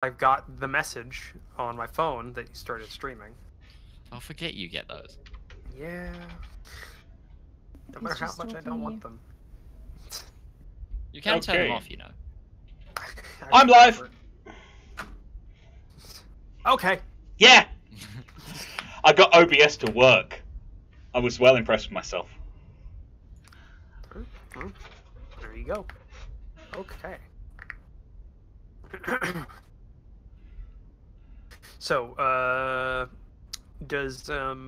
I've got the message on my phone that you started streaming. I'll forget you get those. Yeah. No matter how much I don't want them. You can turn them off, you know. I'm live! Okay. Yeah! I got OBS to work. I was well impressed with myself. There you go. Okay. So, does, I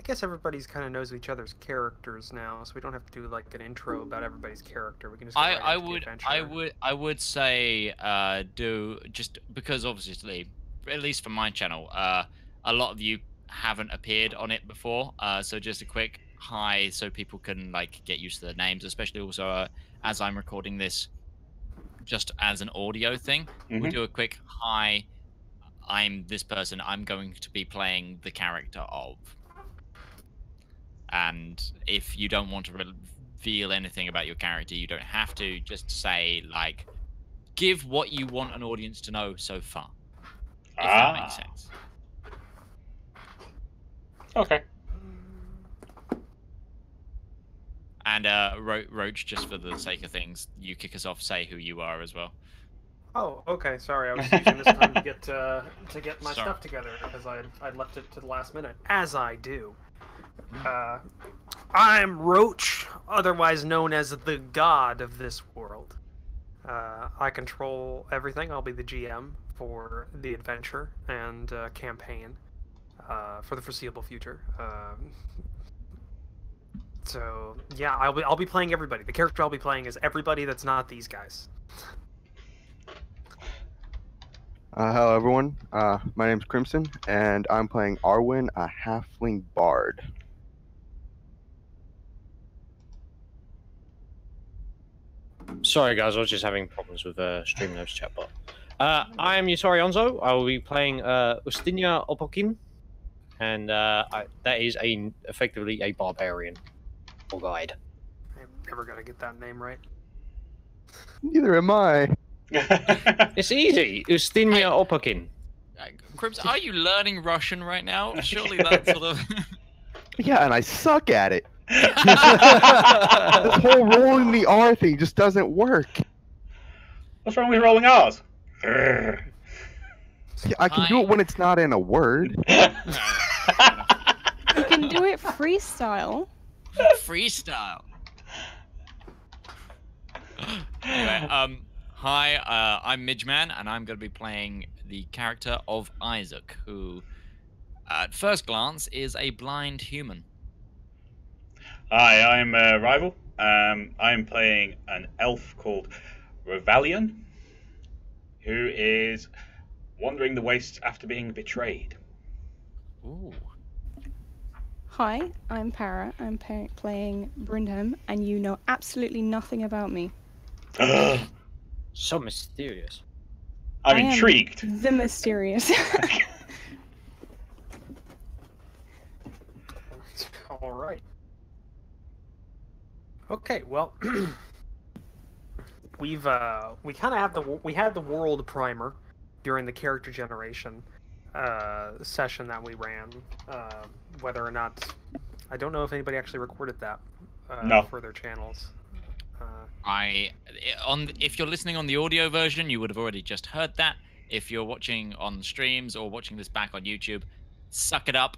guess everybody's kind of knows each other's characters now, so we don't have to do, like, an intro about everybody's character. We can just get right into the adventure. I would say, do, just because obviously, at least for my channel, a lot of you haven't appeared on it before, so just a quick hi so people can, like, get used to the names, especially also, as I'm recording this, just as an audio thing, we'll do a quick hi, I'm this person, I'm going to be playing the character of. And if you don't want to reveal anything about your character, you don't have to. Just say, like, give what you want an audience to know so far. If that makes sense. Okay. And Roach, just for the sake of things, you kick us off. Say who you are as well. Oh, okay. Sorry, I was using this time to get my stuff together because I'd left it to the last minute, as I do. I'm Roach, otherwise known as the god of this world. I control everything. I'll be the GM for the adventure and campaign for the foreseeable future. So yeah, I'll be playing everybody. The character I'll be playing is everybody that's not these guys. Hello everyone, my name's Crimson, and I'm playing Arwen, a halfling bard. Sorry guys, I was just having problems with Streamlabs chatbot. I am Yusori Onzo. I will be playing Ustinia Opokin, and that is effectively a barbarian or guide. I'm never gonna get that name right. Neither am I. It's easy, Ustinia Opokin. Crips, are you learning Russian right now? Surely that's sort of... Yeah, and I suck at it. This whole rolling the R thing just doesn't work. What's wrong with rolling R's? See, I can do it when it's not in a word. You can do it freestyle. Freestyle. Anyway, hi, I'm Midgeman, and I'm going to be playing the character of Isaac, who, at first glance, is a blind human. Hi, I'm Rival. I'm playing an elf called Rivallon, who is wandering the wastes after being betrayed. Ooh. Hi, I'm Para. I'm playing Brindham, and you know absolutely nothing about me. So mysterious. I'm intrigued. The mysterious. All right. Okay, well, we kind of had the world primer during the character generation session that we ran. Whether or not, I don't know if anybody actually recorded that for their channels. If you're listening on the audio version, you would have already just heard that. If you're watching on streams or watching this back on YouTube, suck it up.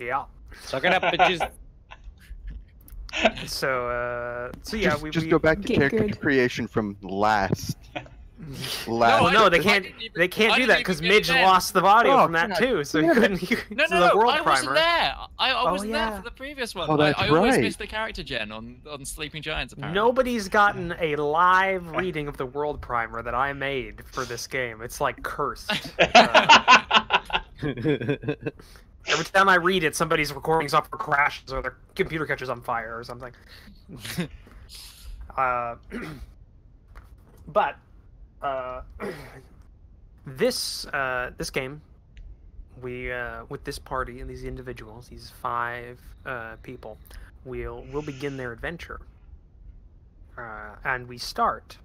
Yeah. Suck it up, bitches. So yeah, just go back to character creation from last. No, they can't do that because Midge lost the audio from that too, so he couldn't hear No, the world I primer. wasn't there. I wasn't there for the previous one. Oh, that's I always right. miss the character gen on Sleeping Giants, apparently. Nobody's gotten a live reading of the world primer that I made for this game. It's like cursed. Every time I read it, somebody's recording software crashes or their computer catches on fire or something. But this game, we with this party and these individuals, these 5 people, we'll begin their adventure. And we start.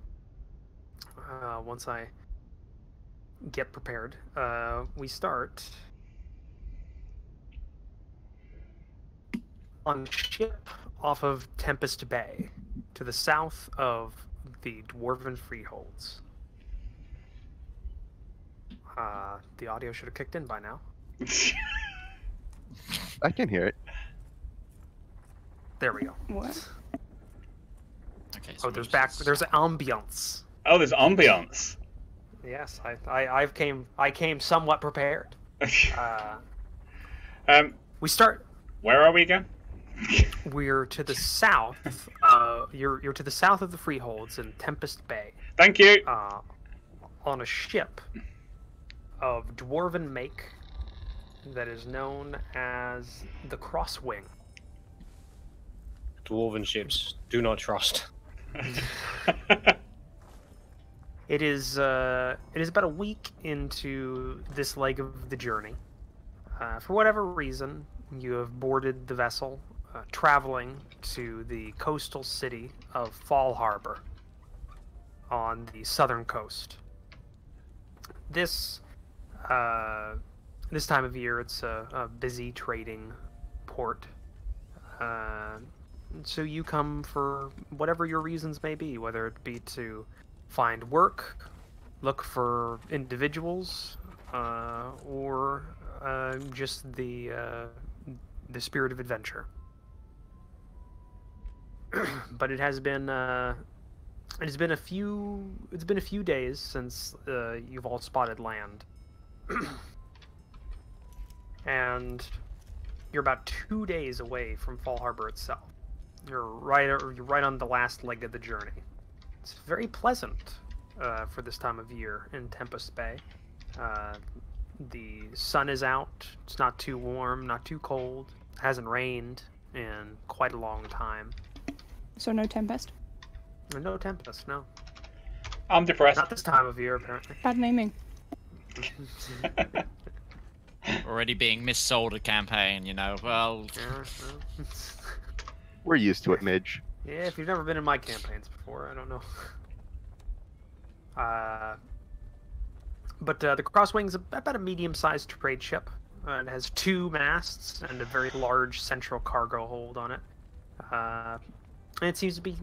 Once I get prepared, we start on a ship off of Tempest Bay to the south of the Dwarven Freeholds. The audio should have kicked in by now. I can hear it. There we go. What? Okay. Oh, there's ambiance. Oh, there's ambiance. Yes, I came somewhat prepared. We start. Where are we again? We're to the south. You're to the south of the Freeholds in Tempest Bay. Thank you. On a ship of dwarven make that is known as the Crosswing. Dwarven ships, do not trust. It is about a week into this leg of the journey. For whatever reason, you have boarded the vessel, traveling to the coastal city of Fall Harbor on the southern coast. This time of year, it's a busy trading port. So you come for whatever your reasons may be, whether it be to find work, look for individuals, or just the spirit of adventure. But it's been a few days since you've all spotted land, and you're about 2 days away from Fall Harbor itself. You're right on the last leg of the journey. It's very pleasant for this time of year in Tempest Bay. The sun is out. It's not too warm, not too cold. It hasn't rained in quite a long time. So no tempest? No tempest, no. I'm depressed. Not this time of year, apparently. Bad naming. Already being missold a campaign, you know. Well, We're used to it, Midge. yeah, if you've never been in my campaigns before, I don't know. But the Crosswing's about a medium-sized trade ship. It has 2 masts and a very large central cargo hold on it. And it seems to be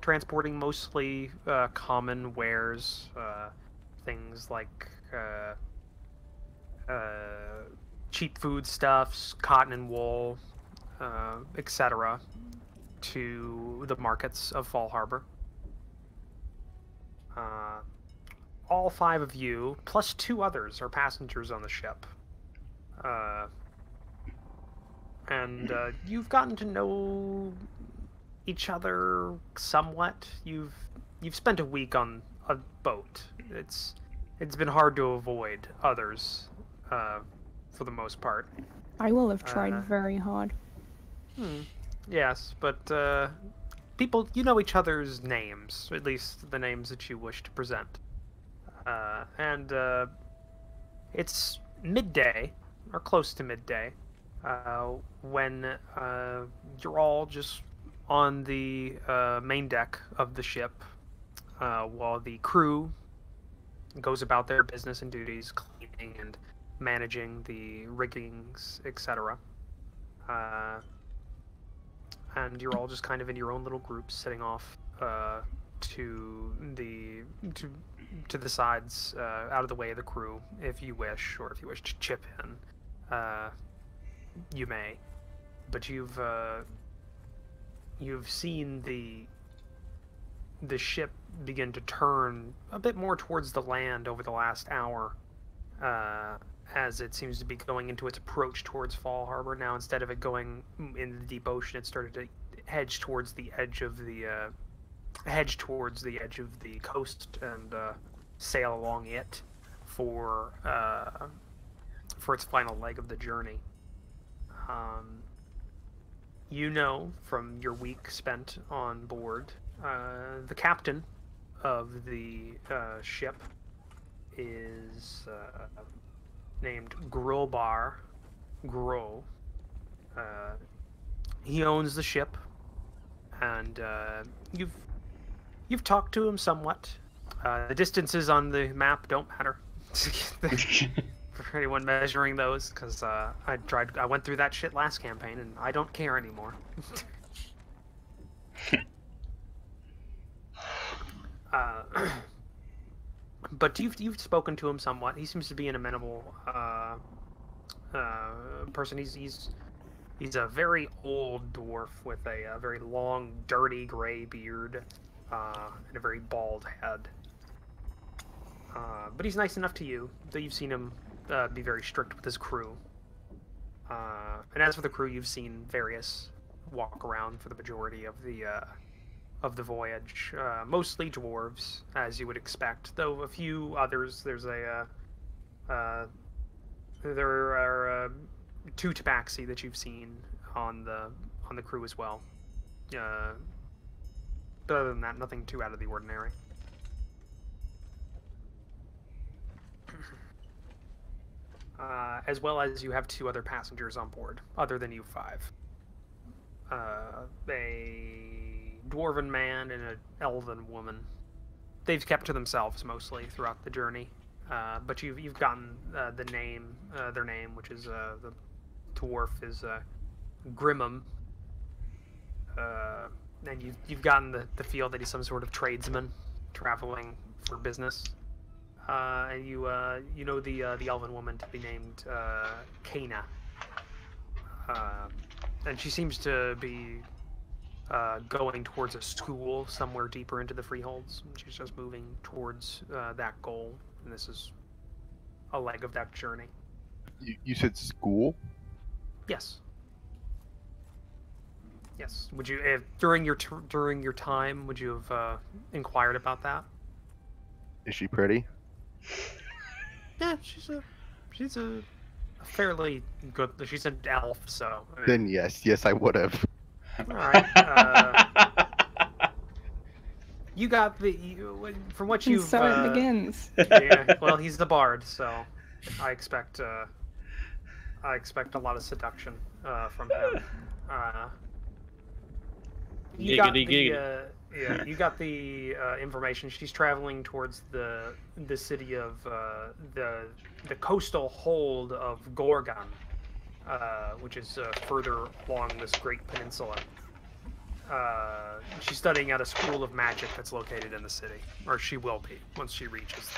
transporting mostly common wares, things like cheap foodstuffs, cotton and wool, etc., to the markets of Fall Harbor. All 5 of you, plus 2 others, are passengers on the ship. And you've gotten to know each other somewhat. You've spent a week on a boat. It's been hard to avoid others, for the most part. I will have tried very hard. Yes, but people, you know each other's names, at least the names that you wish to present. And it's midday, or close to midday, when you're all just on the main deck of the ship, while the crew goes about their business and duties, cleaning and managing the riggings, etc. And you're all just kind of in your own little groups, sitting off to the sides, out of the way of the crew, if you wish, or if you wish to chip in, you may. But you've seen the ship begin to turn a bit more towards the land over the last hour, as it seems to be going into its approach towards Fall Harbor. Now, instead of it going in the deep ocean, it started to hedge towards the edge of the coast and sail along it for its final leg of the journey. You know from your week spent on board, the captain of the ship is named Grillbar Grow. He owns the ship, and You've talked to him somewhat. The distances on the map don't matter for anyone measuring those, because I went through that shit last campaign, and I don't care anymore. But you've spoken to him somewhat. He seems to be an amenable person. He's a very old dwarf with a very long, dirty gray beard and a very bald head. But he's nice enough to you, though you've seen him be very strict with his crew. And as for the crew, you've seen various walk around for the majority of the voyage. Mostly dwarves, as you would expect, though a few others. There are 2 tabaxi that you've seen on the crew as well. But other than that, nothing too out of the ordinary. As well as you have 2 other passengers on board, other than you 5. A dwarven man and an elven woman. They've kept to themselves mostly throughout the journey, but you've gotten the name, their name, which is the dwarf is Grimmum, and you've gotten the feel that he's some sort of tradesman traveling for business. And you know the elven woman to be named Kana, and she seems to be going towards a school somewhere deeper into the freeholds. She's just moving towards that goal, and this is a leg of that journey. You said school? Yes. Yes. Would you during your time would you have inquired about that? Is she pretty? Yeah, she's a fairly good. She's an elf, so. I mean, Then yes, I would have. all right. You got from what And you've. so it begins. Yeah, well, he's the bard, so I expect a lot of seduction from him. You got you got the information. She's traveling towards the city of the coastal hold of Gorgon, which is further along this great peninsula. She's studying at a school of magic that's located in the city, or she will be once she reaches.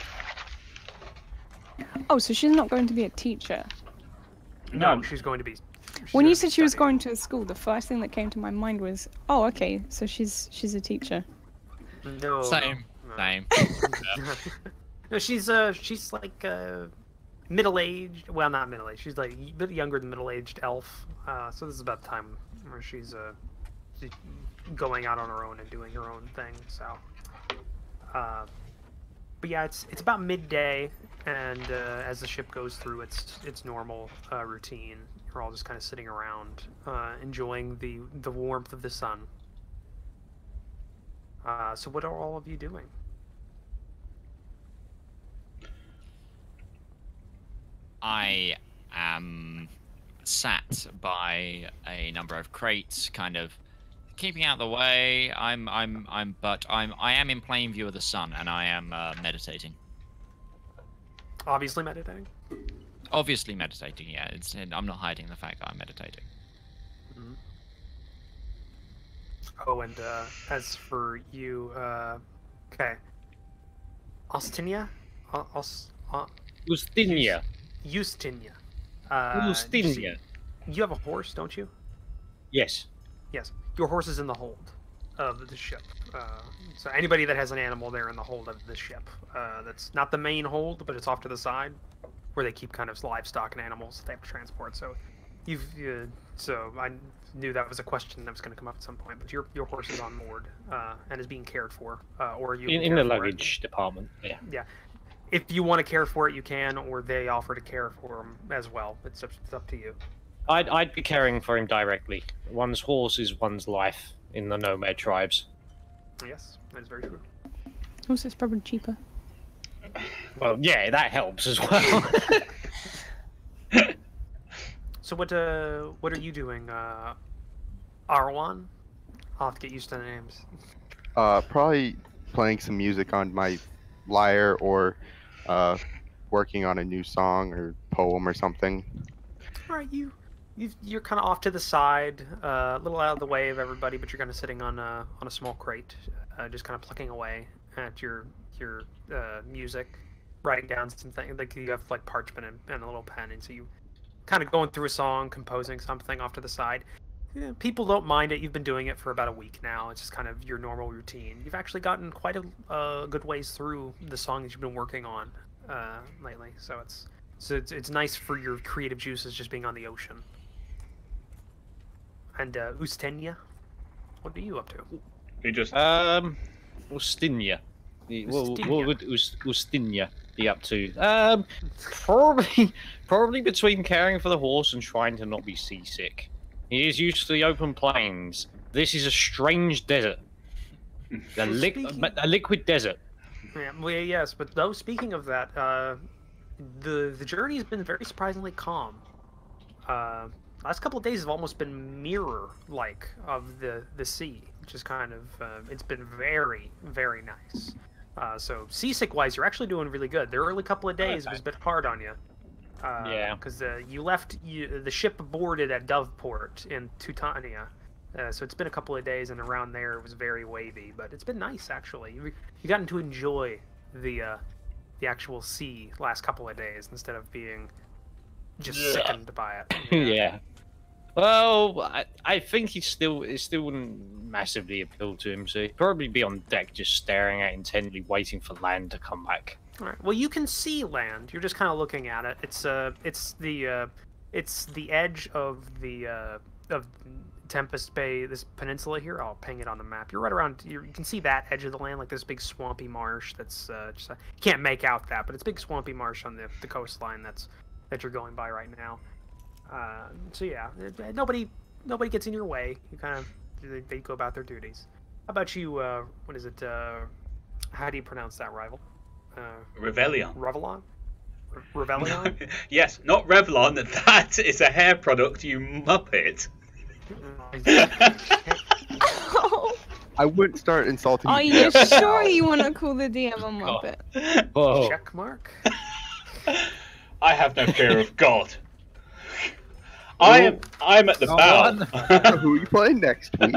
Oh, so she's not going to be a teacher. No, she's going to be. When you said she was going to a school, the first thing that came to my mind was, oh, okay, so she's a teacher. No. Same. No. Same. No, she's like middle-aged. Well, not middle-aged. She's like a bit younger than middle-aged elf. So this is about the time where she's going out on her own and doing her own thing. So, but yeah, it's about midday, and as the ship goes through its normal routine, you're all just kind of sitting around, enjoying the warmth of the sun. So what are all of you doing? I am sat by a number of crates, kind of keeping out of the way. I am in plain view of the sun, and I am meditating. Obviously meditating. Obviously meditating, yeah. I'm not hiding the fact that I'm meditating. Mm-hmm. Oh, and as for you, okay, Austinia, Ustinia. Eustinia. Ustinia. You have a horse, don't you? Yes. Yes. Your horse is in the hold of the ship. So anybody that has an animal, they're in the hold of the ship. That's not the main hold, but it's off to the side, where they keep kind of livestock and animals that they have to transport. So so I knew that was a question that was going to come up at some point. But your horse is on board and is being cared for, or you In the luggage department. Yeah. Yeah. If you want to care for it, you can, or they offer to care for him as well. It's up to you. I'd be caring for him directly. One's horse is one's life in the nomad tribes. Yes, that is very true. Also, it's probably cheaper. Well, yeah, that helps as well. So what are you doing, Arwan? I'll have to get used to the names. Probably playing some music on my lyre or working on a new song or poem or something. All right, you're kind of off to the side, a little out of the way of everybody, but you're kind of sitting on a small crate, just kind of plucking away at your music, writing down some things. Like you have like parchment and a little pen, and so you kind of going through a song, composing something off to the side. Yeah, people don't mind it. You've been doing it for about a week now. It's just kind of your normal routine. You've actually gotten quite a good ways through the song that you've been working on lately. So it's nice for your creative juices just being on the ocean. And Ustenia, what are you up to? You just Ustinia. What would Ustinia be up to? Probably between caring for the horse and trying to not be seasick. He is used to the open plains. This is a strange desert. A liquid desert. Yeah, well, yes, but though speaking of that, the journey has been very surprisingly calm. Last couple of days have almost been mirror-like of the sea, which is kind of it's been very, very nice. So seasick-wise, you're actually doing really good. The early couple of days was a bit hard on you. Yeah. Because you left the ship boarded at Doveport in Teutania, so it's been a couple of days, and around there it was very wavy. But it's been nice actually. You gotten to enjoy the actual sea last couple of days instead of being just sickened by it. Yeah. Well, I think it still wouldn't massively appeal to him, so he'd probably be on deck just staring at intently, waiting for land to come back. All right. Well, you can see land. You're just kind of looking at it. It's the edge of of Tempest Bay, this peninsula here. I'll ping it on the map. You're right around. You can see that edge of the land, like this big swampy marsh. That's just you can't make out that, but it's big swampy marsh on the coastline. That you're going by right now. So yeah, nobody gets in your way. You kind of they go about their duties. How about you? What is it? How do you pronounce that, rival? Rivallon. Rivallon? Rivallon? Yes, not Revlon. That is a hair product, you muppet. I wouldn't start insulting Are you. you sure you want to call the DM a muppet? Whoa. Check mark. I have no fear of God. I'm at the bow. Who are you playing next week?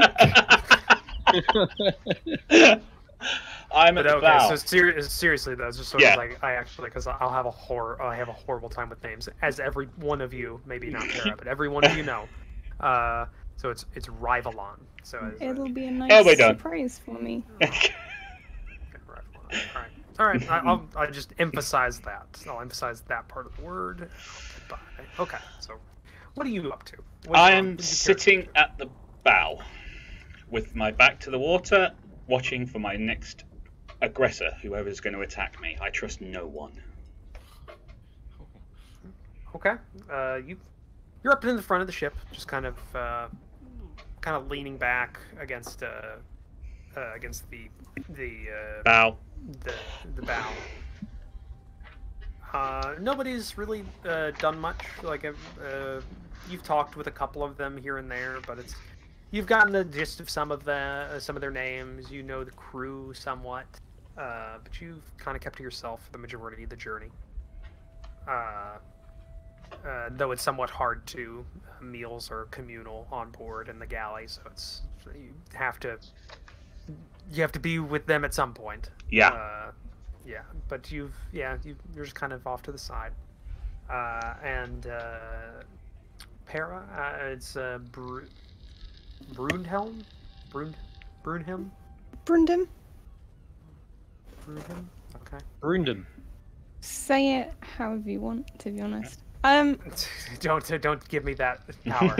I'm at the bow. So seriously though, it's just sort of like I actually, because I have a horrible time with names, as every one of you, maybe not Tara, but every one of you know. So it's Rivallon. So It'll be a nice surprise for me. All right. I'll just emphasize that. I'll emphasize that part of the word. Okay. So, what are you up to? I'm sitting at the bow, with my back to the water, watching for my next aggressor, whoever's going to attack me. I trust no one. Okay. You're up in the front of the ship, just kind of leaning back against the bow. The bow. Nobody's really done much. Like you've talked with a couple of them here and there, but you've gotten the gist of some of their names. You know the crew somewhat, but you've kind of kept to yourself for the majority of the journey. Though it's somewhat hard to. Meals are communal on board in the galley, so you have to be with them at some point. Yeah. Yeah, but you're just kind of off to the side. And Para, it's Brundhelm? Brundhelm? Brundum? Brundhelm? Okay. Brundum. Say it however you want, to be honest. Don't give me that power.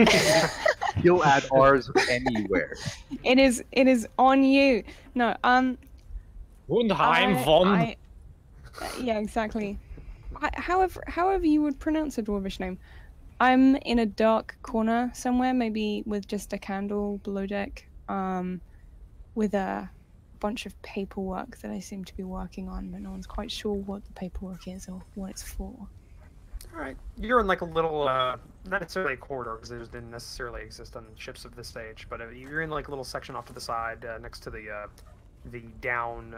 He'll add R's anywhere. It is on you. No, Wundheim von. Yeah, exactly. However you would pronounce a dwarvish name. I'm in a dark corner somewhere, maybe with just a candle below deck, with a bunch of paperwork that I seem to be working on, but no one's quite sure what the paperwork is or what it's for. All right, you're in like a little, not necessarily a corridor because those didn't necessarily exist on ships of this age, but you're in like a little section off to the side next to the down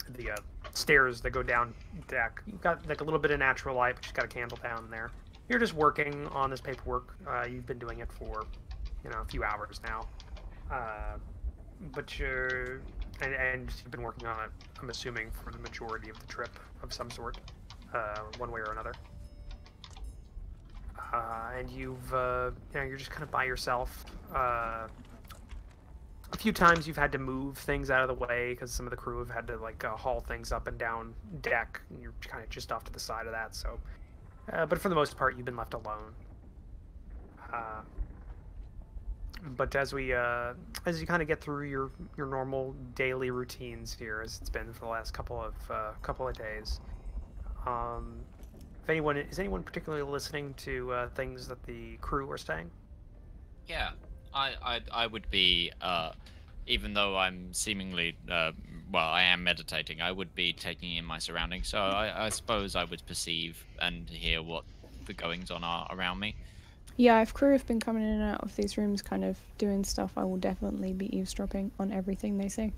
the stairs that go down deck. You've got like a little bit of natural light, but she's got a candle down there. You're just working on this paperwork. You've been doing it for, a few hours now. But you're and you've been working on it, I'm assuming, for the majority of the trip of some sort, one way or another. And you're just kind of by yourself. A few times you've had to move things out of the way because some of the crew have had to like haul things up and down deck. And you're kind of just off to the side of that. So, but for the most part, you've been left alone. But as you kind of get through your normal daily routines here, as it's been for the last couple of days, is anyone particularly listening to things that the crew are saying? Yeah, I would be, even though I'm seemingly, I am meditating, I would be taking in my surroundings, so I suppose I would perceive and hear what the goings-on are around me. Yeah, if crew have been coming in and out of these rooms kind of doing stuff, I will definitely be eavesdropping on everything they say.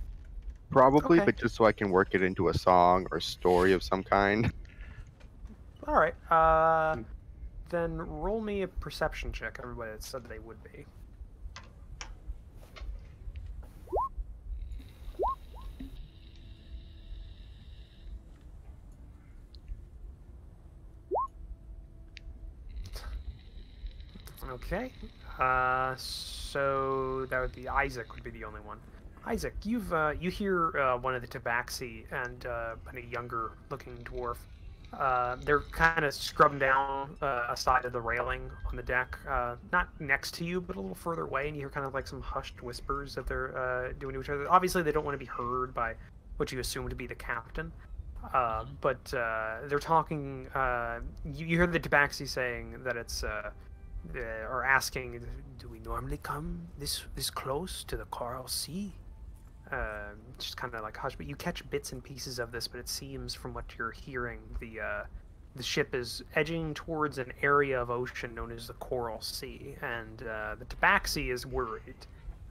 Probably, Okay. but just so I can work it into a song or story of some kind. All right. Then roll me a perception check. Everybody that said they would be. Okay. So that would be Isaac. Would be the only one. Isaac, you hear one of the tabaxi and a younger-looking dwarf. They're kind of scrubbing down a side of the railing on the deck, not next to you, but a little further away, and you hear kind of like some hushed whispers that they're doing to each other. Obviously, they don't want to be heard by what you assume to be the captain, but they're talking. You hear the tabaxi saying that it's, or asking, do we normally come this close to the Coral Sea? Just kind of like hush, but you catch bits and pieces of this, but it seems from what you're hearing, the ship is edging towards an area of ocean known as the Coral Sea, and the tabaxi is worried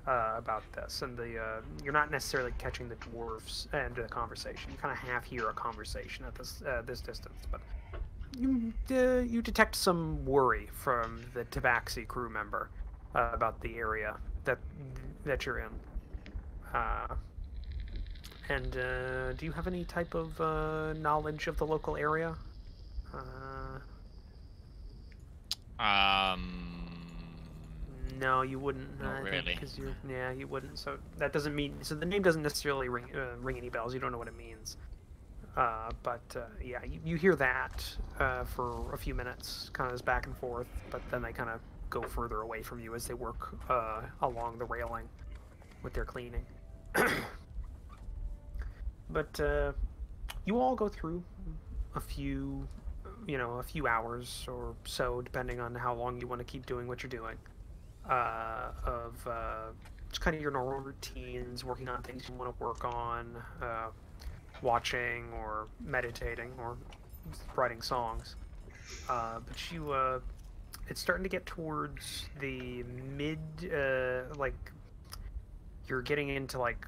about this, and you're not necessarily catching the dwarves end of the conversation. You kind of half hear a conversation at this distance, but you detect some worry from the tabaxi crew member about the area that you're in. And do you have any type of knowledge of the local area? No, you wouldn't. Not really. You wouldn't. So that doesn't mean. So the name doesn't necessarily ring any bells. You don't know what it means. But you hear that for a few minutes, kind of this back and forth. But then they kind of go further away from you as they work along the railing with their cleaning. But you all go through a few hours or so, depending on how long you want to keep doing what you're doing, of just kind of your normal routines, working on things you want to work on, watching or meditating or writing songs. But it's starting to get towards the you're getting into like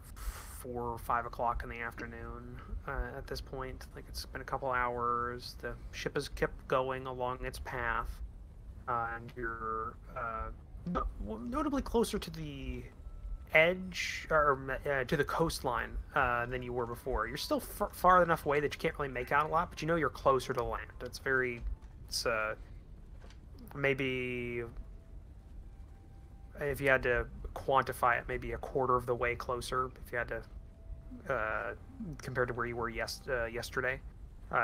4 or 5 o'clock in the afternoon at this point. Like, it's been a couple hours. The ship has kept going along its path, and you're notably closer to the edge or to the coastline than you were before. You're still far enough away that you can't really make out a lot, but you know you're closer to land. It's maybe, if you had to quantify it, maybe a quarter of the way closer, if you had to compared to where you were yesterday.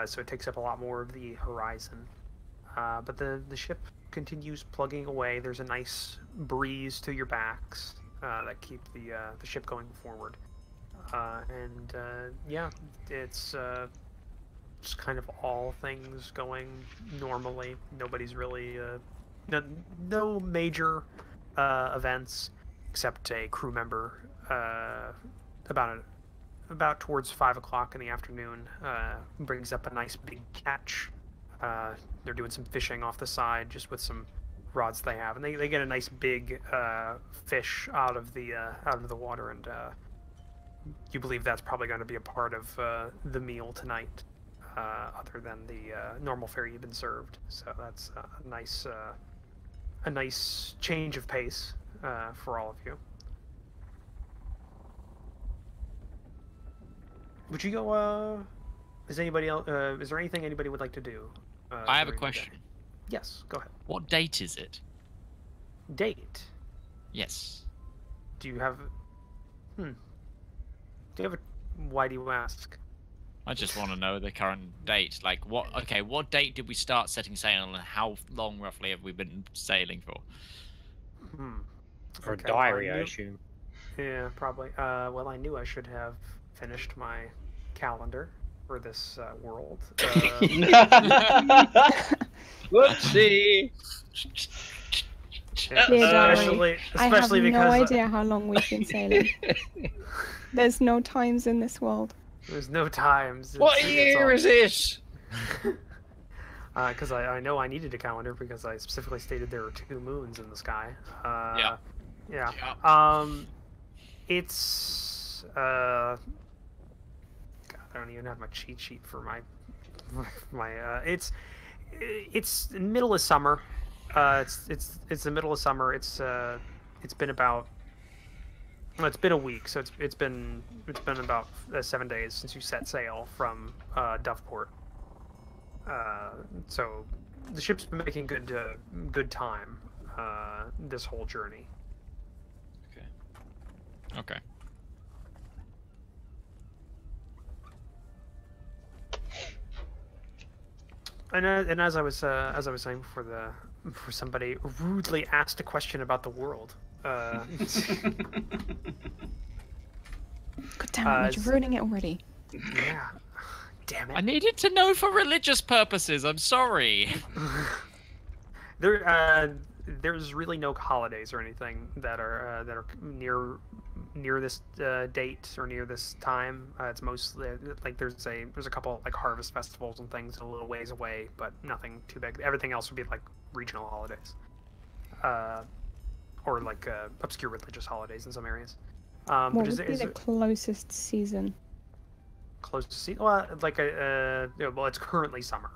So it takes up a lot more of the horizon. But the ship continues plugging away. There's a nice breeze to your backs that keep the ship going forward. It's just kind of all things going normally. Nobody's really no major events, except a crew member about towards 5 o'clock in the afternoon brings up a nice big catch. They're doing some fishing off the side just with some rods they have, and they get a nice big fish out of the water, and you believe that's probably going to be a part of the meal tonight, other than the normal fare you've been served. So that's a nice change of pace for all of you. Would you go? Is anybody else? Is there anything anybody would like to do? I have a during the day? question. Yes, go ahead. What date is it? Date. Yes. Do you have? Do you have a? Why do you ask? I just want to know the current date. Like, what? Okay, what date did we start setting sail, and how long roughly have we been sailing for? For Okay, a diary, well, I knew- assume. Yeah, probably. Well, I knew I should have finished my calendar for this world. Whoopsie! Yeah, Dear diary, especially I have because no idea how long we've been sailing. There's no times in this world. there's no times. What year is this? Because I know I needed a calendar because I specifically stated there were 2 moons in the sky. Yeah. Yeah. It's God, I don't even have my cheat sheet for my it's middle of summer. It's the middle of summer. It's been about it's been a week, so it's been about 7 days since you set sail from Doveport. So the ship's been making good time this whole journey. Okay. And as I was saying for somebody rudely asked a question about the world. God damn it, you're ruining it already. Yeah. Damn I it. needed to know for religious purposes. I'm sorry. There's really no holidays or anything that are near this date or near this time. It's mostly like there's a couple like harvest festivals and things a little ways away, but nothing too big. Everything else would be like regional holidays, or like obscure religious holidays in some areas. What But would be the closest season? close to sea? Well, like well, it's currently summer,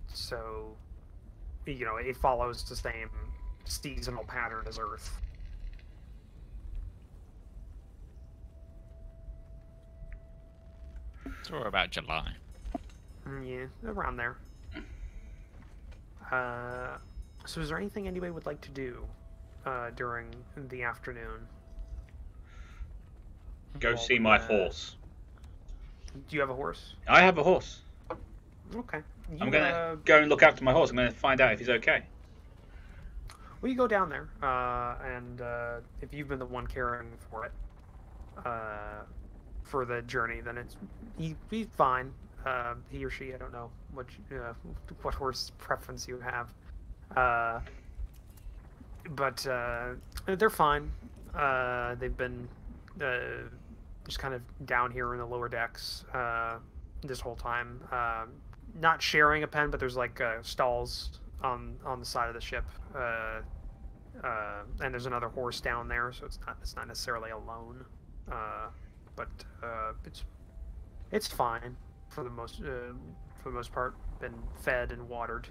so it follows the same seasonal pattern as Earth. So we're about July. Yeah, around there. So is there anything anybody would like to do during the afternoon? Go Well, see my horse. Do you have a horse? I have a horse. Okay. I'm gonna go and look after my horse. I'm gonna find out if he's okay. Well, you go down there, and if you've been the one caring for it for the journey, then he's fine. He or she, I don't know what horse preference you have, but they're fine. They've been just kind of down here in the lower decks this whole time, not sharing a pen, but there's like stalls on the side of the ship, and there's another horse down there, so it's not necessarily alone, but it's fine for the most part. Been fed and watered.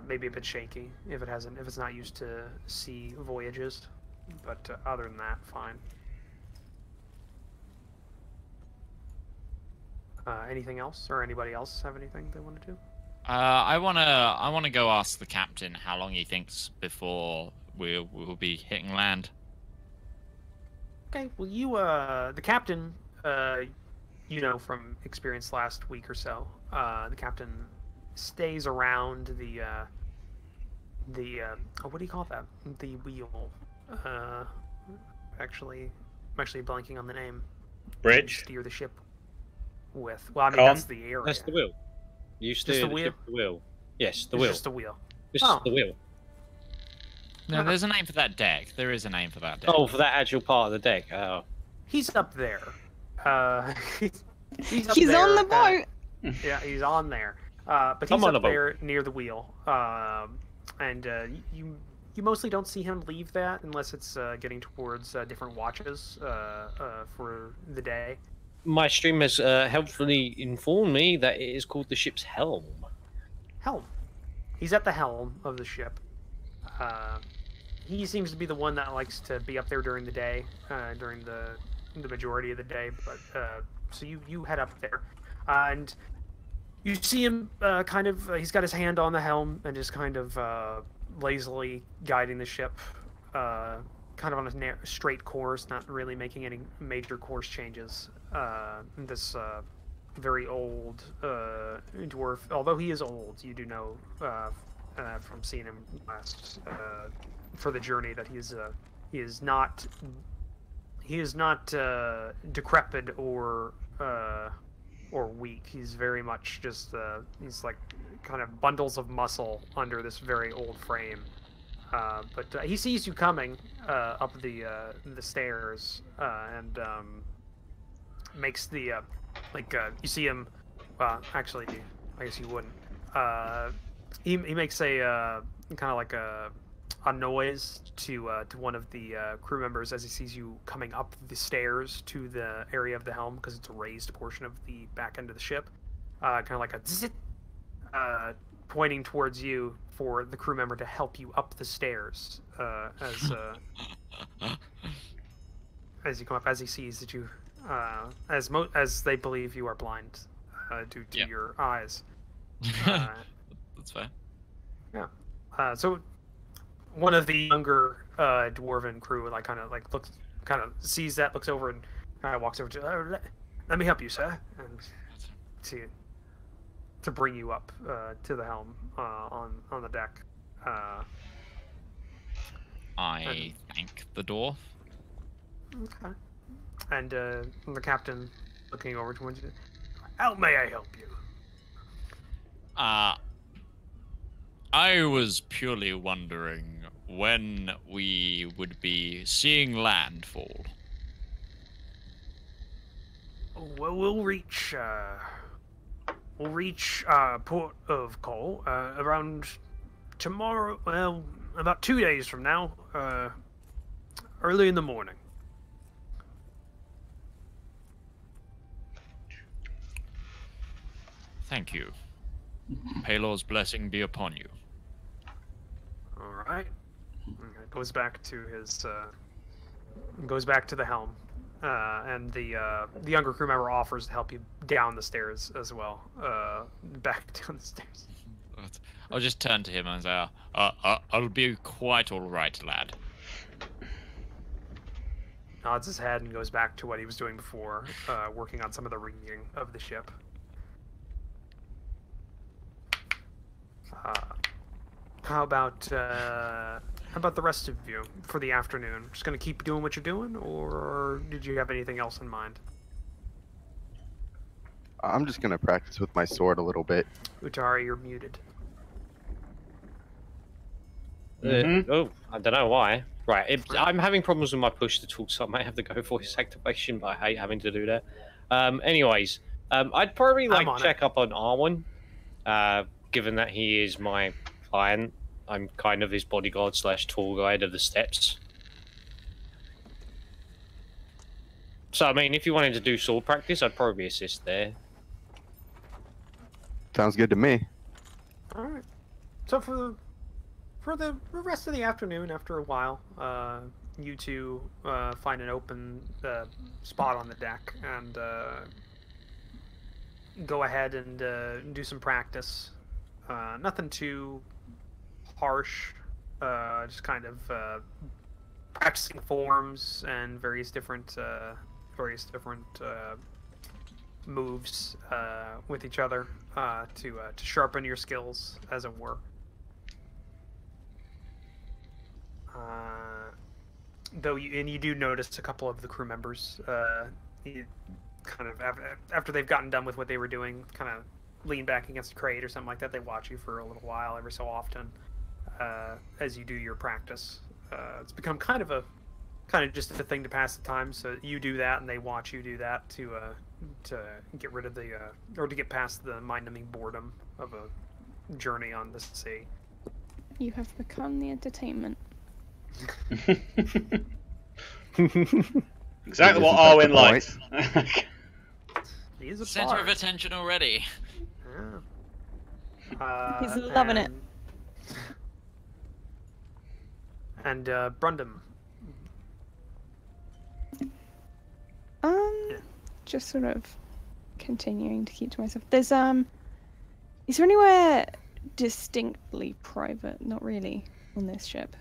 Maybe a bit shaky if it's not used to sea voyages, but other than that, fine. Anything else, or anybody else have anything they want to do? I wanna go ask the captain how long he thinks before we'll be hitting land. Okay, well, the captain, from experience last week or so, the captain stays around the what do you call that? The wheel. Actually, I'm actually blanking on the name. Bridge. Steer the ship with. Well, I mean Con? that's the area. That's the wheel. You steer the the wheel? ship with the wheel. Yes, the It's wheel. just the wheel. This Oh. is the wheel. No, there's a name for that deck. There is a name for that deck. Oh, for that actual part of the deck. Oh. He's up there. He's up He's there, on the boat. yeah, he's on there. But he's I'm on up the boat. there near the wheel. And you you mostly don't see him leave that unless it's getting towards different watches for the day. My stream has helpfully informed me that it is called the ship's helm. Helm. He's at the helm of the ship. He seems to be the one that likes to be up there during the day, during the majority of the day. But so you head up there, and you see him kind of. He's got his hand on the helm and just kind of lazily guiding the ship, kind of on a straight course, not really making any major course changes. This very old dwarf, although he is old, you do know from seeing him last for the journey that he is not decrepit or weak. He's very much just he's like kind of bundles of muscle under this very old frame. But he sees you coming up the stairs and makes the you see him. Actually, I guess you wouldn't. He makes a kind of like a noise to one of the crew members as he sees you coming up the stairs to the area of the helm, because it's a raised portion of the back end of the ship. Kind of like a zzz, pointing towards you for the crew member to help you up the stairs as you come up, as he sees that you as they believe you are blind due to your eyes. That's fine. Yeah. So one of the younger dwarven crew kind of sees that, looks over, and kind of walks over to let me help you, sir, and to bring you up to the helm on the deck. I thank the dwarf. Okay. And the captain looking over towards you. How may I help you? I was purely wondering when we would be seeing landfall. Well, we'll reach port of call around tomorrow. Well, about 2 days from now, early in the morning. Thank you. Palor's blessing be upon you. All right. Goes back to his. Goes back to the helm, and the younger crew member offers to help you down the stairs as well. Back down the stairs. I'll just turn to him and say, "I'll be quite all right, lad." Nods his head and goes back to what he was doing before, working on some of the rigging of the ship. How about the rest of you for the afternoon? Just gonna keep doing what you're doing, or did you have anything else in mind? I'm just gonna practice with my sword a little bit. Utari, you're muted. Oh, I don't know why. Right, I'm having problems with my push to talk, so I might have to go voice activation, but I hate having to do that. Anyways, I'd probably check up on Arwen, given that he is my client. I'm kind of his bodyguard / tour guide of the steps. So, I mean, if you wanted to do sword practice, I'd probably assist there. Sounds good to me. All right. So for the rest of the afternoon, after a while, you two find an open spot on the deck and go ahead and do some practice. Nothing too harsh, just kind of practicing forms and various different moves with each other to sharpen your skills, as it were. Though you do notice a couple of the crew members, you kind of after they've gotten done with what they were doing, kind of lean back against a crate or something like that. They watch you for a little while every so often as you do your practice. It's become kind of just a thing to pass the time. So you do that, and they watch you do that to get rid of or to get past the mind-numbing boredom of a journey on the sea. You have become the entertainment. Exactly what Isn't that the Arwen likes. He's a Center of bard. attention already. Yeah. He's loving it. And Brundum. Yeah. Just sort of continuing to keep to myself. There's is there anywhere distinctly private? Not really on this ship.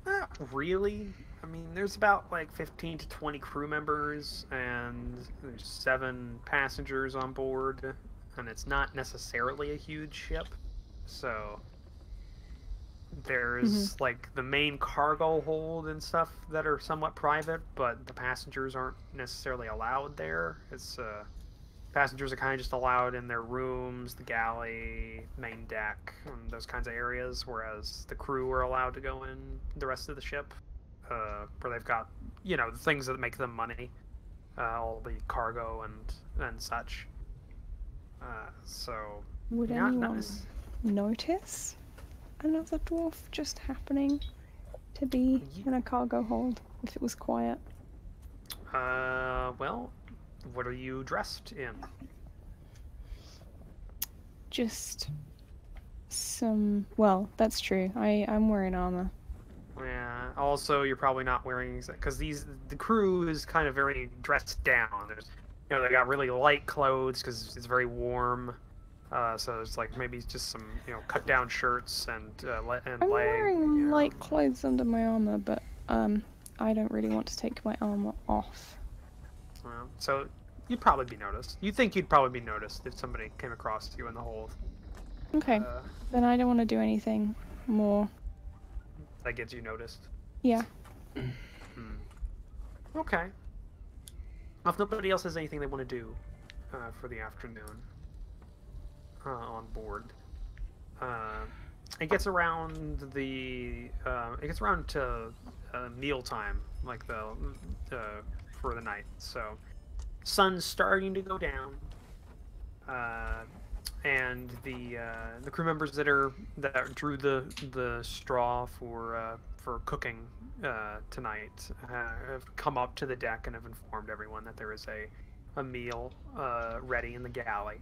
Not really. I mean, there's about like 15 to 20 crew members, and there's 7 passengers on board, and it's not necessarily a huge ship. So there's like the main cargo hold and stuff that are somewhat private, but the passengers aren't necessarily allowed there. It's passengers are kind of just allowed in their rooms, the galley, main deck, and those kinds of areas, whereas the crew are allowed to go in the rest of the ship, where they've got, you know, the things that make them money, all the cargo and such. So Would not anyone nice. notice another dwarf just happening to be in a cargo hold if it was quiet? Well, what are you dressed in? Just some. Well, that's true. I'm wearing armor. Yeah. Also, you're probably not wearing, because the crew is kind of very dressed down. There's, you know, they got really light clothes because it's very warm. So it's like maybe just some, you know, cut down shirts and I'm wearing light clothes under my armor, but I don't really want to take my armor off. So you'd probably be noticed. You think you'd probably be noticed if somebody came across you in the hold. Okay. Then I don't want to do anything more. That gets you noticed. Yeah. Okay. Well, if nobody else has anything they want to do for the afternoon on board, it gets around to meal time, like for the night. So sun's starting to go down, and the crew members that drew the straw for cooking tonight have come up to the deck and have informed everyone that there is a meal ready in the galley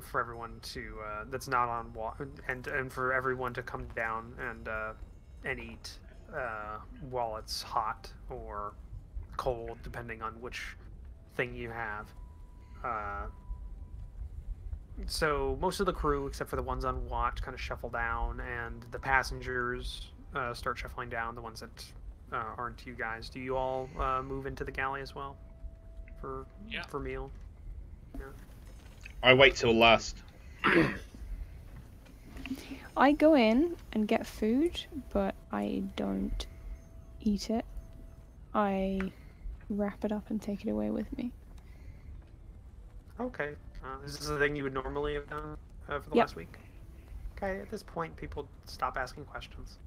for everyone to that's not on and for everyone to come down and eat while it's hot or cold, depending on which thing you have. So most of the crew, except for the ones on watch, kind of shuffle down, and the passengers start shuffling down, the ones that aren't you guys. Do you all move into the galley as well for meal? Yeah. I wait till last. I go in and get food, but I don't eat it. I wrap it up and take it away with me. Okay. Is this the thing you would normally have done for the last week? Okay, at this point, people stop asking questions.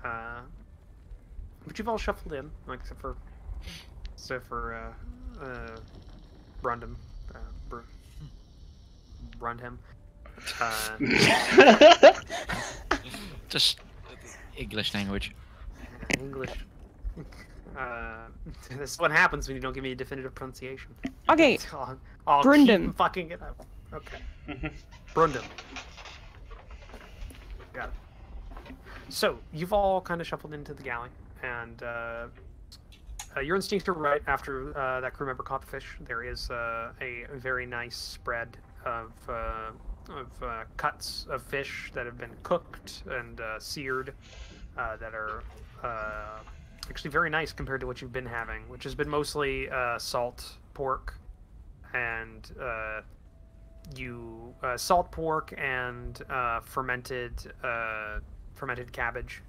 But you've all shuffled in, like, except for Brundum. Brundham. Just English language. English. This is what happens when you don't give me a definitive pronunciation. Okay. I'll Brundum. keep fucking it up. Okay. Brundum. Got it. So, you've all kind of shuffled into the galley, and your instincts are right. After that crew member caught the fish, there is a very nice spread of cuts of fish that have been cooked and seared that are actually very nice compared to what you've been having, which has been mostly salt pork and salt pork and fermented cabbage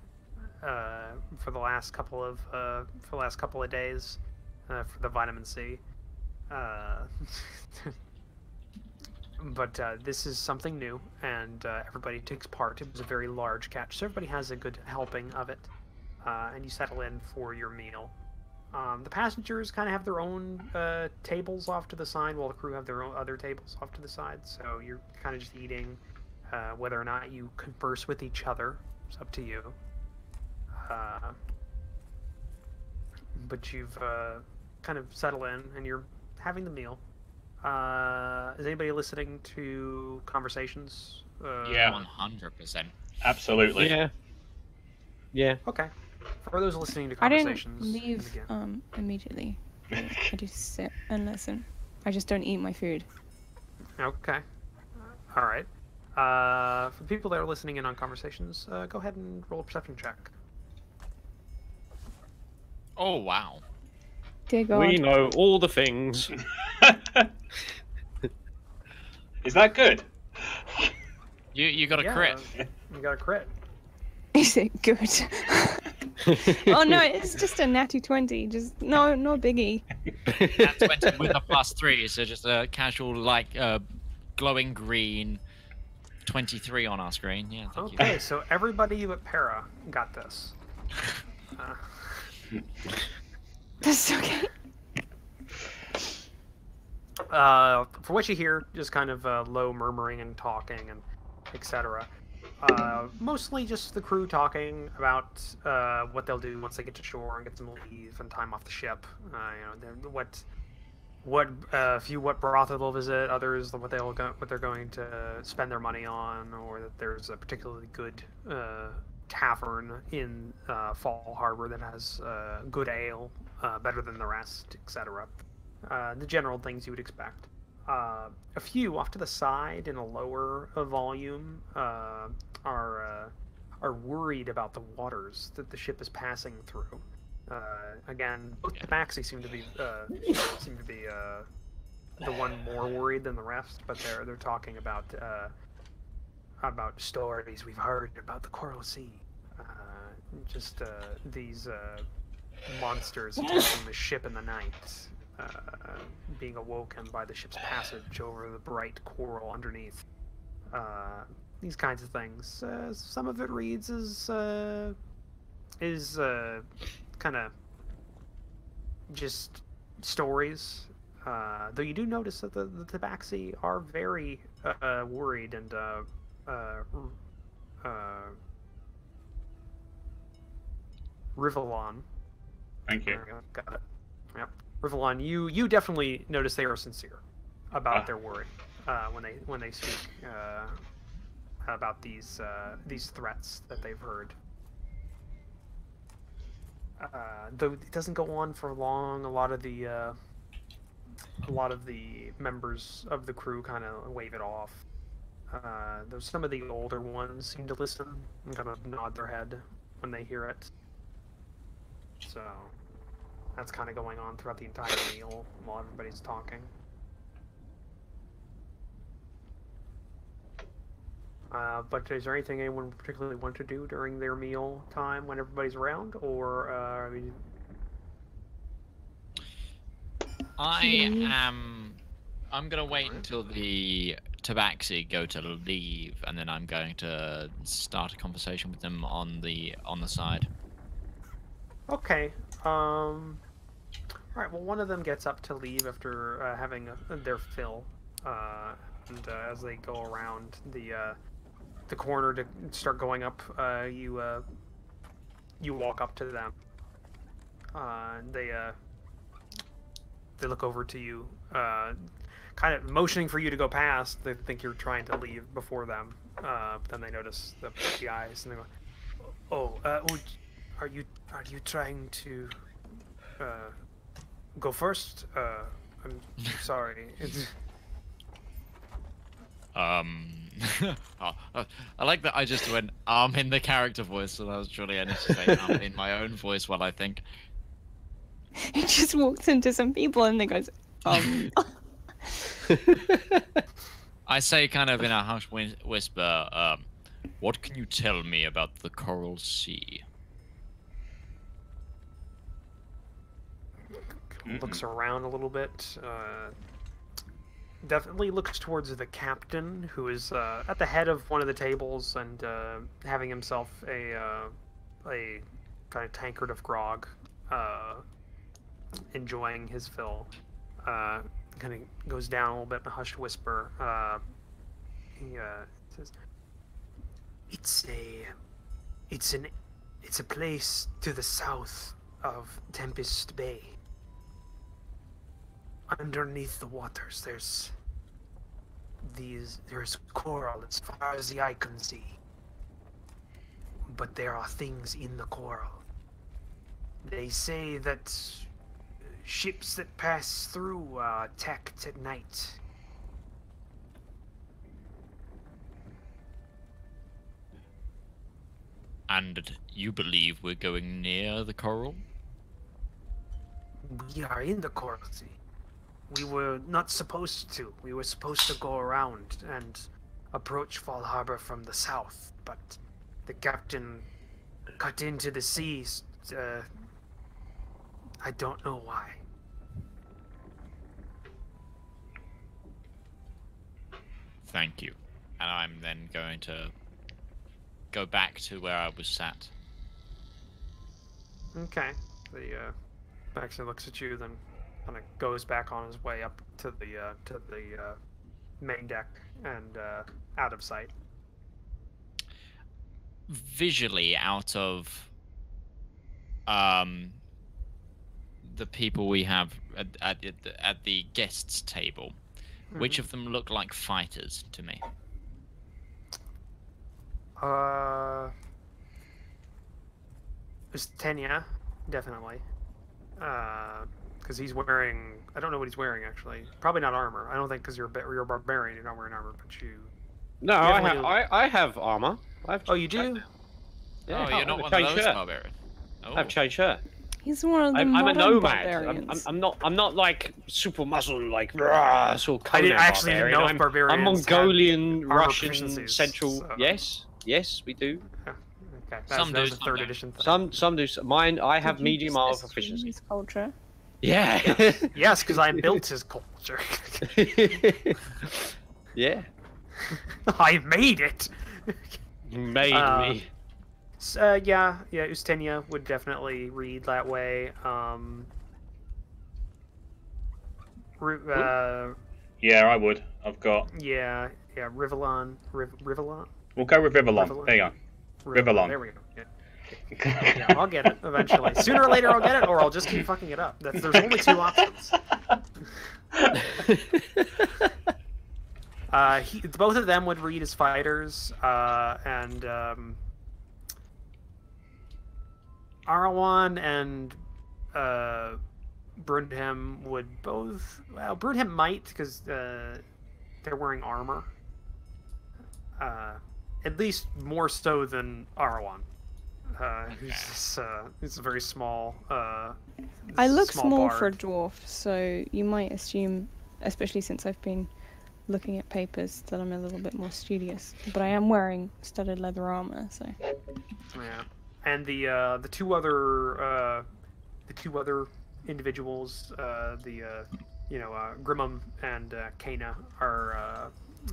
for the last couple of days for the vitamin C. But this is something new, and everybody takes part. It was a very large catch, so everybody has a good helping of it. And you settle in for your meal. The passengers kind of have their own tables off to the side, while the crew have their own other tables off to the side. So you're kind of just eating Whether or not you converse with each other, it's up to you. But you've kind of settled in, and you're having the meal. Is anybody listening to conversations? Yeah. 100%. Absolutely. Yeah. Yeah. Okay. For those listening to I don't conversations, leave immediately. I just sit and listen. I just don't eat my food. Okay. All right. For the people that are listening in on conversations, go ahead and roll a perception check. Oh, wow. Dear God. We know all the things. Is that good? You got a Yeah, crit. You got a crit. Is it good? Oh no, it's just a natty 20. Just no biggie. That's 20 with a +3, so just a casual, like, glowing green 23 on our screen. Yeah, thank you. Okay, so everybody but Para got this. That's okay. For what you hear, just kind of low murmuring and talking and etc. Mostly just the crew talking about what they'll do once they get to shore and get some leave and time off the ship. A few what brothel they'll visit, others what they're going to spend their money on, or that there's a particularly good tavern in Fall Harbor that has good ale, better than the rest, etc. The general things you would expect. A few off to the side in a lower volume are worried about the waters that the ship is passing through. Again, both the Tabaxi seem to be the one more worried than the rest, but they're talking about stories we've heard about the Coral Sea. These monsters attacking the ship in the night. Being awoken by the ship's passage over the bright coral underneath. These kinds of things. Some of it reads as kind of just stories. Though you do notice that the Tabaxi are very worried and Rivallon. Thank you. Got it. Yep. Rivallon, you definitely notice they are sincere about their worry when they speak about these threats that they've heard. Though it doesn't go on for long. A lot of the members of the crew kind of wave it off. Though some of the older ones seem to listen and kind of nod their head when they hear it. So that's kind of going on throughout the entire meal while everybody's talking. But is there anything anyone particularly want to do during their meal time when everybody's around, or I'm gonna wait until the Tabaxi go to leave, and then I'm going to start a conversation with them on the side. Okay. All right. Well, one of them gets up to leave after having their fill, and as they go around the corner to start going up, you walk up to them. They look over to you, kind of motioning for you to go past. They think you're trying to leave before them. But then they notice the eyes, and they go, "Oh, are you trying to go first? I'm sorry." I like that I just went in the character voice, so that was truly I need to say in my own voice. Well, I think He just walks into some people and they goes, I say kind of in a hushed whisper, what can you tell me about the Coral Sea? Looks around a little bit. Definitely looks towards the captain, who is at the head of one of the tables and having himself a kind of tankard of grog, enjoying his fill. Kind of goes down a little bit in a hushed whisper. He says, It's a place to the south of Tempest Bay. Underneath the waters, there's coral as far as the eye can see. But there are things in the coral. They say that ships that pass through are attacked at night. And you believe we're going near the coral? We are in the coral sea. We were not supposed to. We were supposed to go around and approach Fall Harbor from the south, but the captain cut into the seas. I don't know why. Thank you. And I'm then going to go back to where I was sat. Okay. The Baxter looks at you, then kind of goes back on his way up to the main deck and out of sight. Visually, out of the people we have at the guests table, which of them look like fighters to me? It's Tenya, definitely. Because he's wearing, I don't know what he's wearing actually. Probably not armor. I don't think because you're a barbarian, you're not wearing armor, but you. No, I have armor. Oh, you do? Yeah, oh, you're not one of those barbarians. Oh. I have chain shirt. He's one of the I'm a nomad. barbarians. I'm not like super muscle like rah, sort of I didn't actually barbarian. know if barbarians. I'm Mongolian, armor Russian, proficiencies, Central. so. Yes, we do. Okay, Some do, that's a some third don't. edition thing. Some do. Mine, I have Did you medium armor just proficiency. use culture. Yeah. Yes, because I built his culture. Yeah. I made it. Made me. Yeah, Ustenia would definitely read that way. Yeah, I would. I've got. Yeah, Rivallon. Rivallon? We'll go with Rivallon. Rivallon? There you go. Rivallon. There we go. Yeah, I'll get it eventually. Sooner or later, I'll get it, or I'll just keep fucking it up. There's only two options. Both of them would read as fighters, and Arawan and Brundham would both. Well, Brundham might because they're wearing armor. At least more so than Arawan. He's a very small. I look small bard. for a dwarf, so you might assume, especially since I've been looking at papers, that I'm a little bit more studious. But I am wearing studded leather armor, so. Yeah, and the two other individuals, Grimmum and Kana are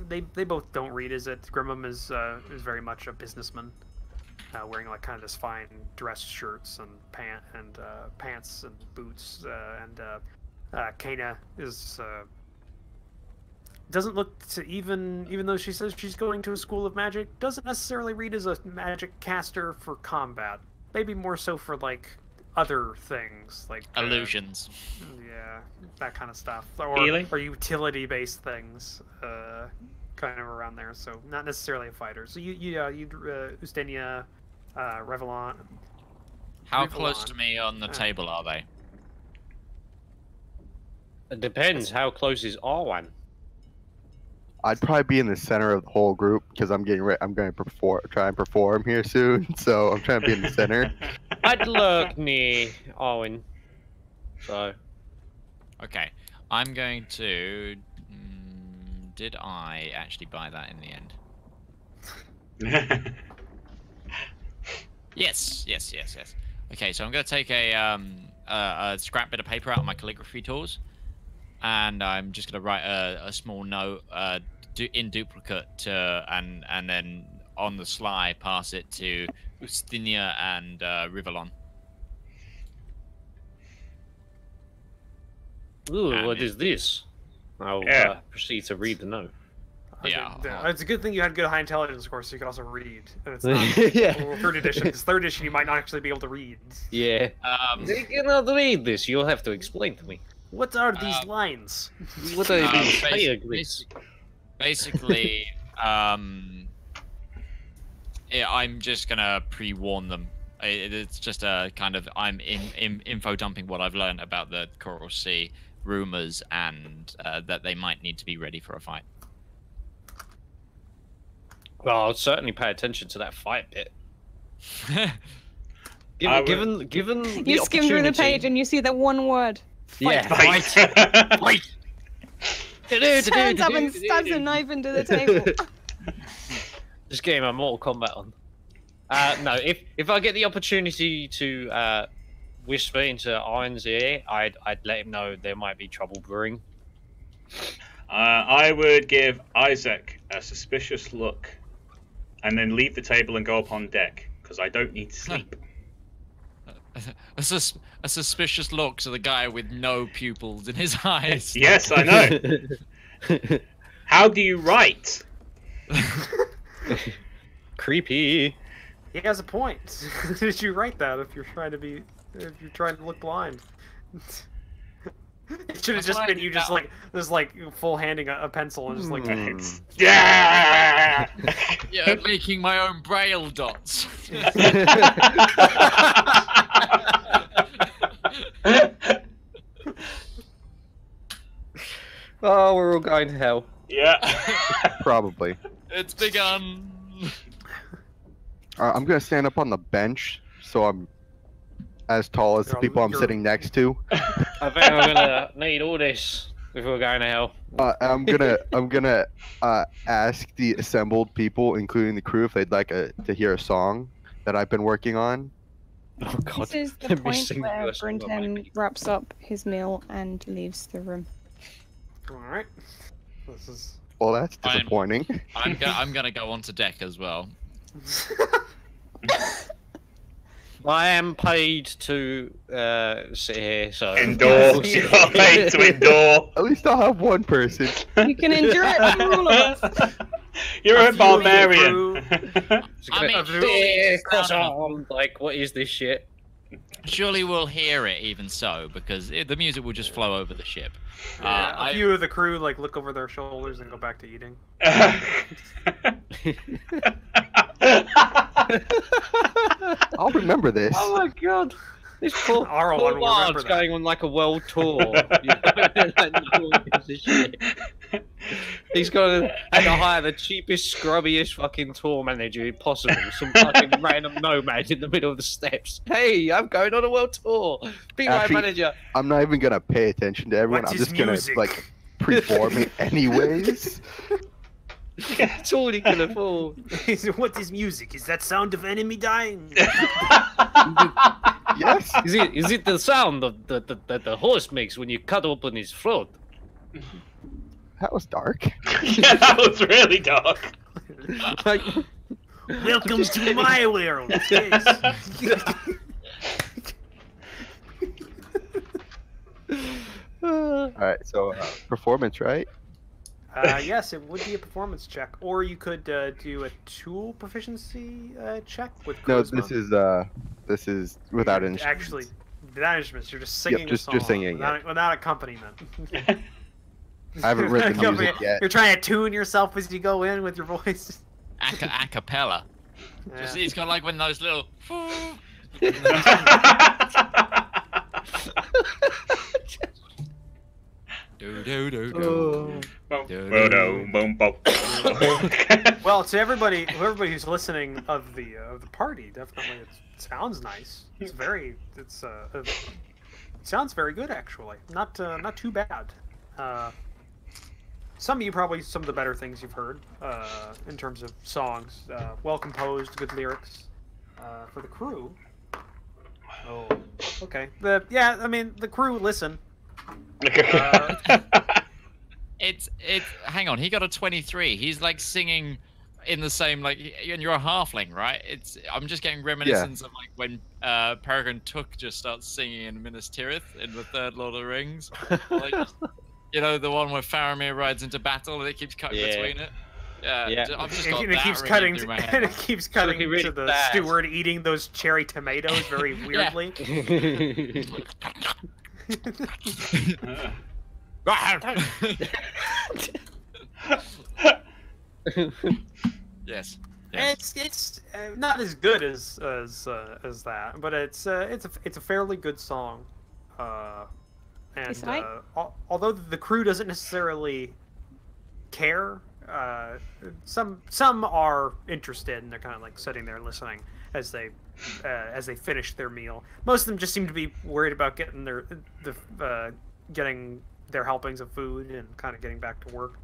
they both don't read as it. Grimmum is very much a businessman, wearing like kind of this fine dress shirts and pants and boots, and Kana is doesn't look to even though she says she's going to a school of magic, doesn't necessarily read as a magic caster for combat. Maybe more so for like other things like illusions. Yeah, that kind of stuff, or utility-based things, kind of around there. So not necessarily a fighter. So you Ustenia, Rivallon. How close to me on the table are they? It depends. How close is R1? I'd probably be in the center of the whole group because I'm getting ready. I'm going to try and perform here soon, so I'm trying to be in the center. I'd look near Arwen. So. Okay, I'm going to. Did I actually buy that in the end? Yes. Okay, so I'm going to take a scrap bit of paper out of my calligraphy tools, and I'm just going to write a small note in duplicate, and then on the sly pass it to Ustenia and Rivallon. Ooh, what is this? I'll proceed to read the note. Yeah. It's a good thing you had good high intelligence, of course, so you could also read. And it's not Yeah. well, third edition. Because third edition, you might not actually be able to read. Yeah. They cannot read this. You'll have to explain to me. What are these lines? What are these basi- hieroglyphs? basically, yeah, I'm just gonna pre-warn them. It's just a kind of I'm info dumping what I've learned about the Coral Sea rumors and that they might need to be ready for a fight. Well, I'll certainly pay attention to that fight bit. Given the You skim through the opportunity- page and you see that one word. Yeah. Fight. Fight. Stands up and stabs a knife into the table. Just getting my Mortal Kombat on. No, if I get the opportunity to whisper into Iron's ear, I'd let him know there might be trouble brewing. I would give Isaac a suspicious look, and then leave the table and go up on deck because I don't need to sleep. A suspicious look to the guy with no pupils in his eyes. Yes, I know. How do you write? Creepy. He has a point. Did you write that if you're trying to look blind? It should have just been you just like full handing a pencil and just like Yeah. Yeah, making my own braille dots. Oh, we're all going to hell. Yeah. Probably. It's begun. I'm gonna stand up on the bench so I'm as tall as the people I'm sitting next to. I think I'm gonna need all this before going to hell. I'm gonna ask the assembled people, including the crew, if they'd like to hear a song that I've been working on. Oh God. This is the Let me point sing where the song that might Brenton be- wraps up his meal and leaves the room. all right. This is Well, that's I'm- disappointing. I'm gonna go onto deck as well. I am paid to sit here, so Indoor. You are paid to indoor. At least I'll have one person. You can endure it for all of us. You're a few barbarian. I mean, Yeah, cross armed. Like, what is this shit? surely we'll hear it even so, because the music will just flow over the ship. a few of the crew like look over their shoulders and go back to eating. I'll remember this. Oh my God! This poor Arl poor will remember lard's that. going on like a world tour. You know, like, no one gives a shit. He's got to hire the cheapest, scrubbiest fucking tour manager possible. Some fucking random nomad in the middle of the steps. Hey, I'm going on a world tour. Be my Actually- manager. I'm not even gonna pay attention to everyone. What I'm is just gonna music? like perform it anyways. That's all he can afford. What is music? Is that sound of enemy dying? Yes. Is it the sound of the horse makes when you cut open his throat? That was dark. Yeah, that was really dark. Like, Welcome to my world. Yes. All right. So performance, right? Yes, it would be a performance check, or you could do a tool proficiency check with No, charisma. this is without instruments. Actually, without instruments, you're just singing just a song singing it. without accompanment. I haven't read the music yet. You're trying to tune yourself as you go in with your voice. A cappella. Yeah. Just, he's got like one of those little. Do do do do. Well, to everybody who's listening of the party, definitely it sounds nice. It sounds very good actually. Not too bad. Some of you probably some of the better things you've heard in terms of songs. Well composed, good lyrics. For the crew. Oh, okay. I mean the crew listen. It's hang on, he got a 23. He's like singing in the same like, and you're a halfling, right? I'm just getting reminiscence of like when Peregrine Took just starts singing in Minas Tirith in the third Lord of the Rings. Like, you know, the one where Faramir rides into battle and it keeps cutting between it. Yeah. I've just got And it that keeps ringing cutting. through my And head. it keeps cutting really to the bad. steward eating those cherry tomatoes very weirdly. Yes. It's not as good as that, but it's a fairly good song, and It's aight. Although the crew doesn't necessarily care, some are interested, and they're kind of like sitting there listening as they finish their meal. Most of them just seem to be worried about getting getting their helpings of food and kind of getting back to work.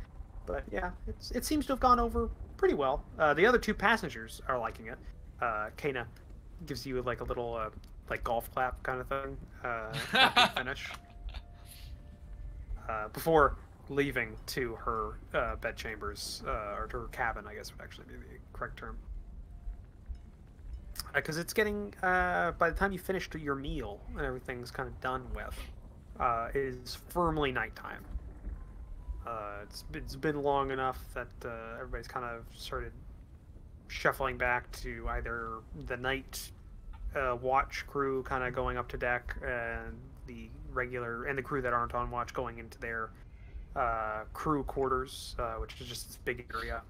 But yeah, it seems to have gone over pretty well. The other two passengers are liking it. Kana gives you like a little like golf clap kind of thing after you finish. Before leaving to her bedchambers, or to her cabin, I guess would actually be the correct term. Because it's getting, by the time you finish your meal and everything's kind of done with, it is firmly nighttime. It's been long enough that everybody's kind of started shuffling back to either the night watch crew kind of going up to deck, and the crew that aren't on watch going into their crew quarters, which is just this big area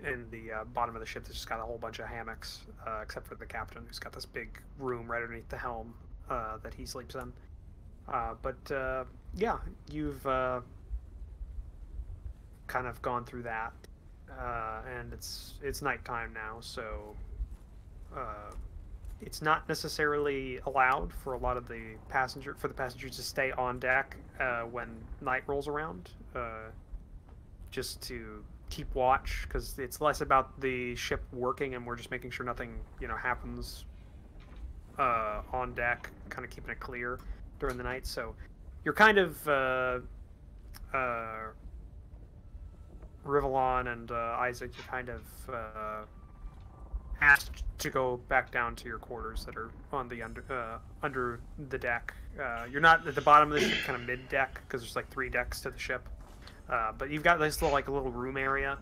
in the bottom of the ship that's just got a whole bunch of hammocks, except for the captain, who's got this big room right underneath the helm that he sleeps in. Yeah, you've kind of gone through that, and it's nighttime now, so it's not necessarily allowed for a lot of the passengers to stay on deck when night rolls around, just to keep watch, because it's less about the ship working and we're just making sure nothing happens on deck, kind of keeping it clear during the night. So you're kind of Rivallon and Isaac, you're kind of asked to go back down to your quarters that are on the under the deck. You're not at the bottom of the ship, kind of mid deck, because there's like 3 decks to the ship. But you've got this little room area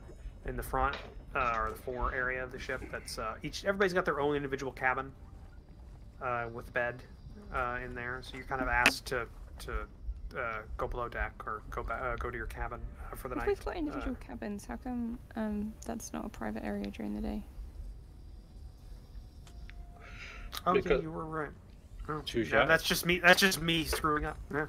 in the front, or the fore area of the ship. That's everybody's got their own individual cabin with bed in there. So you're kind of asked to go below deck or go to your cabin for the If night. we've got individual cabins, how come that's not a private area during the day? Okay, Because- you were right. Oh, Touche. no, that's just me. That's just me screwing up. Yeah.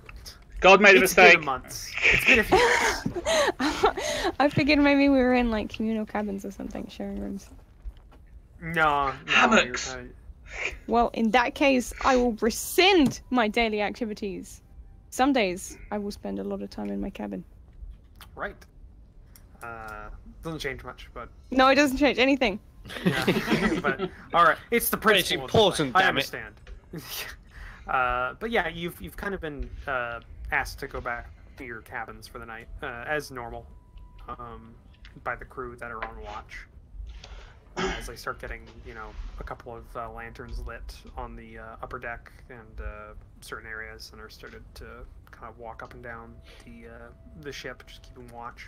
God made a It's mistake. been months. It's been a few months. I figured maybe we were in like communal cabins or something, sharing rooms. No, Hammocks. you're- Well, in that case, I will rescind my daily activities. Some days, I will spend a lot of time in my cabin. right. Doesn't change much, but No, it doesn't change anything. yeah. But all right, it's the But it's principle. of the important, play. I damn it. understand. But yeah, you've kind of been asked to go back to your cabins for the night, as normal, by the crew that are on watch. As they start getting, a couple of lanterns lit on the upper deck and certain areas, and are started to kind of walk up and down the ship, just keeping watch.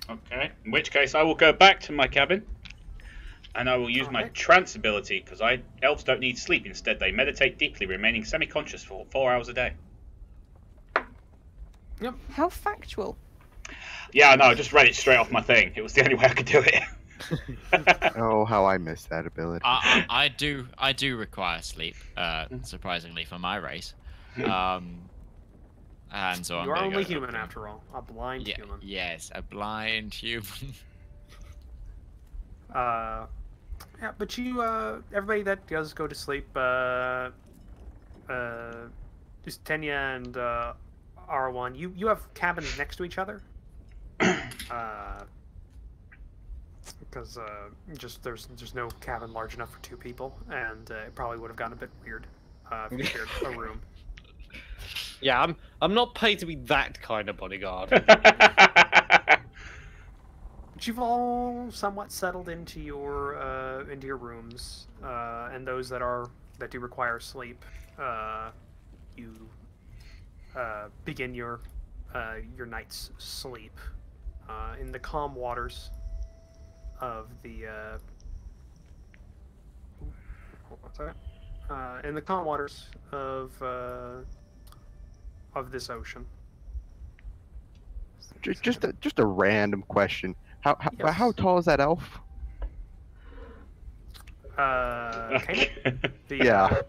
Okay. In which case, I will go back to my cabin, and I will use my Alright. trance ability, because elves don't need sleep. Instead, they meditate deeply, remaining semi-conscious for 4 hours a day. How factual. Yeah, I know. I just read it straight off my thing. It was the only way I could do it. Oh, how I miss that ability. I do require sleep, surprisingly for my race. And so I'm You are gonna only go human up there. after all, a blind Yeah, human. yes, a blind human. Yeah, but everybody that does go to sleep, just Tenya and R1, you have cabins next to each other, because just there's no cabin large enough for 2 people, and it probably would have gotten a bit weird if you shared a room. Yeah, I'm not paid to be that kind of bodyguard. But you've all somewhat settled into your rooms, and those that do require sleep, you begin your night's sleep. in the calm waters of the in the calm waters of this ocean. Just a random question. How Yes. tall is that elf? Yeah.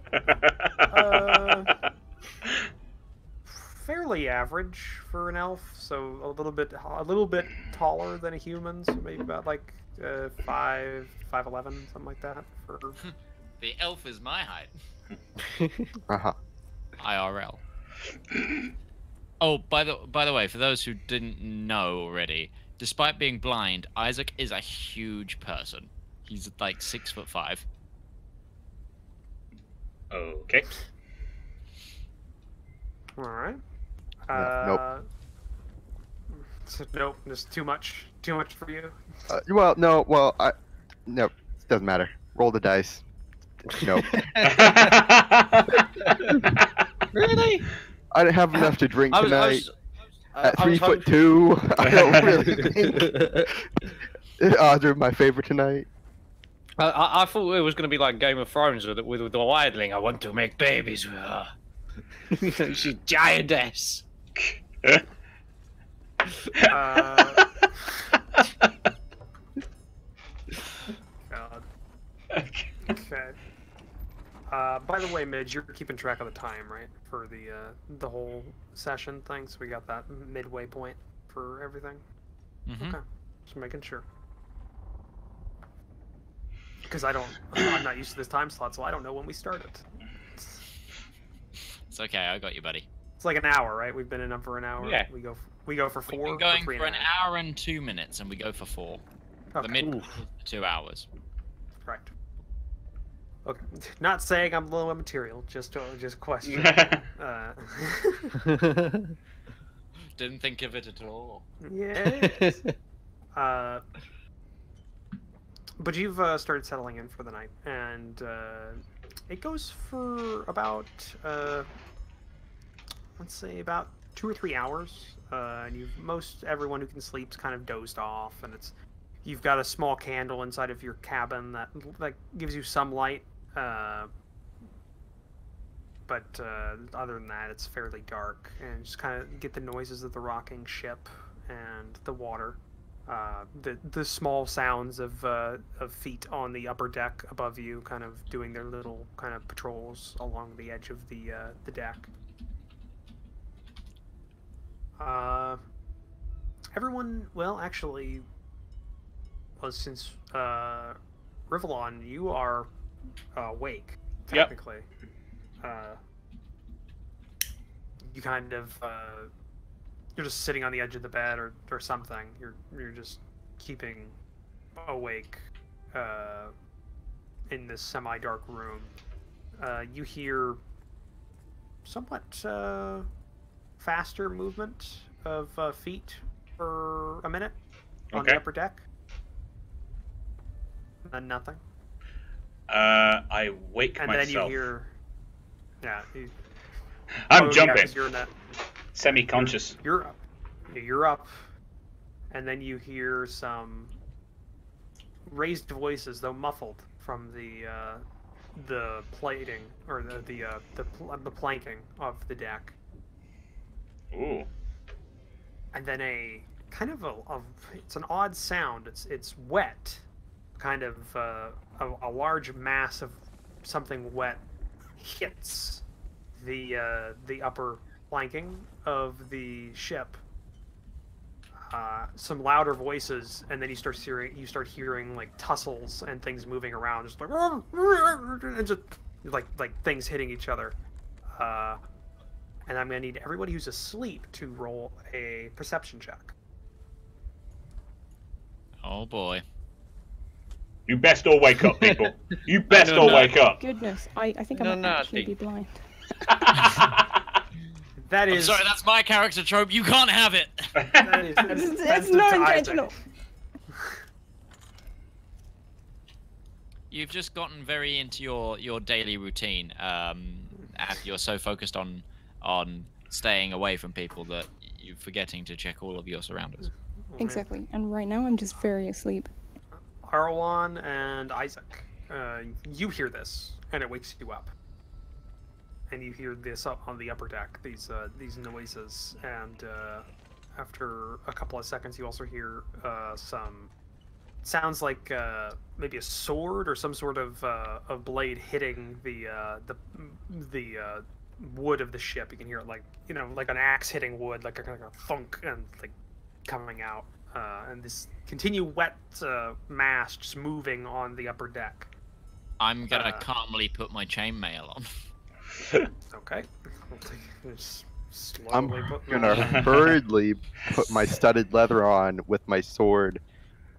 Fairly average for an elf, so a little bit taller than a human, so maybe about like 5'11", something like that. For The elf is my height. Uh-huh. IRL. Oh, by the way, for those who didn't know already, despite being blind, Isaac is a huge person. He's like 6'5". Okay. all right. Nope. So, nope, just too much for you. No, doesn't matter. Roll the dice. Nope. Really? I didn't have enough to drink I tonight. was At 3'2", I don't really think odds are my favorite tonight. I thought it was going to be like Game of Thrones with the wildling. I want to make babies with her. She's giantess. God. Okay. By the way, Midge, you're keeping track of the time, right? For the whole session thing, so we got that midway point for everything. Mm-hmm. Okay, just making sure. Because I'm not used to this time slot, so I don't know when we started. It's okay, I got you, buddy. It's like an hour, right? We've been in them for an hour. Yeah. We go for 4. We've been or going 3 for and an a half? hour and 2 minutes, and we go for 4. Okay. The mid is 2 hours. Right. Okay. Not saying I'm low on material, just question. Didn't think of it at all. Yes. But you've started settling in for the night, and it goes for about, let's say, about 2 or 3 hours. And everyone who can sleep's kind of dozed off, and you've got a small candle inside of your cabin that gives you some light. But other than that, it's fairly dark, and just kind of get the noises of the rocking ship and the water. The small sounds of feet on the upper deck above you, kind of doing their little kind of patrols along the edge of the deck. Everyone, well, actually, since Rivallon, you are awake technically. You kind of you're just sitting on the edge of the bed or something. You're just keeping awake in this semi-dark room. You hear somewhat faster movement of feet for a minute on the upper deck. And then nothing. I wake and myself. And then you hear... Yeah. I'm jumping. Yeah, you're in that... Semi-conscious. You're up. You're up. And then you hear some raised voices, though muffled, from the plating or the planking of the deck. Ooh. And then a kind of it's an odd sound. It's wet, kind of a large mass of something wet hits the upper planking of the ship. Some louder voices, and then you start hearing like tussles and things moving around, just like and just like things hitting each other. And I'm gonna need everybody who's asleep to roll a perception check. Oh boy. You best all wake up, people. You best all wake up. Goodness, I think I might actually be blind. That is. I'm sorry, that's my character trope. You can't have it. It's not intentional. You've just gotten very into your daily routine, and you're so focused on staying away from people that you're forgetting to check all of your surroundings. Exactly. And right now I'm just very asleep. Arwan and Isaac, you hear this, and it wakes you up. And you hear this up on the upper deck, these noises, and after a couple of seconds, you also hear some sounds like maybe a sword or some sort of blade hitting the wood of the ship. You can hear it like like an axe hitting wood, like a kind of thunk, and like coming out. And this continue wet mass just moving on the upper deck. I'm gonna calmly put my chainmail on. Okay. I'm gonna hurriedly put my studded leather on with my sword,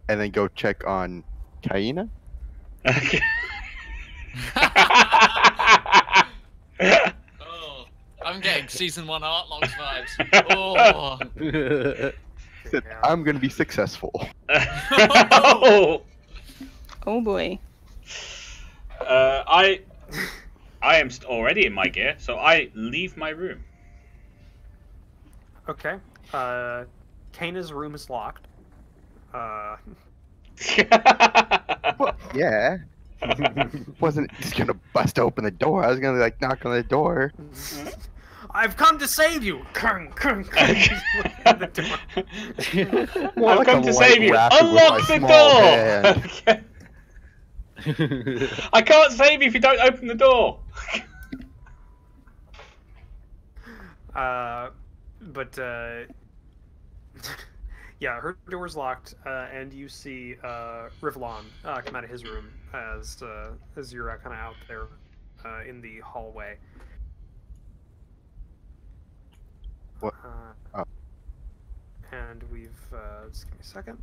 and then go check on Kaina. Okay. Oh, I'm getting season 1 art logs vibes. Oh. I'm gonna be successful. Oh. Oh boy. I am already in my gear, so I leave my room. Okay. Kaina's room is locked. Well, yeah. Wasn't just gonna bust open the door. I was gonna like knock on the door. I've come to save you. Kung, kung, kung. The door. More I've like come a to light save you. rapid with Unlock my the small door. hand. Okay. I can't save you if you don't open the door. But yeah, her door's locked, and you see Rivallon come out of his room as you're kind of out there in the hallway. What? Oh. And we've just give me a second.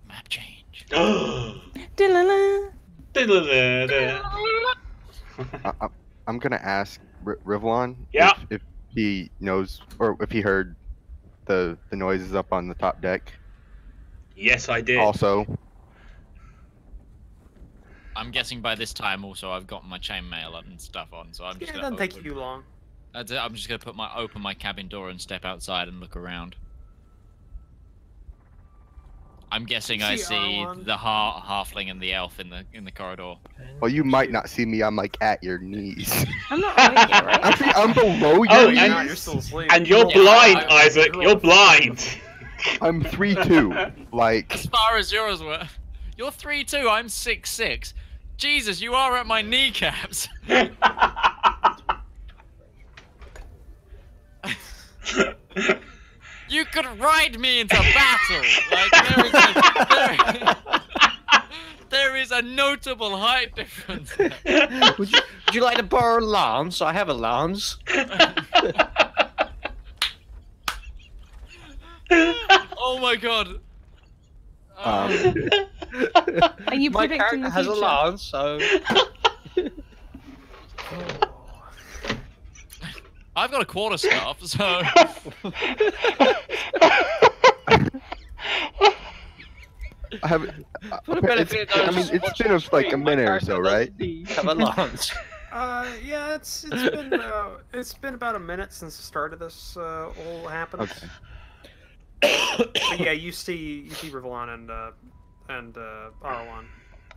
Map change. Da-la-la. I'm gonna ask Rivallon Yeah. if he knows or if he heard the noises up on the top deck. Yes, I did. Also, I'm guessing by this time also I've got my chainmail and stuff on, so I'm just Yeah, it gonna doesn't take you long. That's it. I'm just gonna open my cabin door and step outside and look around. I'm guessing I see Arwan. the halfling and the elf in the corridor. well, you might not see me. I'm like at your knees. I'm not awake yet, right? Actually, I'm below your Oh, knees. Yeah, you're still asleep. And you're Yeah, blind, I- Isaac. You're blind. I'm 3'2". Like, As far as yours were, you're 3'2". I'm 6'6". Jesus, you are at my kneecaps. You could ride me into battle. Like there is a notable height difference. Would you like to borrow a lance? I have a lance. Oh my god. Are you My predicting character the has a future? lance, so. I've got a quarter staff, so I have. For the benefit of I mean, those it's watching been the of like a stream, my minute or character so, does right? indeed have a lance. Yeah, it's been about a minute since the start of this all happened. Okay. But yeah, you see Rivallon and Arwan.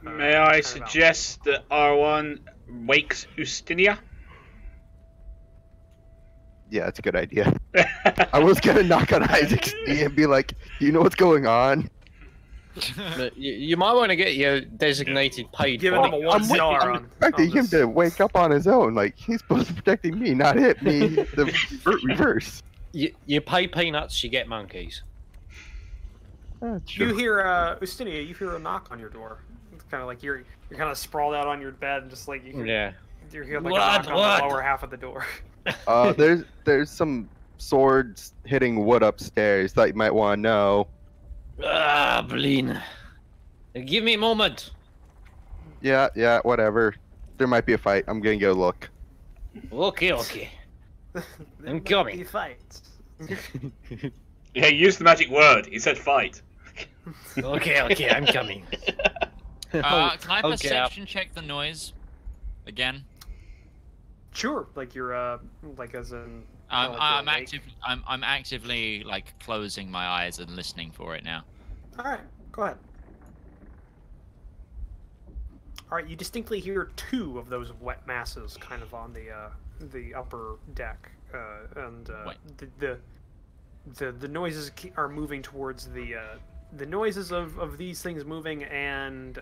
May I suggest that R1 wakes Ustinia? Yeah, that's a good idea. I was gonna knock on Isaac's knee and be like, "Do you know what's going on?" But you might want to get your designated paid. Giving him a body. 1 star on Expecting him this. to wake up on his own. Like he's supposed to be protecting me, not hit me. The reverse. You pay peanuts, you get monkeys. That's You true. hear Ustinia, you hear a knock on your door. It's kind of like you're kind of sprawled out on your bed and just like you Yeah. hear like What? a knock on What? the lower half of the door. There's some swords hitting wood upstairs that you might want to know. Ah, Blin. Give me a moment. Yeah, whatever. There might be a fight. I'm gonna go look. Okay. There I'm might coming. be fights. Yeah, he used the magic word. He said fight. Okay, I'm coming. can I Okay, perception check the noise again? Sure, like you're like as in. I'm actively like closing my eyes and listening for it now. All right, go ahead. All right, you distinctly hear two of those wet masses kind of on the upper deck, and the noises are moving towards the noises of these things moving, and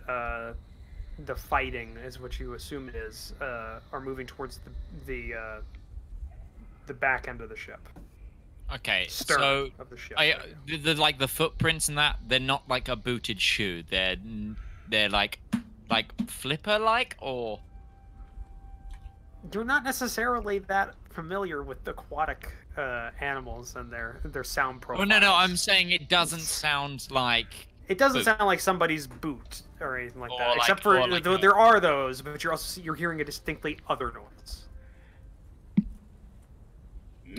the fighting is what you assume it is, are moving towards the back end of the ship. Okay, Stern so of the ship. like the footprints and that, they're not like a booted shoe. They're like flipper like, or You're not necessarily that familiar with aquatic animals and their sound profiles. Oh no, I'm saying it doesn't sound like. It doesn't boot. sound like somebody's boot or anything like that. Or Except like- for or like though a- there are those, but you're hearing a distinctly other noise.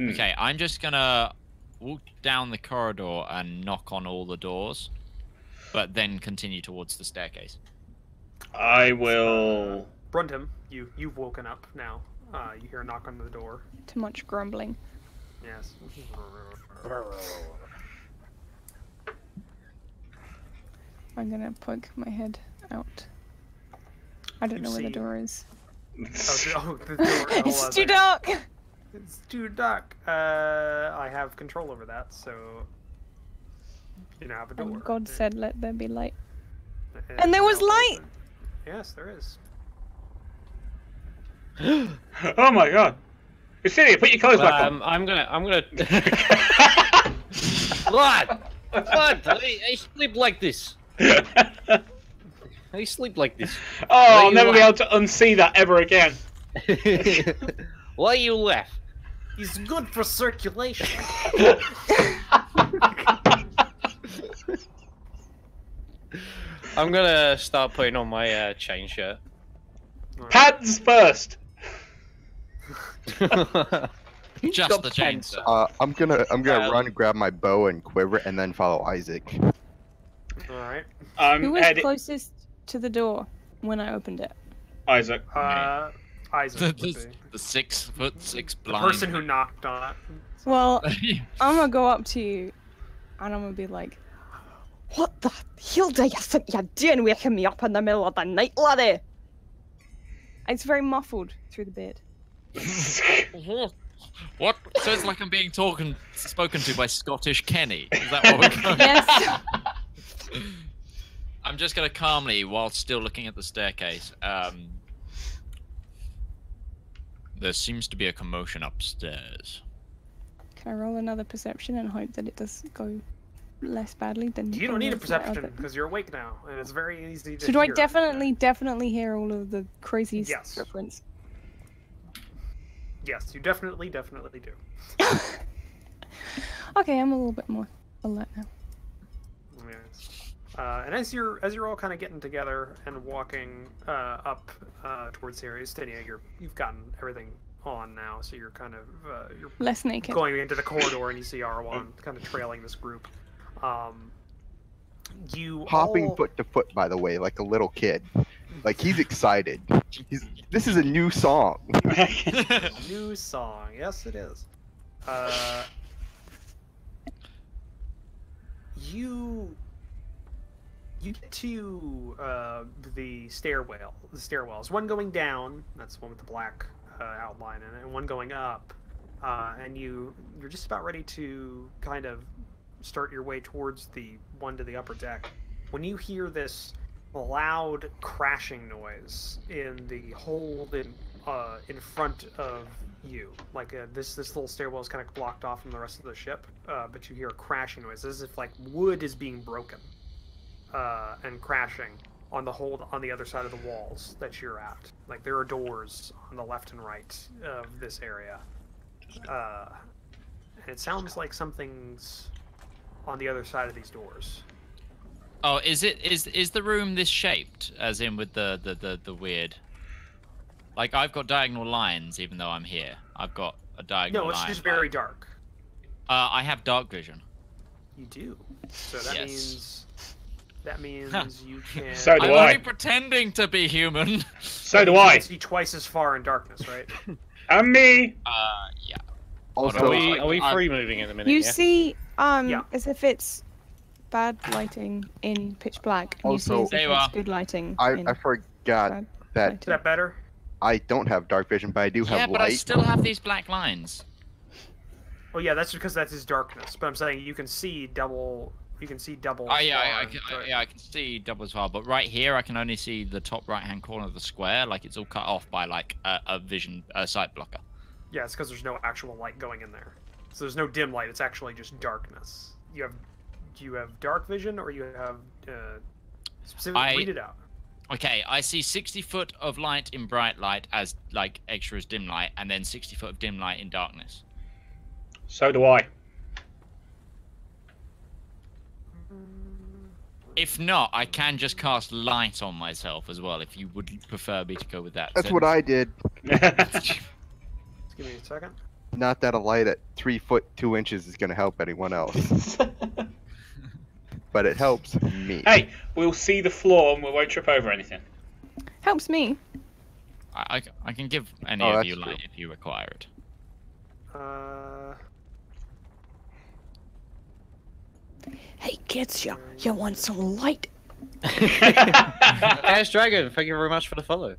Okay, I'm just gonna walk down the corridor and knock on all the doors, but then continue towards the staircase. I will. Brundham, you've woken up now. You hear a knock on the door. Too much grumbling. Yes. I'm gonna poke my head out. I don't You know where the see- door is. The door. It's too dark! It's too dark. I have control over that, so you now have a door. And God said, let there be light. And And there was now light! open. Yes, there is. Oh my god! Yustinia, put your clothes back on. I'm gonna. Blood! I sleep like this. I sleep like this. Oh, I'll you never be laugh? able to unsee that ever again. Why you laugh? He's good for circulation. I'm gonna start putting on my chain shirt. Pads first. Just got the pants. chainsaw. I'm gonna Well- run, grab my bow and quiver, and then follow Isaac. All right. Who was Heading. closest to the door when I opened it? Isaac. Isaac would be. The 6'6" The blind. person who knocked on it. Well, I'm gonna go up to you and I'm gonna be like, what the hell do you think you're doing waking me up in the middle of the night, laddie? It's very muffled through the bed. What? So it's like I'm being spoken to by Scottish Kenny. Is that what we're going? Yes. I'm just gonna calmly, while still looking at the staircase. There seems to be a commotion upstairs. Can I roll another perception and hope that it does go less badly than? You don't need a all of my perception other- because you're awake now, and it's very easy to. So do I hear. definitely hear all of the crazy Yes. footprints? Yes, you definitely do. Okay, I'm a little bit more alert now. Yes. And as you're all kind of getting together and walking up towards here, Yustinia, you've gotten everything on now, so you're kind of you're Less naked. going into the corridor, and you see Arwan kind of trailing this group. You Hopping all... foot to foot, by the way, like a little kid. Like he's excited. This is a new song. New song, yes it is. You get to the stairwells. One going down, that's the one with the black outline in it, and one going up. And you're just about ready to kind of start your way towards the one to the upper deck when you hear this loud crashing noise in the hold in front of you. Like this little stairwell is kind of blocked off from the rest of the ship, but you hear a crashing noise as if like wood is being broken and crashing on the hold on the other side of the walls that you're at. Like there are doors on the left and right of this area, and it sounds like something's on the other side of these doors. Oh, is the room this shaped, as in with the weird? Like I've got diagonal lines, even though I'm here. I've got a diagonal line. No, it's just very dark. I have dark vision. You do. So that Yes. means you can. So do I'm I. only pretending to be human. So do you I. can see twice as far in darkness, right? And me. Yeah. Also, Are we free moving at the minute? You yeah? see, Yeah. as if it's bad lighting in pitch black, and Also- you see There as you if it's are. good lighting. I in forgot bad that Is lighting. that better? I don't have dark vision, but I do Yeah, have but I light. still have these black lines. Oh yeah, that's because that's his darkness. But I'm saying you can see double. You can see double. Oh yeah, far, I can see double as well. But right here, I can only see the top right-hand corner of the square. Like it's all cut off by like a sight blocker. Yeah, it's because there's no actual light going in there. So there's no dim light. It's actually just darkness. Do you have dark vision or you have specifically read it out? Okay, I see 60 foot of light in bright light as like extra as dim light, and then 60 foot of dim light in darkness. So do I. If not, I can just cast light on myself as well. If you would prefer me to go with that. That's So- what I did. Just give me a second. Not that a light at 3 foot 2 inches is going to help anyone else, but it helps me. Hey, we'll see the floor and we won't trip over anything. Helps me. I can give any Oh, of that's you true. light if you require it. Hey kids, you want some light? Ash Dragon, thank you very much for the follow.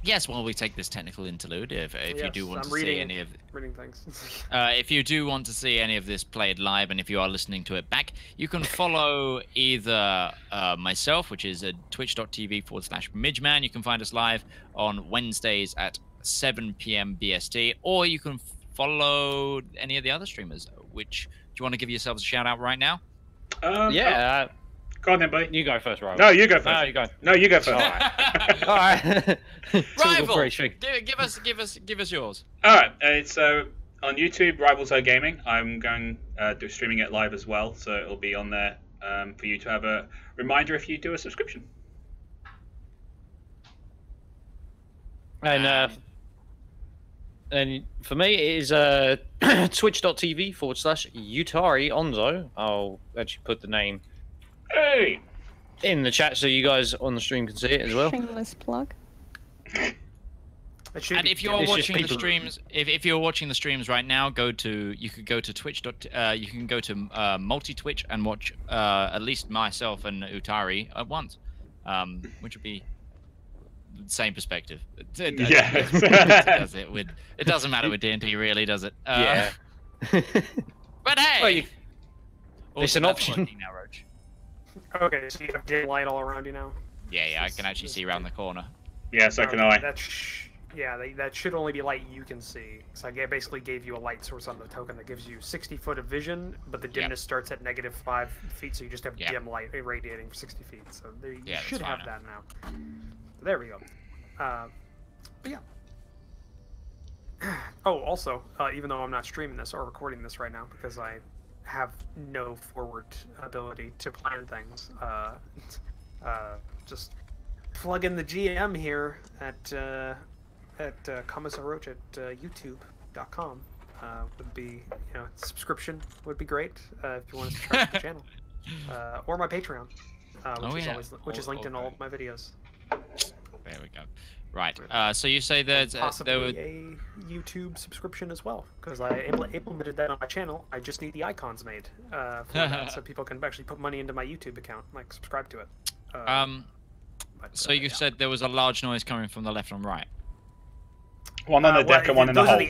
Yes, while we take this technical interlude, if you do want I'm to see reading, any of reading things. if you do want to see any of this played live, and if you are listening to it back, you can follow either myself, which is at twitch.tv/Midgeman. You can find us live on Wednesdays at 7 p.m. BST, or you can follow any of the other streamers. Which do you want to give yourselves a shout out right now? Yeah, Go on then, buddy. you go first, Ryan. No, you go first. No, you go. No, you go first. Alright. All right. Rival, Very strict. give us yours. All right, it's on YouTube, Rivals Gaming. I'm going do streaming it live as well, so it'll be on there for you to have a reminder if you do a subscription. And for me, it is twitch.tv/Utari Onzo. I'll actually put the name Hey. in the chat so you guys on the stream can see it as well. Shameless plug. It should And be if you're It's just watching the people- streams, if you're watching the streams right now, you could go to Twitch. You can go to multi Twitch and watch at least myself and Utari at once, which would be the same perspective. It doesn't matter with D&D really, does it? Yeah. But hey, Well, it's also, an that's option. working now, Roach. Okay, so you have dim light all around you now. Yeah, I can actually see around the corner. Yeah, so can I. That should only be light you can see. So I basically gave you a light source on the token that gives you 60 foot of vision, but the dimness starts at -5 feet, so you just have dim light irradiating for 60 feet. So there, you should have fine. that now. There we go. But yeah. Oh, also, even though I'm not streaming this or recording this right now because I have no forward ability to plan things, just plug in the GM here at Commissar at youtube.com. Would be, subscription would be great if you want to subscribe to the channel, or my Patreon, which is linked in all of my videos. There we go. Right. So you say that Possibly there were. a YouTube subscription as well, because I implemented that on my channel. I just need the icons made for that, so people can actually put money into my YouTube account, like subscribe to it. So you said there was a large noise coming from the left and right. One on the deck and one in the hold.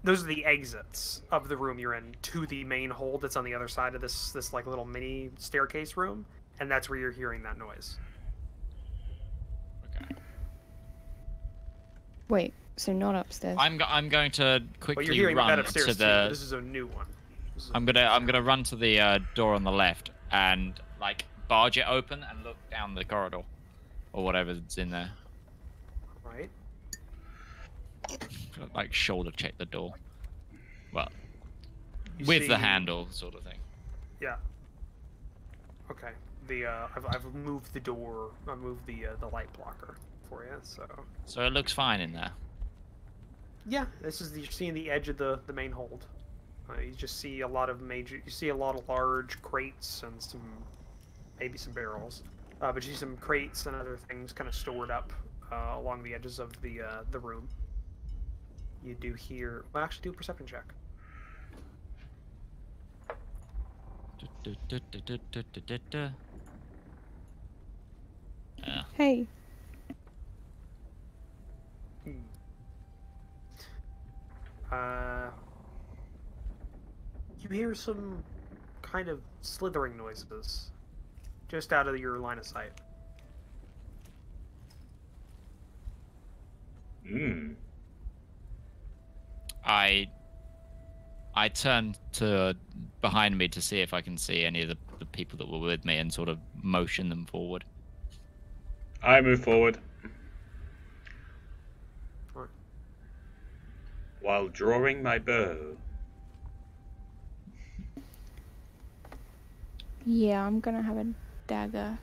Those are the exits of the room you're in to the main hold that's on the other side of this like little mini staircase room, and that's where you're hearing that noise. Okay. Wait, so not upstairs. I'm going to But quickly you're hearing that run upstairs to too. the. This is a new one. I'm gonna run to the door on the left and like barge it open and look down the corridor, or whatever's in there. Right. Like shoulder check the door. Well, You with see- the handle sort of thing. Yeah. Okay. I've moved the door. I moved the light blocker for you. So it looks fine in there. Yeah, you're seeing the edge of the main hold. You just see a lot of large crates and maybe some barrels. But you see some crates and other things kind of stored up along the edges of the room. You do hear. Well, actually, do a perception check. Yeah. Hey. You hear some kind of slithering noises just out of your line of sight. I turn to behind me to see if I can see any of the people that were with me and sort of motion them forward. I move forward. Right. While drawing my bow. Yeah, I'm gonna have a dagger.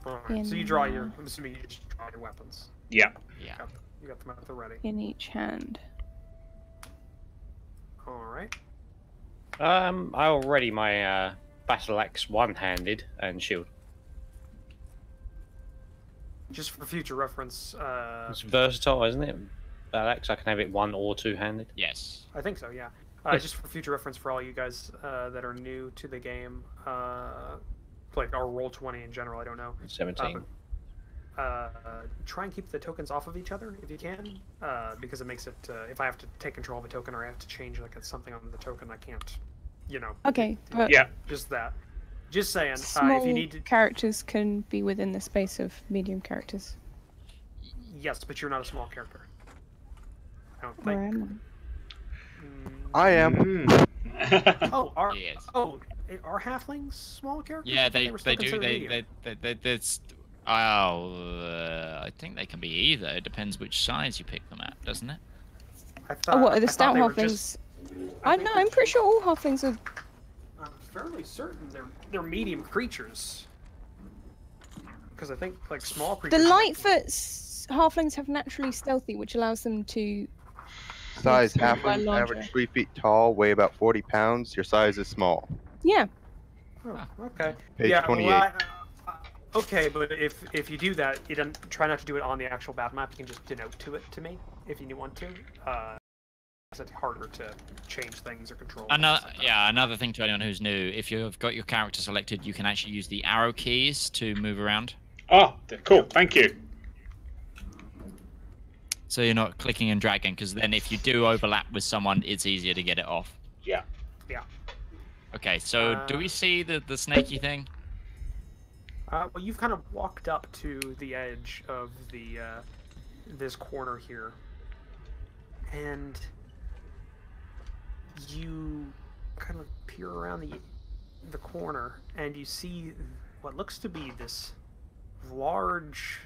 Alright, so you draw your. I'm assuming you just draw your weapons. Yeah. Yeah. You got them at the ready. In each hand. Alright. I already my battle axe one-handed and shield. Just for future reference, It's versatile, isn't it? Battle axe, I can have it one or two-handed. Yes. I think so, yeah. Just for future reference for all you guys that are new to the game, like our Roll20 in general, I don't know. 17. Try and keep the tokens off of each other if you can, because it makes it. If I have to take control of a token or I have to change like something on the token, I can't. You know. Okay, but Yeah. Just that. Just saying. small If you need to. characters can be within the space of medium characters. Yes, but you're not a small character. I don't Where think. am I am. Oh, are Yes. are halflings small characters? Yeah, I thought they were still do. considered They medium. I think they can be either. It depends which size you pick them at, doesn't it? I I? thought, Oh, what are the I thought stout they were halflings? just- I think know. they're I'm pretty sure all halflings are. I'm fairly certain they're medium creatures. Because I think like small The creatures. Lightfoot halflings have naturally stealthy, which allows them to. Size Yes, by halfling, larger. average 3 feet tall, weigh about 40 pounds. Your size is small. Yeah. Oh, okay. Page yeah, 28. Well, okay, but if you do that, you don't try not to do it on the actual battle map. You can just denote to it to me if you want to. It's harder to change things or control. Another thing to anyone who's new, if you've got your character selected, you can actually use the arrow keys to move around. Oh, cool. Thank you. So you're not clicking and dragging, because then if you do overlap with someone, it's easier to get it off. Yeah. Yeah. Okay, so do we see the snaky thing? Well, you've kind of walked up to the edge of the this corner here, and you kind of peer around the corner, and you see what looks to be this large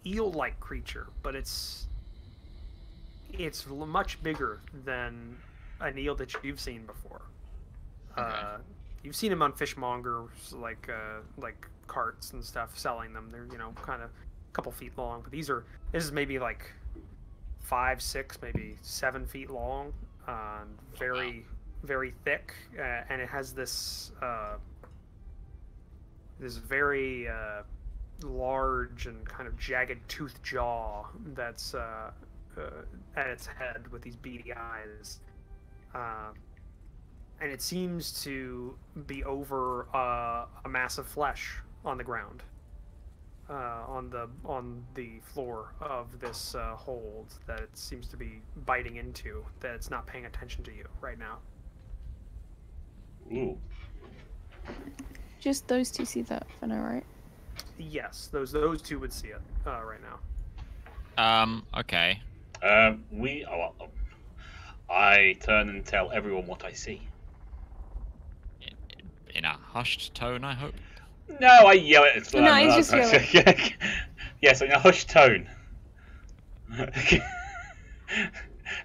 eel-like creature, but it's much bigger than an eel that you've seen before. Okay. You've seen them on fishmongers, like carts and stuff, selling them. They're kind of a couple feet long, but this is maybe like 5, 6, maybe 7 feet long, very very thick, and it has this very large and kind of jagged toothed jaw that's at its head with these beady eyes, and it seems to be over a mass of flesh on the ground, on the floor of this hold that it seems to be biting into, that it's not paying attention to you right now. Ooh. Just those two see that for now, right? Yes, those two would see it right now. Okay. I turn and tell everyone what I see. In a hushed tone, I hope. No, I yell it. No, he's just yelling. Yes, in a hushed tone.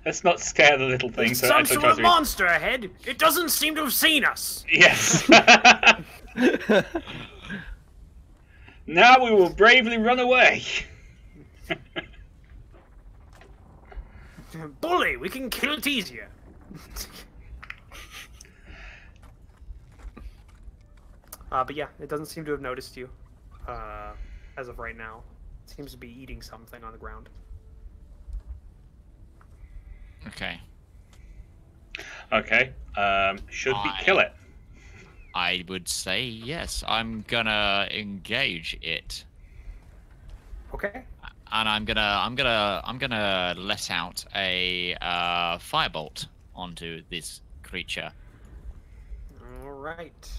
Let's not scare the little thing. There's some sort of monster ahead. It doesn't seem to have seen us. Yes. Now we will bravely run away. Bully, we can kill it easier. But yeah, it doesn't seem to have noticed you as of right now. It seems to be eating something on the ground. Okay. Okay. Should we kill it? I would say yes. I'm gonna engage it, Okay. and I'm gonna let out a firebolt onto this creature. All right.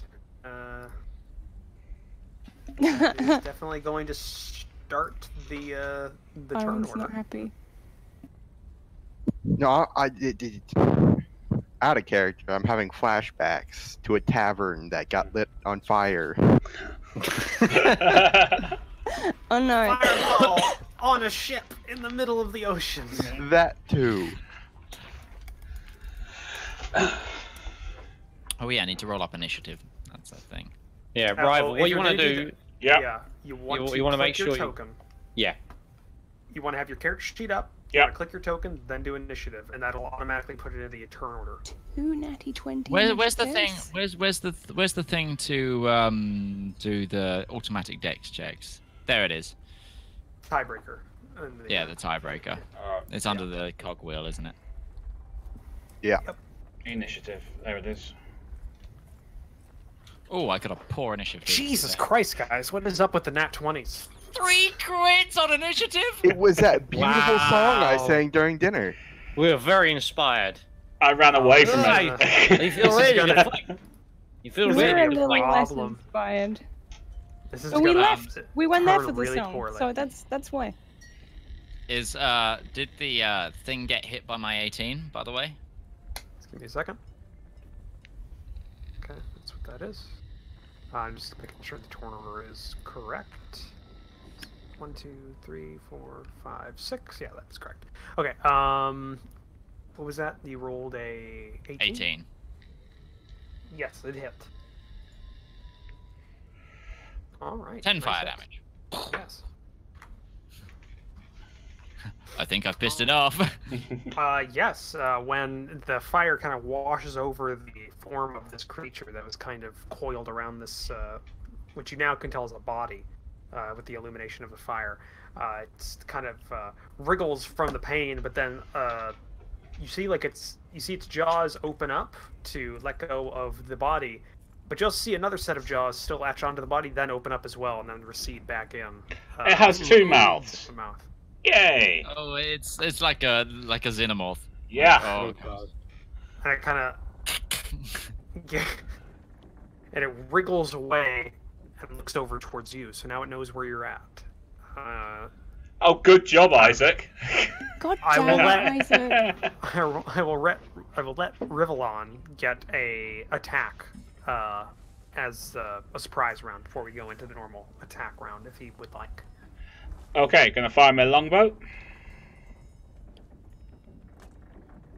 It's definitely going to start the turn Iron's order. not happy. No, out of character. I'm having flashbacks to a tavern that got lit on fire. Oh no. Fireball on a ship in the middle of the ocean. That too. Oh yeah, I need to roll up initiative. That's the thing. Yeah, Oh, rival. if What you you're want gonna to do do? Yeah. You want You to wanna click make your sure you- token. Yeah. You want to have your character sheet up. Yeah. You want to click your token, then do initiative, and that'll automatically put it in the turn order. 2 natty 20. Where's the thing? initiatives. Where's the thing to do the automatic dex checks? There it is. Tiebreaker. Yeah, the tiebreaker. It's under the cogwheel, isn't it? Initiative. There it is. Oh, I got a poor initiative. Jesus Christ, guys! What is up with the nat 20s? 3 crits on initiative. It was that beautiful song I Wow. sang during dinner. We were very inspired. I ran away from Right. it. You feel This is ready gonna- to fight. You feel We're ready a to little fight. less Problem. inspired. This is But we gonna left. We went there turn for the really song, poorly. so that's why. Is did the thing get hit by my 18? By the way. Just give me a second. Okay, that's what that is. I'm just making sure the turn order is correct. 1, 2, 3, 4, 5, 6. Yeah, that's correct. Okay. What was that? You rolled a 18? 18. Yes, it hit. All right. 10 nice fire hit. damage. Yes. I think I've pissed it off. Yes. When the fire kind of washes over the form of this creature that was kind of coiled around this, which you now can tell is a body, with the illumination of the fire, it's kind of wriggles from the pain, but then you see its jaws open up to let go of the body, but you'll see another set of jaws still latch onto the body, then open up as well, and then recede back in. It has 2 mouths. The mouth. Yay! Oh, it's like a xenomorph. Yeah. Oh, And it kind of, yeah, and it wriggles away and looks over towards you. So now it knows where you're at. Oh, good job, Isaac. God I damn will it, let- Isaac. I will let Rivallon get a attack as a surprise round before we go into the normal attack round, if he would like. Okay, gonna fire my longbow.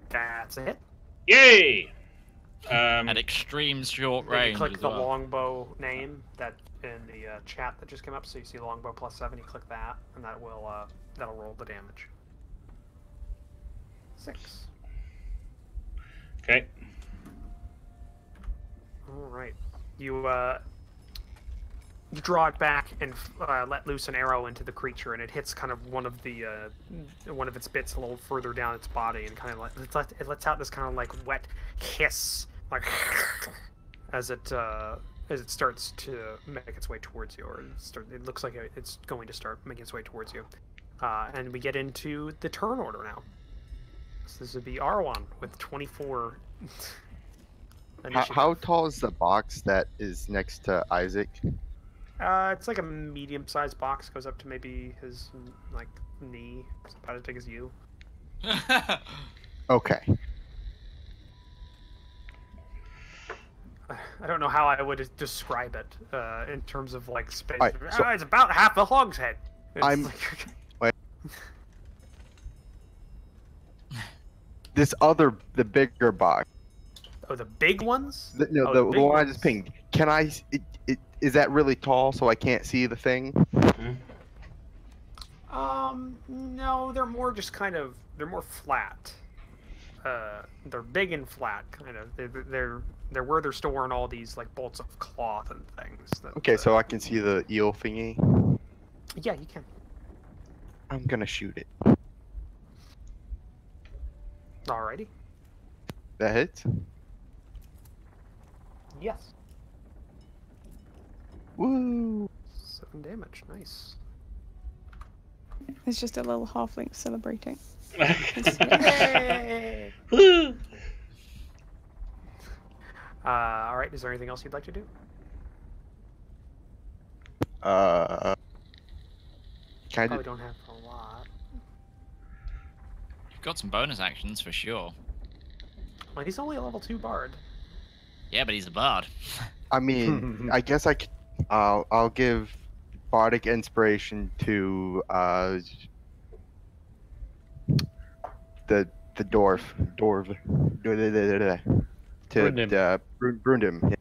That's it. Yay! at extreme short Then you range. click as the well. longbow name that in the chat that just came up. So you see longbow +7. You click that, and that will that'll roll the damage. 6. Okay. All right. You draw it back and let loose an arrow into the creature, and it hits kind of one of its bits a little further down its body, and kind of like it lets out this kind of like wet hiss, like as it starts to make its way towards you, or it looks like it's going to start making its way towards you. And we get into the turn order now. So this would be R1 with 24. How tall is the box that is next to Isaac? It's like a medium-sized box. Goes up to maybe his like knee. It's about as big as you. Okay. I don't know how I would describe it in terms of like space. Alright, so- It's about half a hogshead. It's I'm- like- The bigger box. Oh, the big ones? No, Oh, the big one I ones. just pinged. Can I? Is that really tall so I can't see the thing? No, they're more just kind of. They're more flat. They're big and flat, kind of. where they're storing all these like bolts of cloth and things. That, Okay, so I can see the eel thingy. yeah, you can. I'm gonna shoot it. Alrighty. That hits. Yes. Woo! 7 damage. Nice. It's just a little halfling celebrating. Yay! Woo! All right. Is there anything else you'd like to do? Can I Probably do, don't have a lot. You've got some bonus actions for sure. Well, he's only a level 2 bard. Yeah, but he's a bard. I mean, I guess I could. I'll give bardic inspiration to the dwarf to Brundim.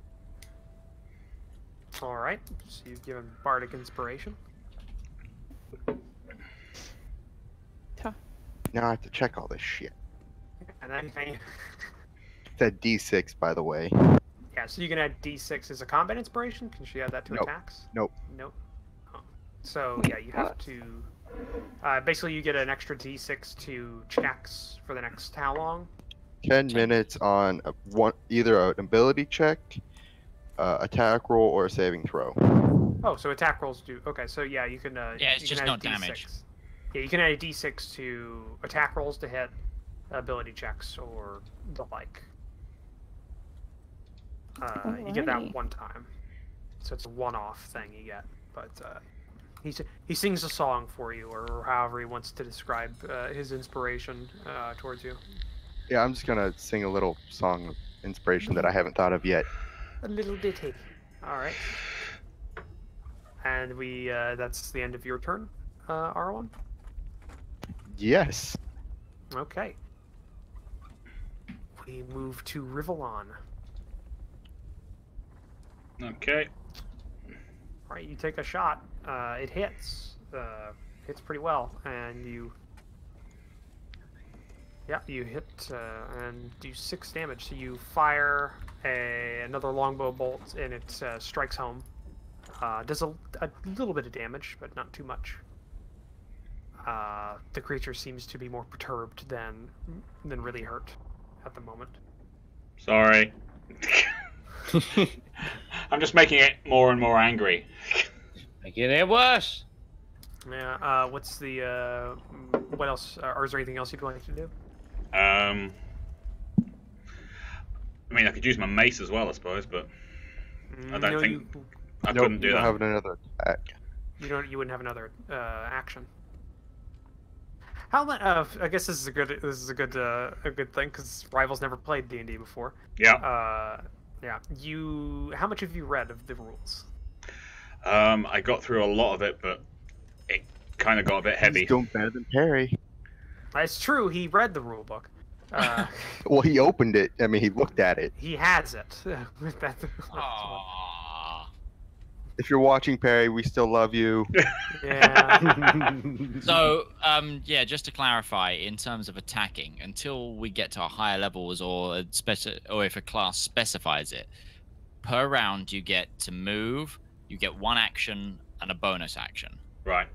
All right. So you've given bardic inspiration. Now I have to check all this shit. And then It's a D6, by the way. yeah, so you can add D6 as a combat inspiration. Can she add that to Nope. attacks? Nope. Nope. Oh. So yeah, you have to. Basically, you get an extra D6 to checks for the next how long? 10 minutes on either an ability check, attack roll, or a saving throw. Oh, so attack rolls do. Okay, so yeah, you can. Yeah, it's you just can add not a D6. damage. Yeah, you can add a D6 to attack rolls to hit, ability checks, or the like. You get that Alrighty. one time, so it's a one-off thing you get. But he sings a song for you, or however he wants to describe his inspiration towards you. Yeah, I'm just gonna sing a little song of inspiration that I haven't thought of yet. A little ditty. All right. And that's the end of your turn, R1. Yes. Okay. We move to Rivallon. Okay. All right, you take a shot. It hits. Hits pretty well, and you. Yeah, you hit and do 6 damage. So you fire another longbow bolt, and it strikes home. Does a little bit of damage, but not too much. The creature seems to be more perturbed than really hurt at the moment. Sorry. I'm just making it more and more angry. Making it worse. Yeah. What's the what else? Or is there anything else you'd like to do? I mean, I could use my mace as well, I suppose, but I don't No, think I Nope, couldn't do you don't that. have another attack. you wouldn't have another action. How I guess this is a good thing because Rivals never played D&D before. Yeah. Yeah. How much have you read of the rules? I got through a lot of it, but it kind of got a bit heavy. He's doing better than Perry. It's true. He read the rule book. Well, he opened it. I mean, he looked at it. He has it. Aww. If you're watching, Perry, we still love you. Yeah. So, yeah, just to clarify, in terms of attacking, until we get to higher levels or if a class specifies it, per round you get to move, you get 1 action and a bonus action. Right.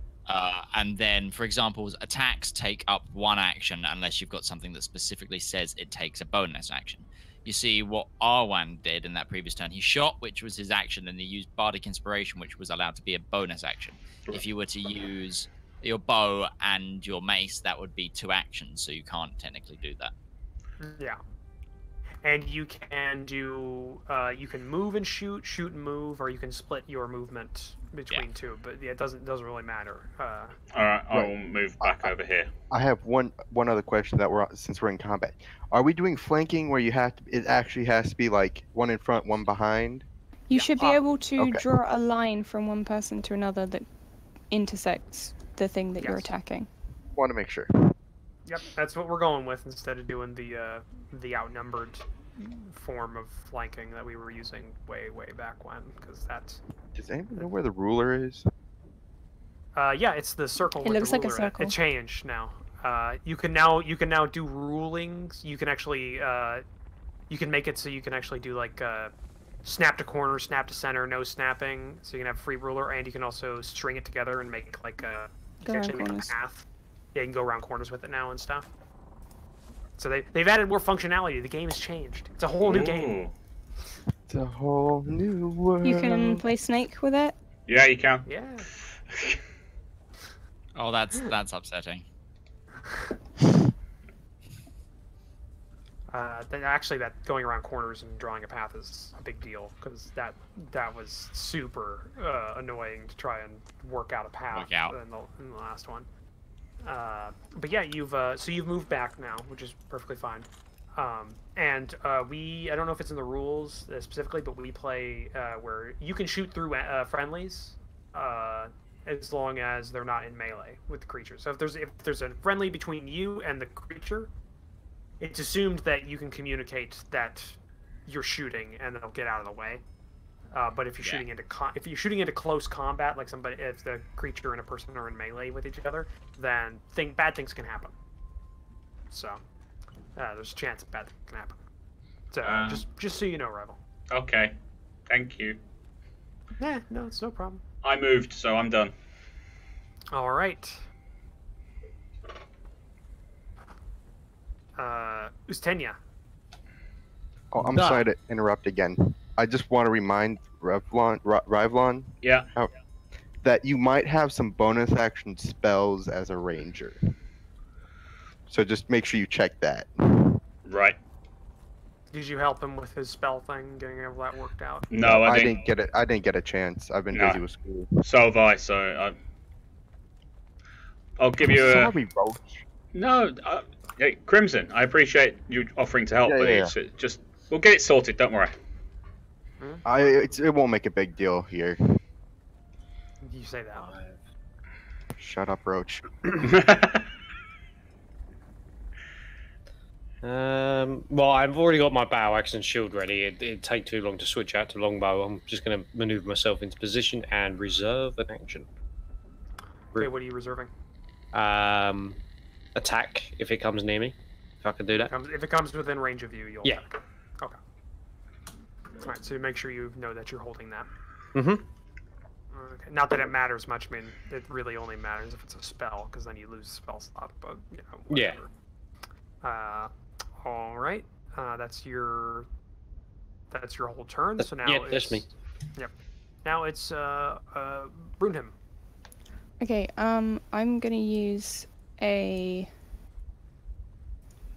And then, for example, attacks take up 1 action unless you've got something that specifically says it takes a bonus action. You see what Arwan did in that previous turn. He shot, which was his action, and he used Bardic Inspiration, which was allowed to be a bonus action. Right. If you were to use your bow and your mace, that would be 2 actions, so you can't technically do that. Yeah. And you can do you can move and shoot and move, or you can split your movement between two. But yeah, it doesn't really matter. All right, I Right. will move back over here. I have one other question since we're in combat. Are we doing flanking where it actually has to be like 1 in front, 1 behind? You should be able to okay. draw a line from one person to another that intersects the thing that you're Yes. attacking. Want to make sure. Yep, that's what we're going with instead of doing the outnumbered form of flanking that we were using way back when, because that's Does anyone know where the ruler is? yeah, it's the circle. It with looks the like a ruler in it. circle. It changed now. You can now do rulings. You can actually you can make it so you can actually do like snap to corner, snap to center, no snapping. So you can have free ruler, and you can also string it together and make like a Go you can around actually make a corners. path. Yeah, you can go around corners with it now and stuff. So they've added more functionality. The game has changed. It's a whole new game. Ooh. It's a whole new world. You can play Snake with it. Yeah, you can. Yeah. Oh, that's upsetting. Actually, that going around corners and drawing a path is a big deal because that was super annoying to try and work out a path Work out. in the last one. But yeah, you've moved back now, which is perfectly fine. And I don't know if it's in the rules specifically, but we play where you can shoot through friendlies as long as they're not in melee with the creature. So if there's a friendly between you and the creature, it's assumed that you can communicate that you're shooting, and they'll get out of the way. But if you're shooting into close combat, like if the creature and a person are in melee with each other, then bad things can happen. So there's a chance that bad things can happen. So just so you know, Rival. Okay. Thank you. Yeah, no, it's no problem. I moved, so I'm done. All right. Ustenia. Oh, I'm Nah. sorry to interrupt again. I just want to remind Rivallon Yeah. that you might have some bonus action spells as a ranger. So just make sure you check that. Right. Did you help him with his spell thing, getting all that worked out? No, I didn't get it. I didn't get a chance. I've been No. busy with school. So have I. So I'll give you a. Sorry, Roach. No, hey, Crimson. I appreciate you offering to help, Yeah, but yeah, it's just we'll get it sorted. Don't worry. It won't make a big deal here. You say that. Shut up, Roach. Well, I've already got my bow axe and shield ready. It'd take too long to switch out to longbow. I'm just going to maneuver myself into position and reserve an action. Okay, what are you reserving? Attack if it comes near me. If I can do that. If it comes within range of you, you'll Yeah. attack. Okay. All right, so make sure you know that you're holding that. Mm-hmm. Okay. Not that it matters much. I mean, it really only matters if it's a spell, because then you lose a spell slot. But you know, whatever. All right. That's your whole turn. So now Yeah, it's, that's me. Yep. Now it's Brunhim. Okay, I'm gonna use a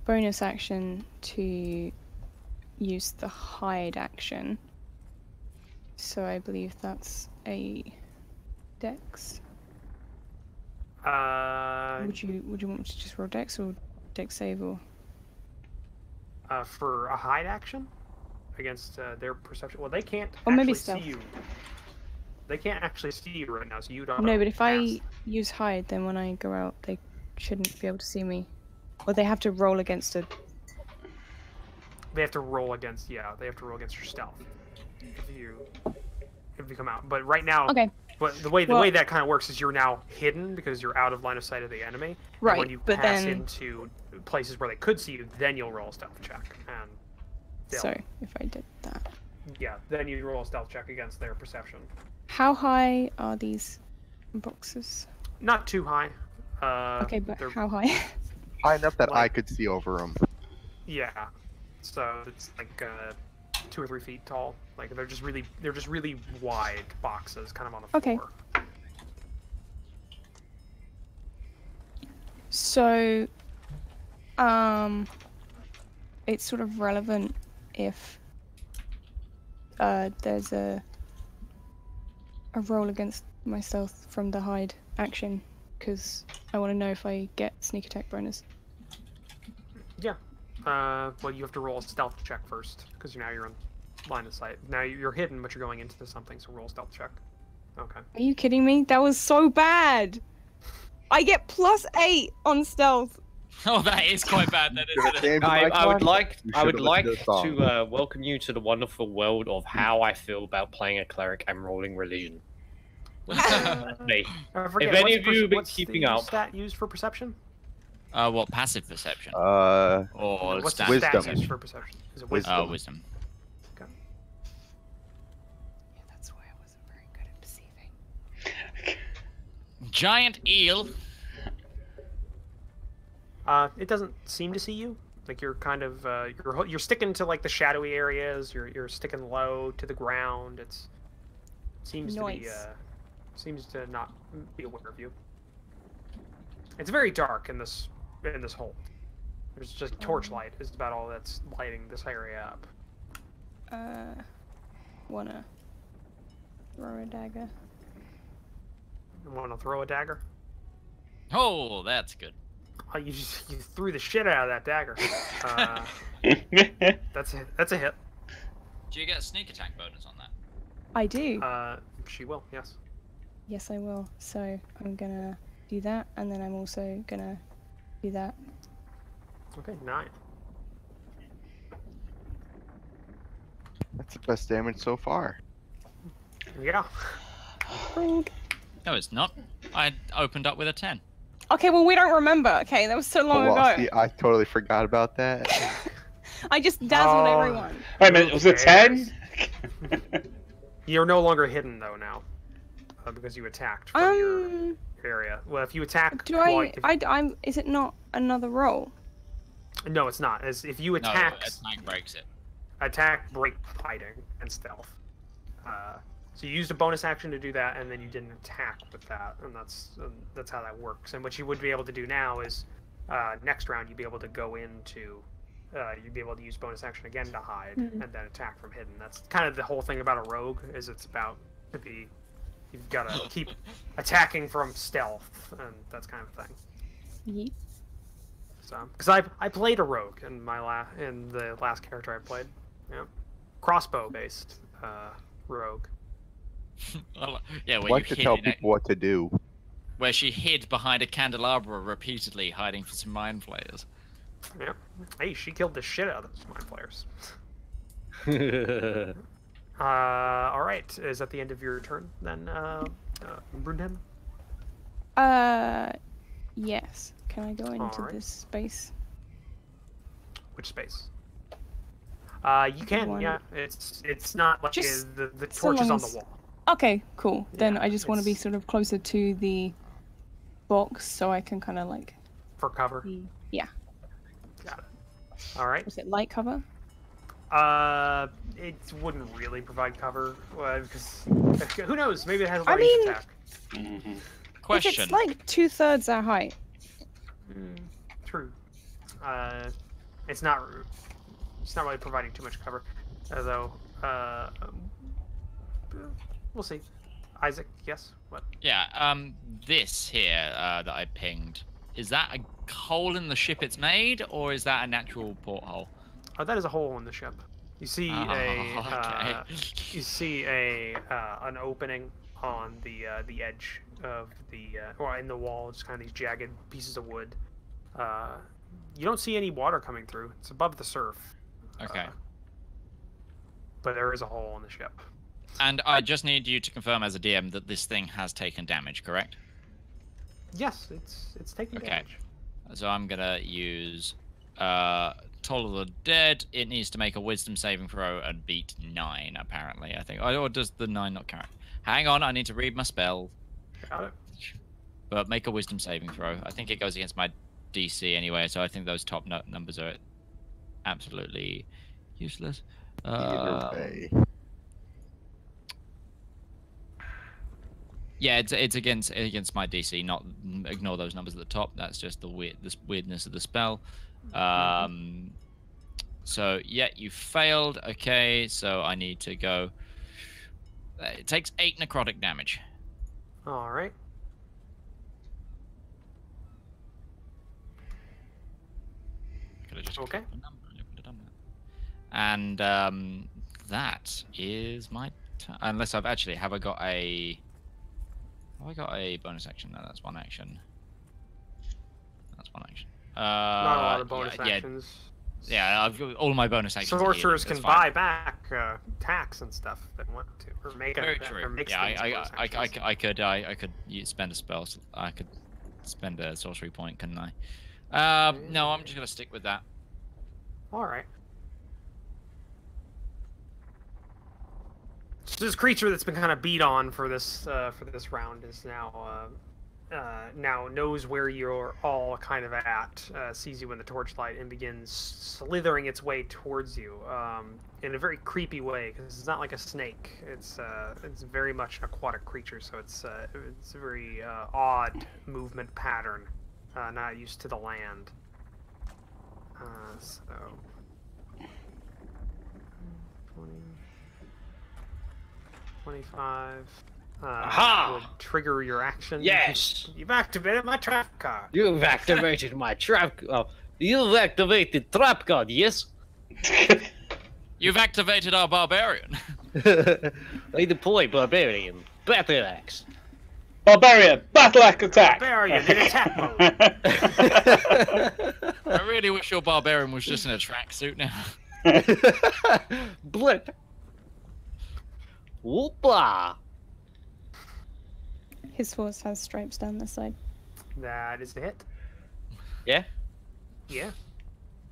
bonus action to use the hide action. So I believe that's a dex. Would you want me to just roll dex or dex save or? For a hide action against their perception. Well, they can't Or maybe actually stealth. see you. They can't actually see you right now, so you don't. No, but if pass. I use hide, then when I go out, they shouldn't be able to see me. Or they have to roll against a. They have to roll against. Yeah, they have to roll against your stealth. If you come out, but right now. Okay. But the way that kind of works is you're now hidden because you're out of line of sight of the enemy. And Right, when you but pass then- into places where they could see you, then you'll roll a stealth check. And they'll- So if I did that. yeah, then you roll a stealth check against their perception. How high are these boxes? Not too high. Okay, but they're- how high? High enough that I Like- could see over them. Yeah, so it's like 2 or 3 feet tall. Like they're just really wide boxes, kind of on the Okay. floor. So, it's sort of relevant if there's a roll against my stealth from the hide action, because I want to know if I get sneak attack bonus. Yeah. Well, you have to roll a stealth check first, because now you're in line of sight. Now you're hidden, but you're going into something, so roll a stealth check. Okay. Are you kidding me? That was so bad. I get +8 on stealth. Oh, that is quite bad. That isn't it? I would like You I would should've like listened to the song. to welcome you to the wonderful world of how I feel about playing a cleric and rolling religion. Me. I forget, If any what's of you have been what's keeping the up- stat used for perception? What passive perception? Uh, Or What's the standard Wisdom. stat use for perception? Is it Wisdom. wisdom? Wisdom. Yeah, that's why I wasn't very good at deceiving. Giant eel. It doesn't seem to see you. Like you're kind of you're sticking to like the shadowy areas. You're sticking low to the ground. Seems Nice. seems to not be aware of you. It's very dark in this hole. There's just torchlight is about all that's lighting this area up. Wanna throw a dagger? You want to throw a dagger? Oh, that's good. Oh, you threw the shit out of that dagger. That's a hit. Do you get a sneak attack bonus on that? I do. She will, yes. Yes, I will. So I'm gonna do that, and then I'm also gonna do that. Okay, 9. That's the best damage so far. Yeah. Rogue. No, it's not. I opened up with a 10. Okay, well we don't remember. Okay, that was so long Oh, well, ago. see, I totally forgot about that. I just dazzled Oh. everyone. Wait a minute, it was a 10? You're no longer hidden though now, because you attacked from your area. Well, if you attack, Do while- I'm. Is it not another roll? No, it's not. As if you No, attack, attack breaks it. attack, break, hiding, and stealth. So you used a bonus action to do that, and then you didn't attack with that, and that's how that works. And what you would be able to do now is, next round you'd be able to go into, you'd be able to use bonus action again to hide, and then attack from hidden. That's kind of the whole thing about a rogue, is it's about to be, you've got to keep attacking from stealth, and that's kind of thing. Yeet. So, because I played a rogue in the last character I played, yeah, crossbow based rogue. Yeah, where Like you to tell hid in people what to do. where she hid behind a candelabra repeatedly, hiding for some mind flayers. Yeah. Hey, she killed the shit out of those mind flayers. All right. Is that the end of your turn then, Brunhilde? Yes. Can I go into Alright. this space? Which space? You can. One. Yeah. It's not like Just the so torch is long on the as- wall. Okay, cool. Then Yeah, I just want to be it's- sort of closer to the box so I can kind of like For cover. be. Yeah. Got it. All right. Was it light cover? It wouldn't really provide cover because who knows? Maybe it has a I range mean- attack. Mhm. Question. If it's like 2/3 our height. True. It's not really providing too much cover, though. We'll see. Isaac, yes. What? Yeah, this here that I pinged, is that a hole in the ship it's made, or is that an actual porthole? Oh, that is a hole in the ship. You see okay. you see an opening on the edge of the or in the wall, just kind of these jagged pieces of wood. You don't see any water coming through. It's above the surf. Okay. But there is a hole in the ship. And I just need you to confirm as a DM that this thing has taken damage, correct? Yes, it's taking Okay. damage. So I'm gonna use Toll of the Dead. It needs to make a Wisdom saving throw and beat 9, apparently. I think. Or does the 9 not count? Hang on, I need to read my spell. Got it. But make a Wisdom saving throw. I think it goes against my DC anyway, so I think those top numbers are absolutely useless. Either way. Yeah, it's against my DC. Not ignore those numbers at the top. That's just the weirdness of the spell. So yeah, you failed. Okay, so I need to go. It takes 8 necrotic damage. All right. Could have just Okay. clicked the number and it would have done that. And that is my turn. Unless I've actually have I got a bonus action? No, that's one action. That's one action. Not a lot of bonus yeah, actions. Yeah, I've got all my bonus actions. are healing, Sorcerers that's can fine. buy back attacks and stuff if they want to, or make Very or true. make Yeah, things bonus actions. I could spend a spell. I could spend a sorcery point, couldn't I? No, I'm just gonna stick with that. All right. So this creature that's been kind of beat on for this round is now now knows where you're all kind of at, sees you in the torchlight, and begins slithering its way towards you in a very creepy way, because it's not like a snake. It's very much an aquatic creature, so it's a very odd movement pattern, not used to the land. So 20, 25. Aha! Would trigger your action. Yes! You've activated my trap card. You've activated my trap. Oh, you've activated trap card. Yes. You've activated our barbarian. I deploy barbarian battle axe. Barbarian, battle axe attack! Barbarian in attack mode. I really wish your barbarian was just in a tracksuit now. Blip. Whoopa! His horse has stripes down the side. That is the hit. Yeah. Yeah.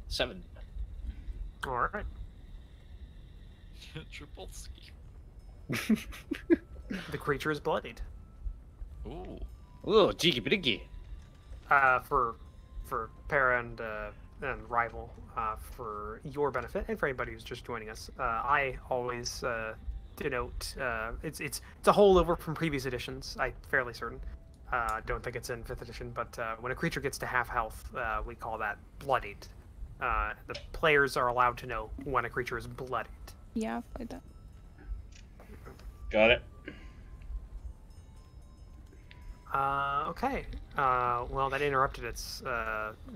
7. All right. Tripolsky. The creature is bloodied. Ooh. Oh, jiggy briggy. For Para and Rival, for your benefit and for anybody who's just joining us, I always denote it's a holdover from previous editions. I'm fairly certain. Don't think it's in 5th edition, but when a creature gets to half health, we call that bloodied. The players are allowed to know when a creature is bloodied. Yeah, I've played that. Got it. Okay. Well, that interrupted its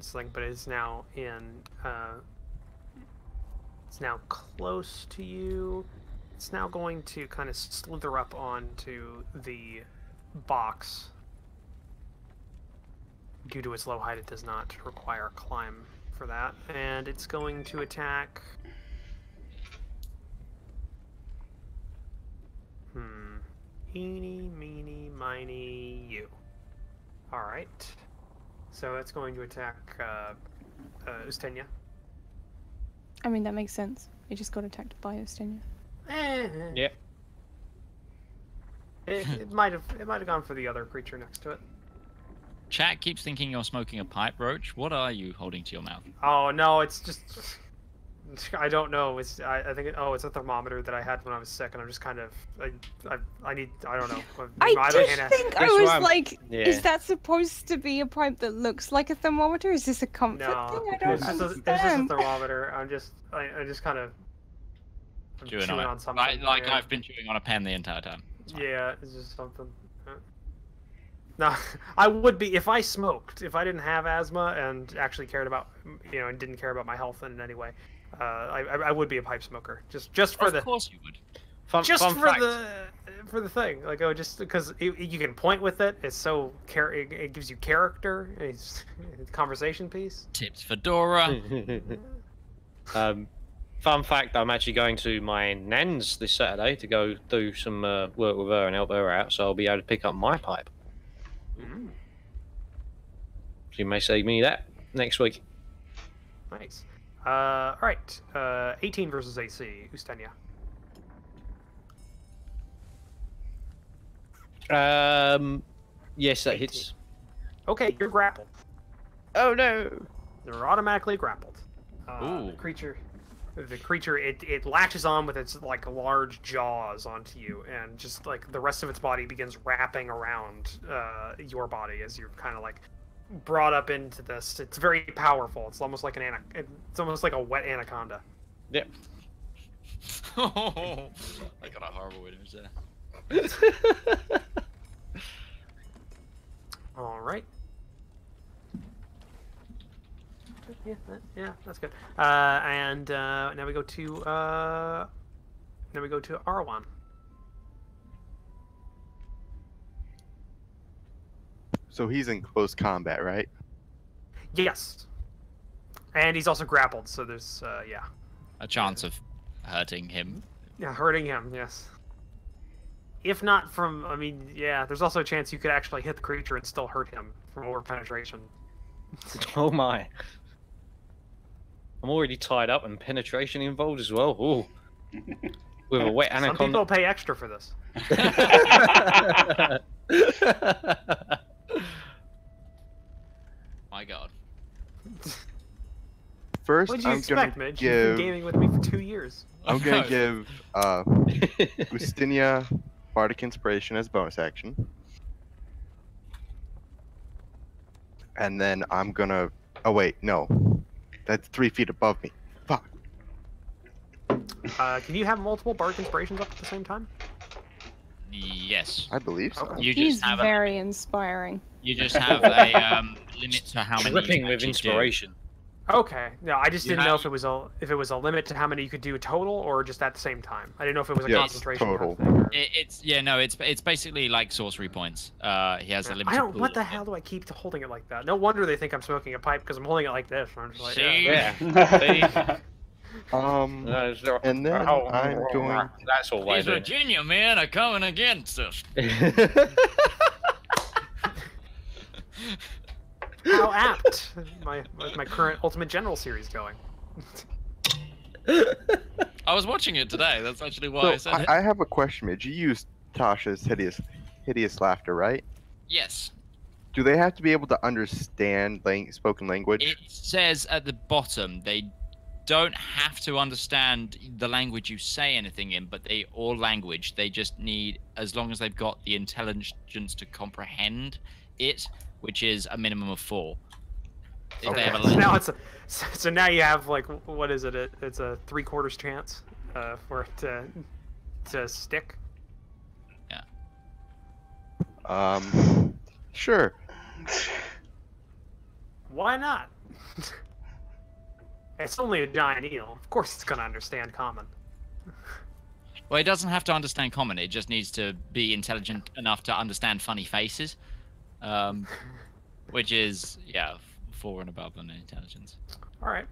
thing, but it's now in. It's now close to you. It's now going to kind of slither up onto the box. Due to its low height, it does not require a climb for that, and it's going to attack. Eeny, meeny, miny, you. Alright. So it's going to attack Ustenia. I mean, that makes sense. It just got attacked by Ostenia. Yeah. It might have gone for the other creature next to it. Chat keeps thinking you're smoking a pipe, Roach. What are you holding to your mouth? Oh no, it's just I don't know. It's I think it's a thermometer that I had when I was sick, and I'm just kind of I don't know. I just think I was like, Yeah. is that supposed to be a pipe that looks like a thermometer? Is this a comfort No, thing? I don't it's just a understand. thermometer. I just kind of Chewing on it. something. Like yeah. I've been chewing on a pen the entire time. It's fine. Yeah, it's just something. No, I would be if I smoked. If I didn't have asthma and actually cared about, and didn't care about my health in any way, I would be a pipe smoker. Just for Of the course you would. Fun fact. for the thing. Like, just because you can point with it. It's so it gives you character. It's a conversation piece. Tips Fedora. Fun fact, I'm actually going to my nan's this Saturday to go do some work with her and help her out, so I'll be able to pick up my pipe. Mm, She may say me that next week. nice. All right. 18 versus AC. Ustenia. Yes, that hits. Okay, you're grappled. Oh no! They're automatically grappled. Ooh. The creature, it latches on with its like large jaws onto you, and just like the rest of its body begins wrapping around your body as you're kind of like brought up into this. It's very powerful. It's almost like it's almost like a wet anaconda. Yep. I got a horrible image there. All right. Yeah, that's good. And now we go to Arwan. So he's in close combat, right? Yes. And he's also grappled, so there's A chance of hurting him. yeah, hurting him. Yes. If not from, there's also a chance you could actually hit the creature and still hurt him from over penetration. Oh my. I'm already tied up and penetration involved as well. Ooh. With a wet Some anaconda. people pay extra for this. My God. First, What did you I'm expect, gonna Mitch? You've been give. gaming with me for 2 years. I'm gonna give Ustinia Bardic Inspiration as bonus action. And then I'm gonna. Oh wait, no, that's 3 feet above me. Fuck. Can you have multiple bardic inspirations up at the same time? Yes. I believe so. Okay. You He's just have very inspiring. you just have a limit to how many. Dripping you with actually inspiration. Okay. No, I just You didn't know have- if it was a limit to how many you could do total or just at the same time. I didn't know if it was a Yes, concentration total. kind of thing. Or... It's it's basically like sorcery points. He has a limited. I don't. pool What the of hell do I keep holding it like that? No wonder they think I'm smoking a pipe because I'm holding it like this. I'm just like, See? yeah. Yeah. And then I'm going. That's all These way Virginia men are coming against us. How apt my current Ultimate General series going. I was watching it today. That's actually why I So said it. I have a question, Midge. You used Tasha's hideous laughter, right? Yes. Do they have to be able to understand spoken language? It says at the bottom they don't have to understand the language you say anything in, but all language. They just need, as long as they've got the intelligence to comprehend it, which is a minimum of 4. If they have a So now so now you have like, what is it? It's a 3/4 chance for it to stick. Sure. Why not? It's only a giant eel. Of course, it's gonna understand common. Well, it doesn't have to understand common. It just needs to be intelligent enough to understand funny faces, which is 4 and above on intelligence. All right.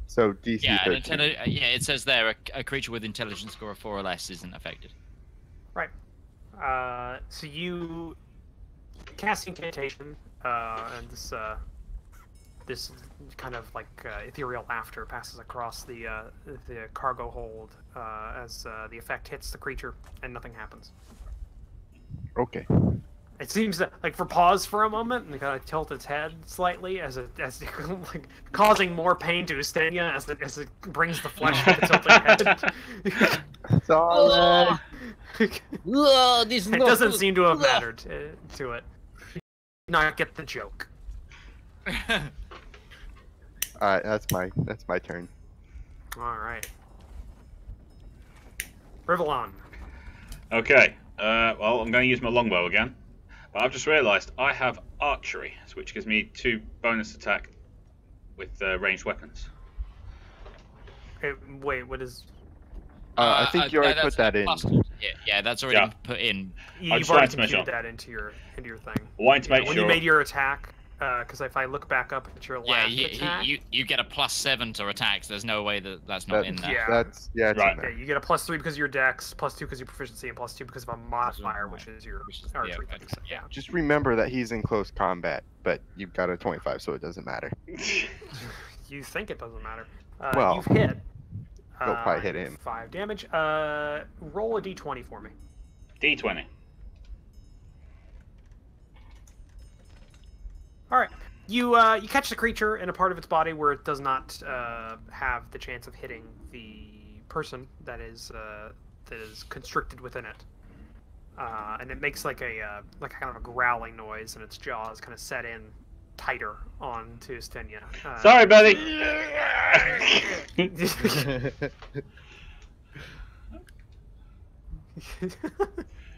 So DC Yeah, 13. it says there a creature with intelligence score of 4 or less isn't affected. Right. So you cast incantation, and this kind of like ethereal laughter passes across the cargo hold as the effect hits the creature, and nothing happens. Okay. It seems that, like, for pause for a moment, and kind of tilt its head slightly as like causing more pain to Ustinia as it brings the flesh to the tilting head. Solid. This It doesn't seem to have mattered to it. Not get the joke. All right, that's my turn. All right. Rivallon. Okay. Well, I'm going to use my longbow again. But I've just realised I have archery, which gives me 2 bonus attack with ranged weapons. Wait, what is? I think you already put that in. Yeah, that's already put in. I You've just already wanted to make computed sure. that into your thing. I wanted to make When sure. you made your attack, because if I look back up at your Yeah, last attack, you get a +7 to attacks. There's no way that's not in there. Yeah. It's Right. in yeah, there. you get a +3 because of your dex, +2 because of your proficiency, and +2 because of a modifier, Right. which is your Which is- archery yeah, thing. So, yeah. Just remember that he's in close combat, but you've got a 25, so it doesn't matter. You think it doesn't matter. Well, you've hit. you'll probably hit him. 5 damage. Roll a d20 for me. D20. All right. You catch the creature in a part of its body where it does not have the chance of hitting the person that is constricted within it, and it makes like a kind of a growling noise, and its jaws kind of set in tighter onto Ustinia. Sorry, buddy.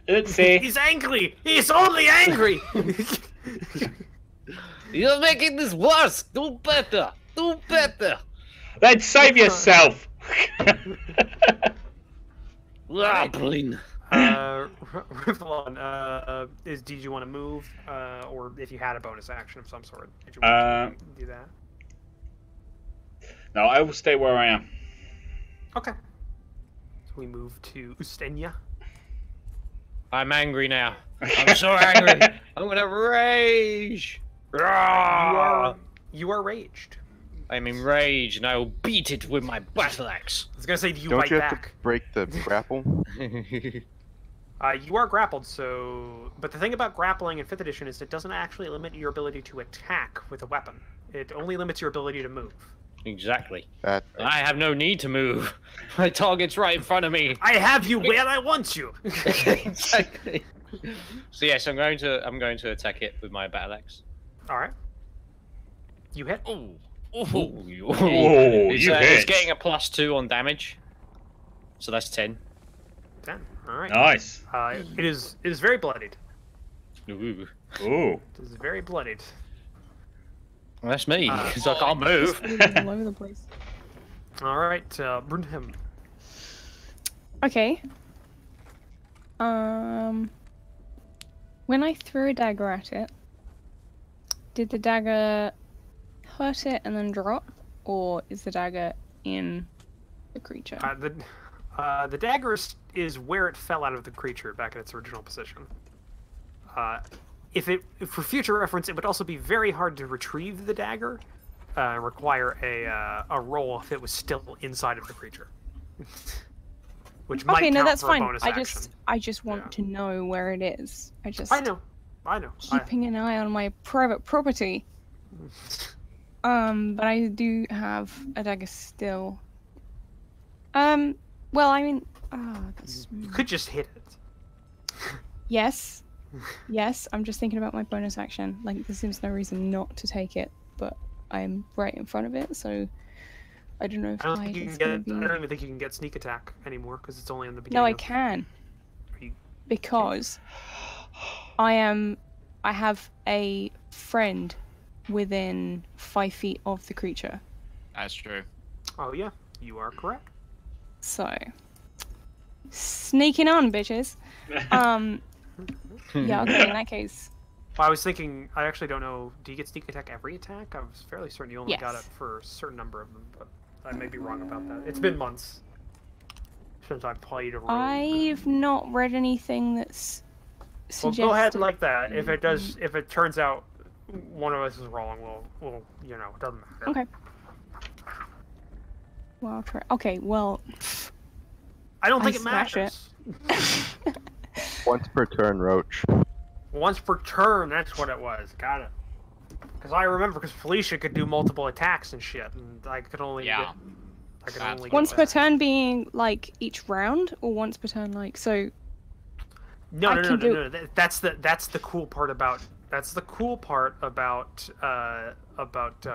Oopsie. He's angry. He's only angry. You're making this worse. Do better. Do better. Then save yourself. Rivallon. Rivallon, did you want to move, or if you had a bonus action of some sort, did you want to do that? No, I will stay where I am. Okay. So we move to Ustinia. I'm angry now. I'm so angry. I'm gonna rage. You are raged. I'm enraged, and I will beat it with my battle axe. I was gonna say, do you Don't bite you have back? to break the grapple? You are grappled, so... But the thing about grappling in 5th edition is it doesn't actually limit your ability to attack with a weapon. It only limits your ability to move. Exactly. That I have no need to move. My target's right in front of me. I have you where I want you! Exactly. So yes, I'm going to attack it with my battle axe. Alright. You hit. Oh. Ooh, you hit. It's getting a +2 on damage. So that's 10. 10. Alright. Nice. It is very bloodied. Ooh. Ooh. It is very bloodied. Well, that's me, because I can't move. All over the place. Alright, Brunham. Okay. When I threw a dagger at it, did the dagger hurt it and then drop, or is the dagger in the creature? The dagger is where it fell out of the creature back in its original position. For future reference, it would also be very hard to retrieve the dagger, require a roll if it was still inside of the creature. Which might count that's for fine. a bonus action. I just want to know where it is. I know. Keeping an eye on my private property. But I do have a dagger still. Well, I mean, You could just hit it. Yes. Yes, I'm just thinking about my bonus action. Like, there seems no reason not to take it, but I'm right in front of it, so I don't know if I don't even think you can get sneak attack anymore because it's only in the beginning. No, I can. Because I have a friend within 5 feet of the creature. That's true. Oh yeah, you are correct. So, sneaking on, bitches. Yeah, okay, in that case. Well, I was thinking, I actually don't know, do you get sneak attack every attack? I was fairly certain you only got it Yes. for a certain number of them, but I may be wrong about that. It's been months since I've played a rogue. I've not read anything that's Well, suggested... go ahead like that. If it turns out one of us is wrong, we'll it doesn't matter. Okay. Well, I'll try. Okay, well... I don't think I it smash matters. once per turn, Roach. Once per turn, that's what it was. Got it. Because I remember, because Felicia could do multiple attacks and shit, and I could only Yeah. Once per turn being, like, each round? Or once per turn, like, so... No. That's the cool part about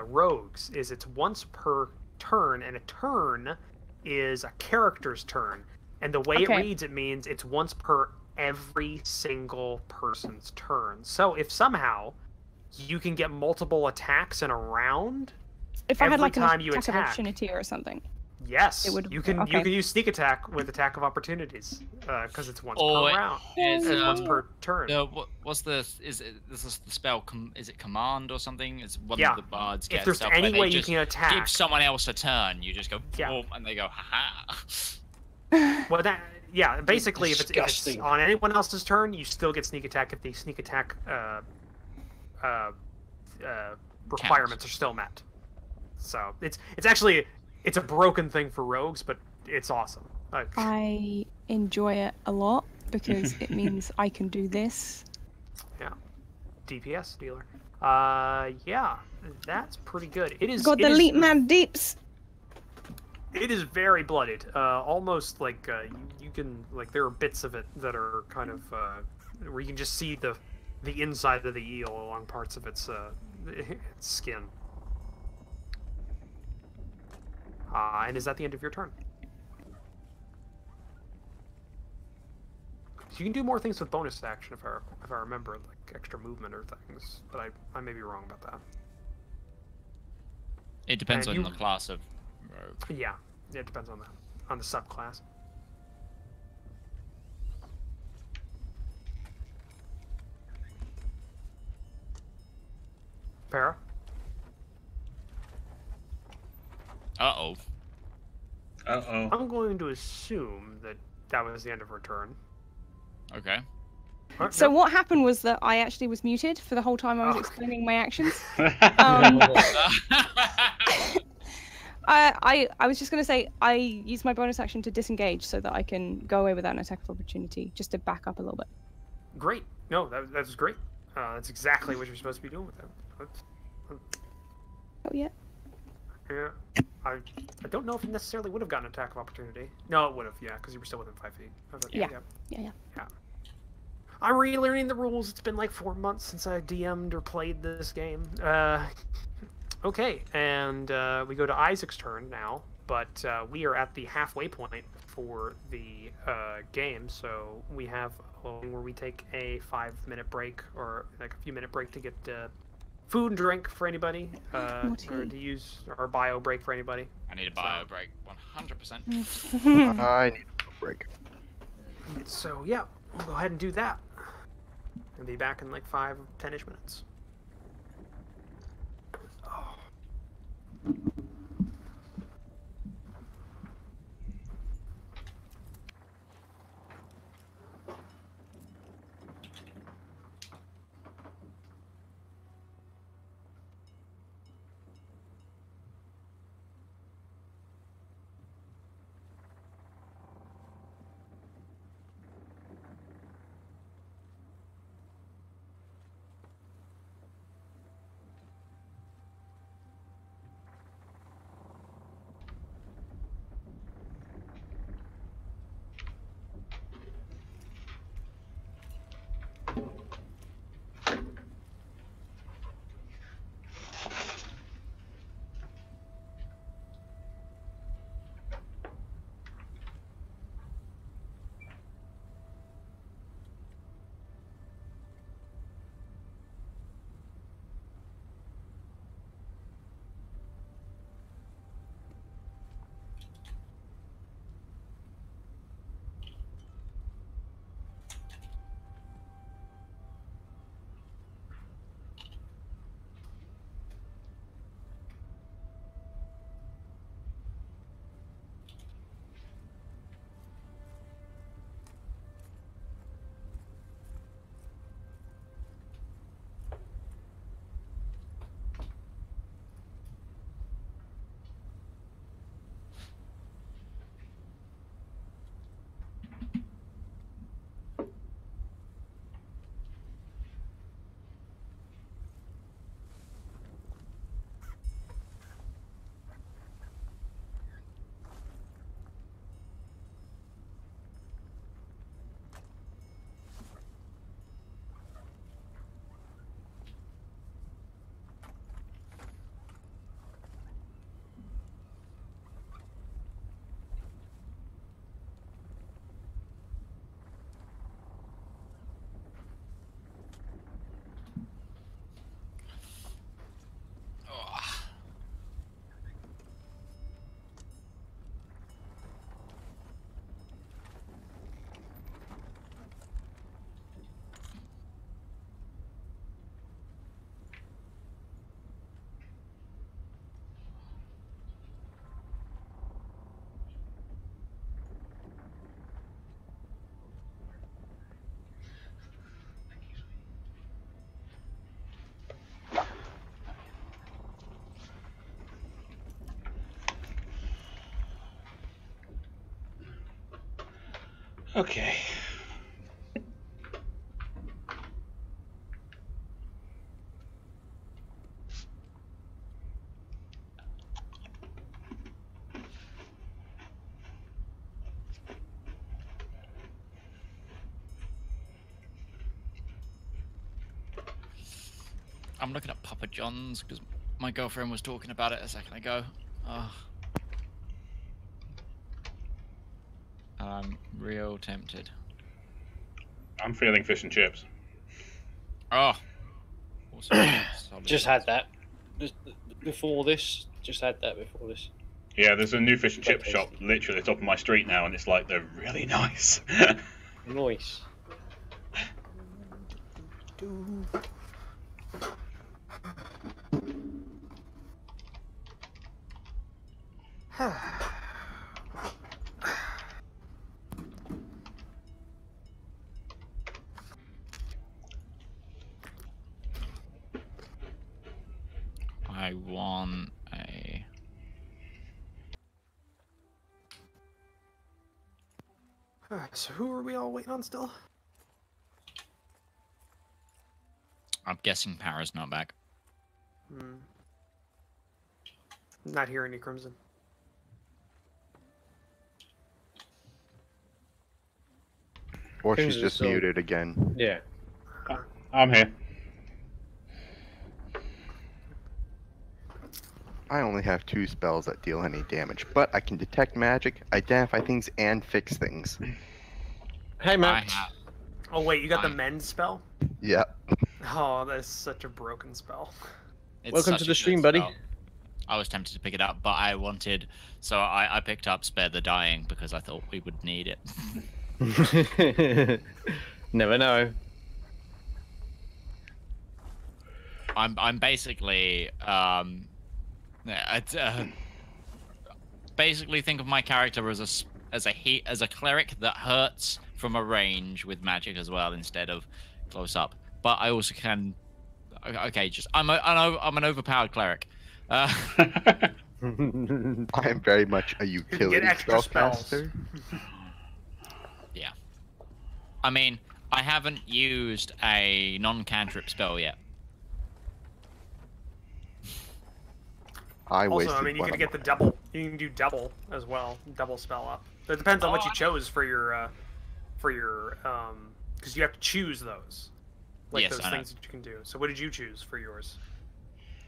rogues is it's once per turn, and a turn is a character's turn, and the way it reads, it means it's once per every single person's turn. So if somehow you can get multiple attacks in a round, if I had like an time you attack of attack, opportunity or something. yes, it would, you can use sneak attack with attack of opportunities because it's once per round. It's once per turn. What's the spell? Is it command or something? It's one Yeah. of the bards If gets there's stuff any where they way you just can attack, give someone else a turn. You just go Yeah. boom, and they go ha. well, basically, if it's Disgusting. on anyone else's turn, you still get sneak attack if the sneak attack requirements are still met. So it's actually a broken thing for rogues, but it's awesome. I enjoy it a lot because it means I can do this. Yeah, DPS dealer. Yeah, that's pretty good. It is. Got the leap mad deeps. It is very blooded. Almost like you can there are bits of it that are kind of where you can just see the inside of the eel along parts of its skin. And is that the end of your turn? So you can do more things with bonus action if I remember, like extra movement or things, but I may be wrong about that. It depends And on the class of rogue. Yeah, it depends on the subclass. Para? Uh-oh. Uh-oh. I'm going to assume that was the end of her turn. Okay. So what happened was that I actually was muted for the whole time I was Oh. explaining my actions. Oh, I was just going to say I used my bonus action to disengage so that I can go away without an attack of opportunity, just to back up a little bit. Great. No, that was great. That's exactly what you're supposed to be doing with them. Oh yeah. Yeah. I don't know if it necessarily would have gotten an attack of opportunity. No, it would have, yeah, because you were still within 5 feet. I was like, Yeah. I'm relearning the rules. It's been like 4 months since I DM'd or played this game. Okay, and we go to Isaac's turn now, but we are at the halfway point for the game, so we have a thing where we take a 5-minute break or like a few minute break to get food and drink for anybody, or to use our bio break for anybody. I need a bio break, 100%. I need a break. So yeah, we'll go ahead and do that. And be back in like 5-10-ish minutes. Oh. Okay. I'm looking at Papa John's because my girlfriend was talking about it a second ago. Oh. I'm real tempted. I'm feeling fish and chips. Oh. Awesome. Solid. just had that. Before this. Just had that before this. Yeah, there's a new fish and chip Quite shop tasty. literally at the top of my street now, and it's like they're really nice. Nice. I want a. So who are we all waiting on still? I'm guessing Para's not back. Not hearing any Crimson. Or she's Crimson's just still- muted again. Yeah. I'm here. I only have 2 spells that deal any damage, but I can detect magic, identify things, and fix things. Hey, I Matt. have. Oh wait, you got the I- mend spell? Yep. Oh, that's such a broken spell. It's Welcome such to a the good stream, buddy. spell. I was tempted to pick it up, but I wanted, so I picked up Spare the Dying because I thought we would need it. Never know. I'm basically basically think of my character as a cleric that hurts from a range with magic as well instead of close up. But I also can. Okay, just I'm an overpowered cleric. I am very much a utility extra spells. spellcaster. Yeah. I mean, I haven't used a non-cantrip spell yet. I Also, wasted I mean, you one can of get the mine. double. You can do double as well. Double spell up. It depends on what you chose for your, because you have to choose those. Like Yes, those I know. things that you can do. So what did you choose for yours?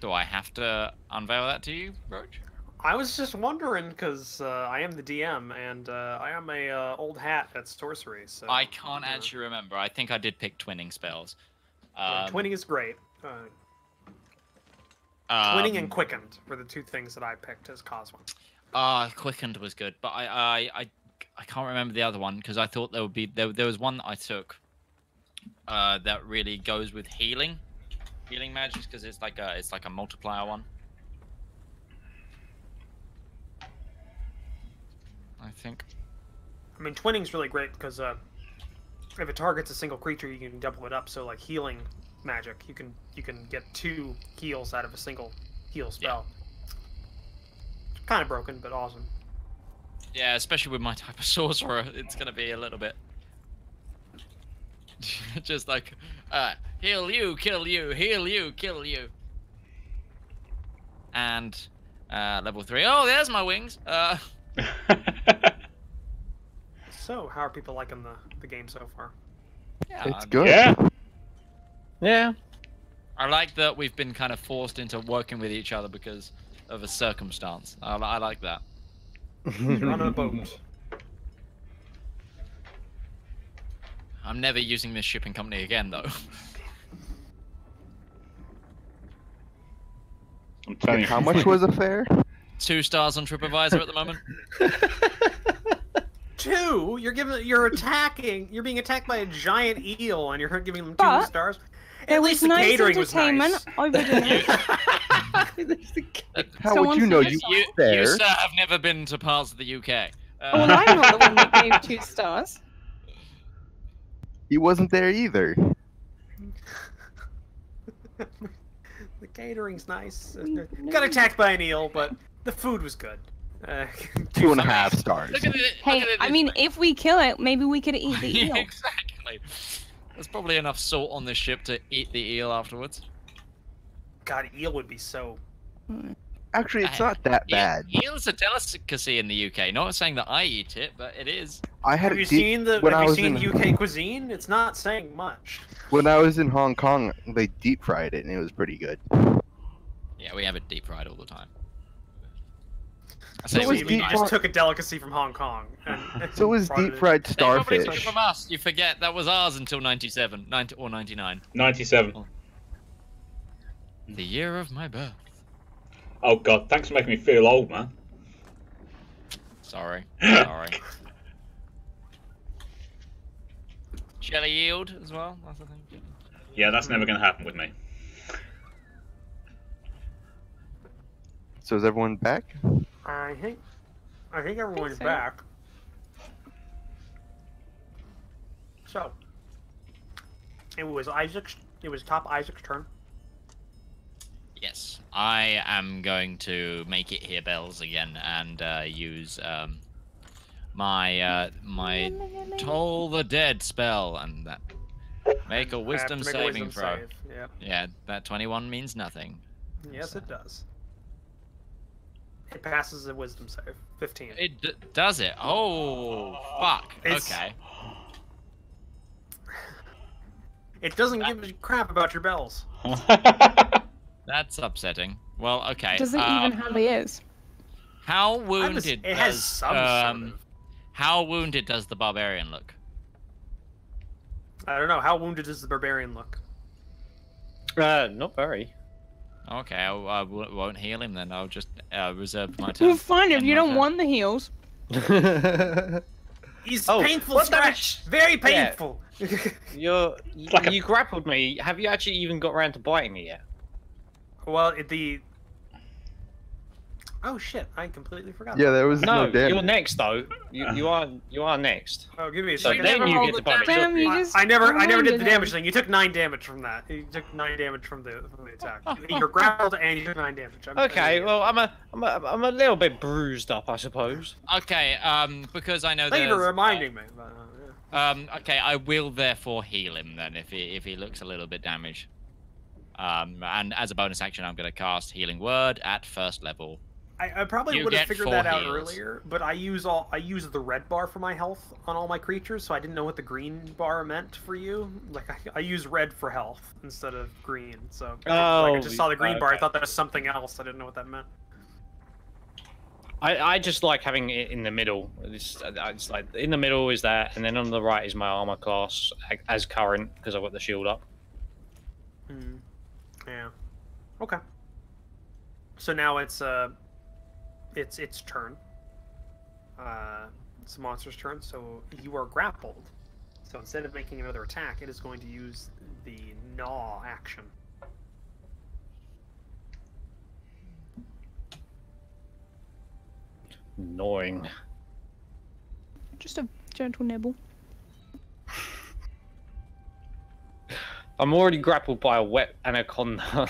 Do I have to unveil that to you, Roach? I was just wondering because I am the DM and I am a old hat at sorcery. So I can't you know. actually remember. I think I did pick twinning spells. Twinning is great. Twinning and quickened were the 2 things that I picked as Cosmo. Quickened was good, but I can't remember the other one because I thought there would be there was one that I took that really goes with healing magic because it's like a multiplier one. I think. I mean, twinning's really great because if it targets a single creature, you can double it up. So like healing magic, you can get 2 heals out of a single heal spell. Kind of broken, but awesome. Yeah, especially with my type of sorcerer, it's gonna be a little bit just like heal you, kill you, heal you, kill you. And level 3. Oh, there's my wings. So, how are people liking the game so far? Yeah, It's good. Yeah. Yeah. I like that we've been kind of forced into working with each other because of a circumstance. I like that. You're on a boat. I'm never using this shipping company again, though. I'm telling you. How much was a fare? 2 stars on TripAdvisor at the moment. 2? You're being attacked by a giant eel, and you're giving them 2 But stars. There At was least the nice catering was entertainment nice. over dinner. How Someone would you know? said You You, there? you sir have never been to parts of the UK. Well, I'm not the one that gave 2 stars. He wasn't there either. The catering's nice. No. Got attacked by an eel, but the food was good. 2.5 stars. Look at it. Hey, look at it I this mean, way. if we kill it, maybe we could eat the Yeah, eel. exactly. There's probably enough salt on this ship to eat the eel afterwards. God, eel would be so. Actually, it's not that bad. Eel is a delicacy in the UK. Not saying that I eat it, but it is. I had Have you it deep seen the? when I Have you was seen in UK cuisine? It's not saying much. when I was in Hong Kong. They deep fried it and it was pretty good. Yeah, we have it deep fried all the time. I So say was you we, mean you deep just fri- took a delicacy from Hong Kong. And So was brought it deep in. fried They probably took it starfish. from us. You forget that was ours until 97, 90 or 99. 97. The year of my birth. Oh god, thanks for making me feel old, man. Sorry. Sorry. Jelly yield as well. That's the thing. Yeah, that's never going to happen with me. So is everyone back? I think everyone's so. back. So it was top Isaac's turn. Yes. I am going to make it hear bells again and use my Toll the Dead spell and that make a wisdom saving throw. Save. Yeah. Yeah, that 21 means nothing. Yes, it does. It passes a wisdom save. 15. Does it? Oh, fuck. Okay. It doesn't give a crap about your bells. That's upsetting. Well, okay. Does it even have ears? How wounded it has some sort of. How wounded does the barbarian look? I don't know. How wounded does the barbarian look? Not very. Okay, I won't heal him then. I'll just reserve my turn. Well, fine if you don't want the heals. He's painful scratch. Very painful. Yeah. You grappled me. Have you actually even got around to biting me yet? Well, oh shit! I completely forgot. Yeah, there was no damage. You're next though. You are next. Oh, give me a So second. then you get to bite me. I never did the damage thing. You took 9 damage from that. You took 9 damage from the attack. You're grappled and you took 9 damage. Okay, well I'm a little bit bruised up, I suppose. Okay, because I know Thank you there's... for reminding me. Okay, I will therefore heal him then if he looks a little bit damaged. And as a bonus action, I'm going to cast Healing Word at first level. I probably You would have get figured 4 that out heals. earlier, but I use the red bar for my health on all my creatures, so I didn't know what the green bar meant for you. Like I use red for health instead of green. So I just saw the green bar. I thought that was something else. I didn't know what that meant. I just like having it in the middle. It's like in the middle is that, and then on the right is my armor class as current because I've got the shield up. Yeah. Okay. So now it's its turn. It's the monster's turn. So you are grappled. So instead of making another attack, it is going to use the gnaw action. Gnawing. Just a gentle nibble. I'm already grappled by a wet anaconda,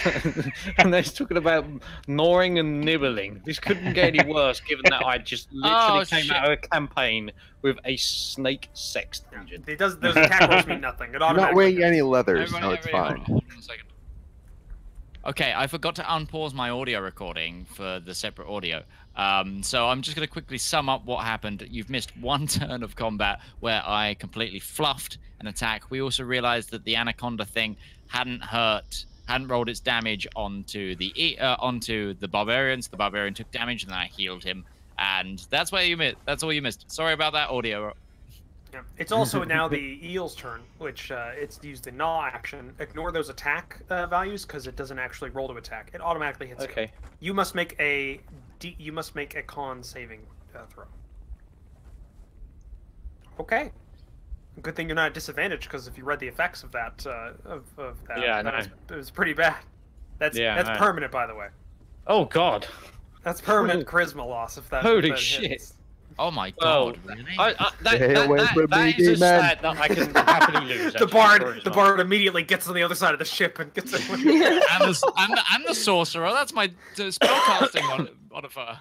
and they're talking about gnawing and nibbling. This couldn't get any worse, given that I just literally came out of a campaign with a snake sex dungeon. Those attack rolls mean nothing. It You're not wearing any leathers, so it's fine. Hold on a second. Okay, I forgot to unpause my audio recording for the separate audio. So I'm just going to quickly sum up what happened. You've missed 1 turn of combat where I completely fluffed an attack. We also realized that the anaconda thing hadn't rolled its damage onto the barbarian. So the barbarian took damage, and then I healed him. And that's where you missed. That's all you missed. Sorry about that audio. Yeah. It's also now the eel's turn, which it's used the gnaw action. Ignore those attack values because it doesn't actually roll to attack. It automatically hits. Okay. You must make a con saving throw. Okay. Good thing you're not at disadvantage, because if you read the effects of that, Yeah, it was pretty bad. That's permanent, by the way. Oh God. That's permanent charisma loss. If that. Holy if that shit. hits. Oh my God! Really? That is a stat that I can happily lose. The bard immediately gets on the other side of the ship and gets it. I'm the sorcerer. That's my spellcasting modifier.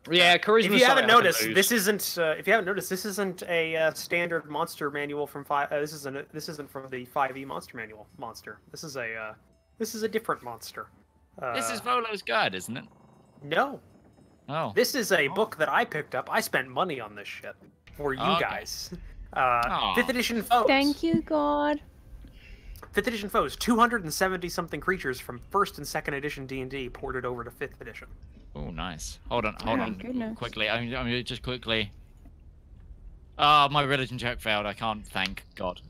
Yeah, charisma. If you haven't noticed, this isn't a standard monster manual from This isn't from the 5e monster manual. This is a different monster. This is Volo's guide, isn't it? No. Oh. This is a book that I picked up. I spent money on this shit for you guys. 5th edition foes. Thank you, God. 5th edition foes. 270 something creatures from 1st and 2nd edition D&D ported over to 5th edition. Oh, nice. Hold on. Goodness. Quickly. I mean, just quickly. Ah, my religion check failed. I can't thank God.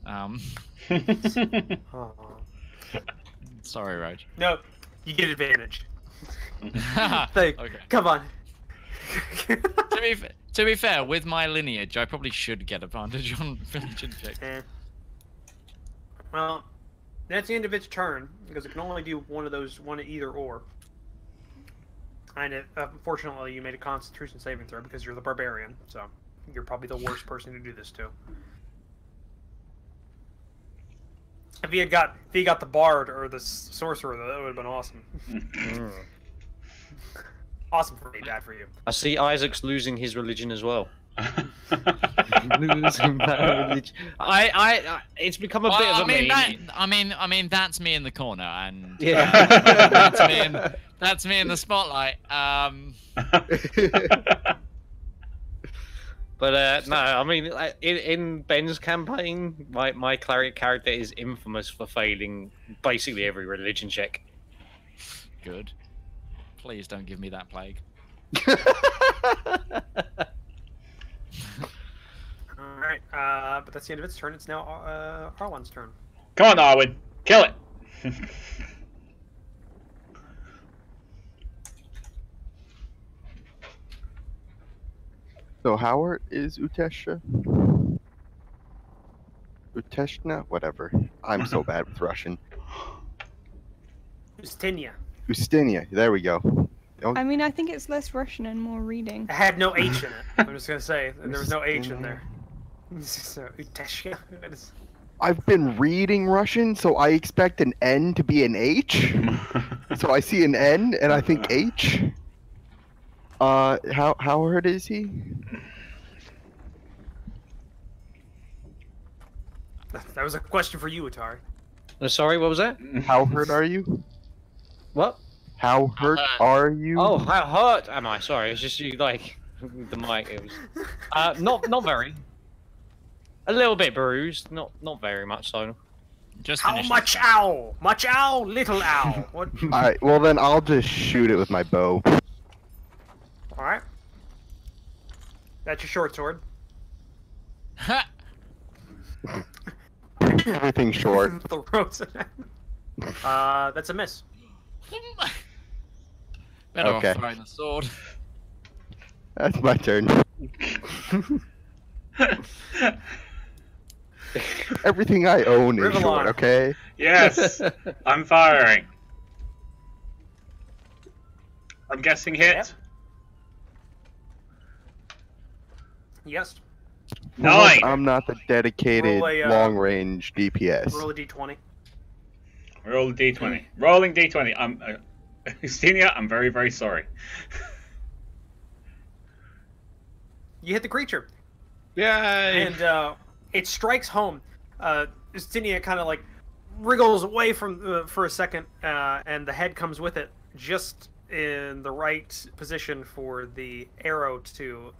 Sorry, Raj. No, you get advantage. Okay. Come on. To be fair, with my lineage, I probably should get advantage on religion check. Well, that's the end of its turn, because it can only do one of either or. And unfortunately, you made a Constitution saving throw because you're the barbarian, so you're probably the worst person to do this to. If he got the bard or the sorcerer, that would have been awesome. Awesome for me, bad for you. I see Isaac's losing his religion as well. Losing that religion. It's become a bit of a meme. I mean, that's me in the corner, and Yeah. that's me in the spotlight. But no, I mean, in Ben's campaign, my cleric character is infamous for failing basically every religion check. Good. Please don't give me that plague. Alright, but that's the end of its turn. It's now Arwen's turn. Come on, Arwen, kill it. So Howard is Utesha? Uteshna? Whatever. I'm so bad with Russian. Ustinia. Ustinia. There we go. Oh, I mean, I think it's less Russian and more reading. It had no H in it. I'm just gonna say there was no H in there. So Uteshia. I've been reading Russian, so I expect an N to be an H. So I see an N and I think H. How hard is he? That was a question for you, Atari. Sorry, what was that? How hurt are you? What? How hurt are you? Oh, how hurt am I? Sorry, it's just you like the mic. It was not very. A little bit bruised, not very much so. Just How finished much it. owl? Much owl? Little owl? What? Alright, well then I'll just shoot it with my bow. Alright. That's your short sword. Ha! Everything's short. Throws it. That's a miss. Better Okay. off throwing the sword. That's my turn. Everything I own is Rivallon. short, okay? Yes, I'm firing. I'm guessing hit. Yep. Yes. 9. I'm not the dedicated Roll a, long-range DPS. Roll a d20. Roll a d20. Rolling d20. I'm Justinia, I'm very, very sorry. You hit the creature. Yay! And it strikes home. Justinia kind of like wriggles away from for a second, and the head comes with it, just in the right position for the arrow to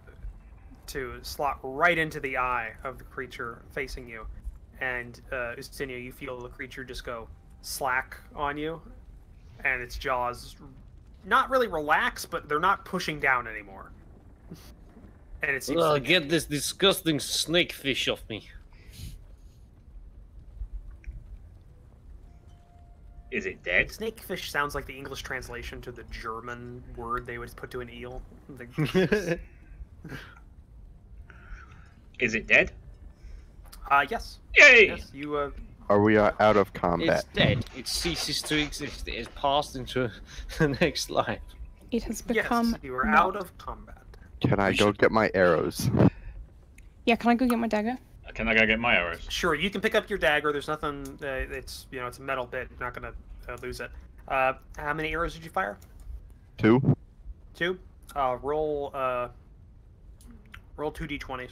slot right into the eye of the creature facing you. And Justinia, you feel the creature just go slack on you, and its jaws not really relax, but they're not pushing down anymore. And it seems to Get this disgusting snake fish off me. Is it dead? Snakefish sounds like the English translation to the German word they would put to an eel. Is it dead? Yes. Yay! Yes, you, Are we out of combat? It's dead. It ceases to exist. It has passed into the next life. It has become. yes, you are not. out of combat. Can I go get my arrows? Yeah, can I go get my dagger? Can I go get my arrows? Sure, you can pick up your dagger. There's nothing, it's, it's a metal bit. You're not gonna lose it. How many arrows did you fire? 2? 2? Roll 2 d20s.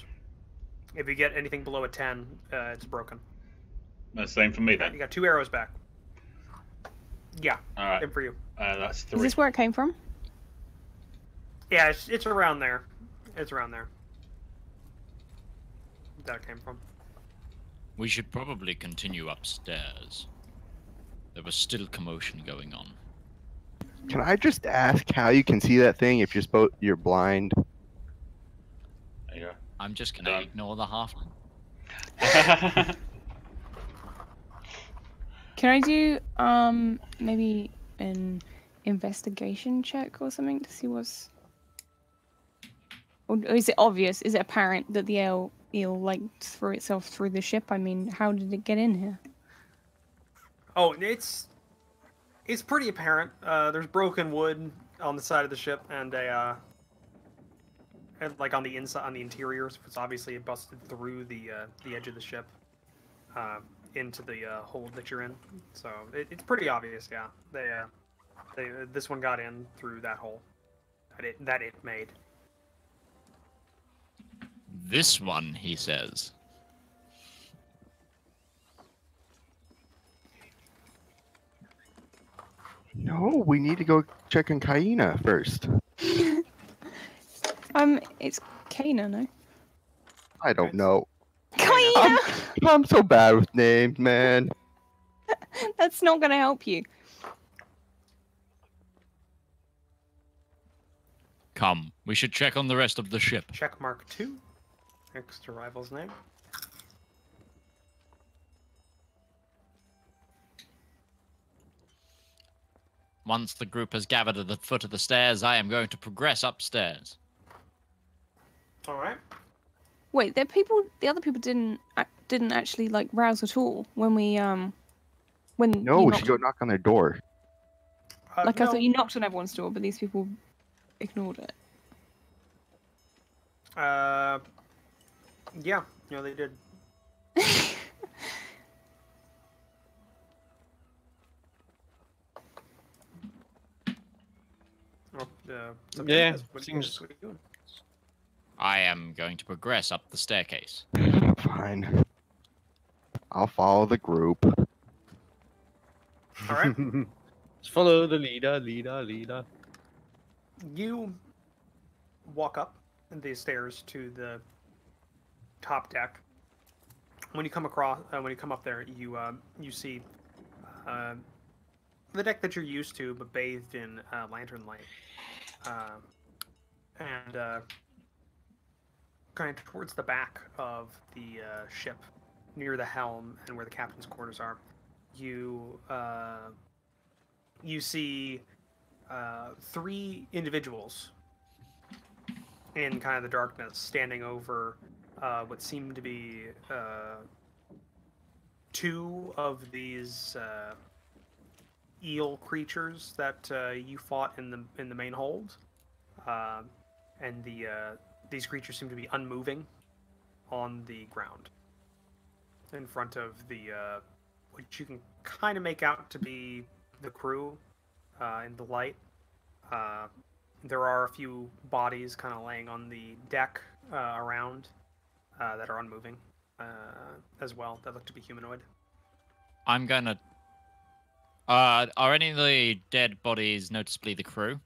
If you get anything below a 10, it's broken. The same for me You then. got 2 arrows back. Yeah, Alright, same for you. that's Is 3. this where it came from? Yeah, it's around there. It's around there. That came from. We should probably continue upstairs. There was still commotion going on. Can I just ask how you can see that thing if you're blind? There you I'm just gonna Done. ignore the halfling. go. Can I do maybe an investigation check or something to see what's? Or is it obvious? Is it apparent that the eel like threw itself through the ship? I mean, how did it get in here? Oh, it's pretty apparent. There's broken wood on the side of the ship, and and like on the inside, on the interiors. It's obviously busted through the edge of the ship into the hold that you're in. So it's pretty obvious. Yeah, This one got in through that hole that it made. This one, he says. No, we need to go check on Kaina first. It's Kana, no? I don't Right. know. Kaina! I'm so bad with names, man. That's not gonna help you. Come, we should check on the rest of the ship. Check mark 2 next to Rival's name. Once the group has gathered at the foot of the stairs, I am going to progress upstairs. All right. Wait, the other people didn't actually like rouse at all when we when No, you we knocked should go knock on their door. Like I no, thought you knocked on everyone's door, but these people ignored it. Yeah, they did. Well, it's up to you Yeah, guys. What seems- are you doing? I am going to progress up the staircase. Fine. I'll follow the group. All right. Let's follow the leader. You walk up the stairs to the top deck. When you come up there, you see the deck that you're used to, but bathed in lantern light, and kind of towards the back of the ship, near the helm and where the captain's quarters are, you see 3 individuals in kind of the darkness, standing over what seem to be 2 of these eel creatures that you fought in the main hold, and these creatures seem to be unmoving on the ground in front of the which you can kind of make out to be the crew in the light. There are a few bodies kind of laying on the deck around that are unmoving as well, that look to be humanoid. I'm gonna... are any of the dead bodies noticeably the crew?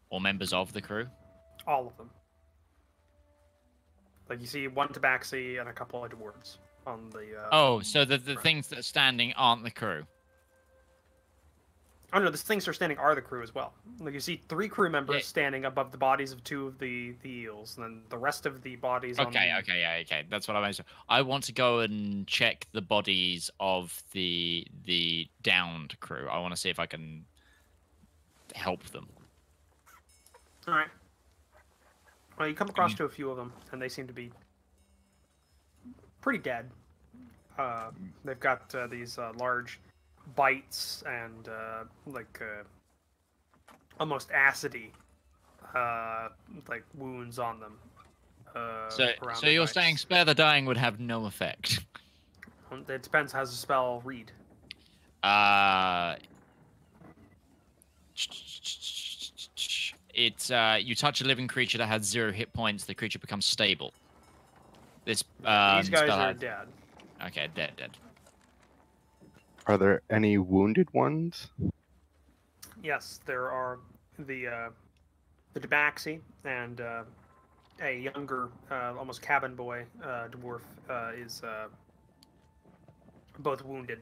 Or members of the crew? All of them. Like, you see one tabaxi and a couple of dwarves on the... Oh, so the front. things that are standing aren't the crew. Oh no, the things that are standing are the crew as well. Like, you see 3 crew members Yeah. standing above the bodies of 2 of the eels, and then the rest of the bodies on Okay, the... okay. That's what I meant. I want to go and check the bodies of the downed crew. I want to see if I can help them. Alright. Well, you come across to a few of them, and they seem to be pretty dead. They've got these large bites and almost acidy like wounds on them. So around so their you're bites. saying spare the dying would have no effect? It depends how the spell read. It's you touch a living creature that has 0 hit points, the creature becomes stable. This These guys spell are has- dead. Okay, dead. Are there any wounded ones? Yes, there are the tabaxi and a younger, almost cabin boy dwarf is both wounded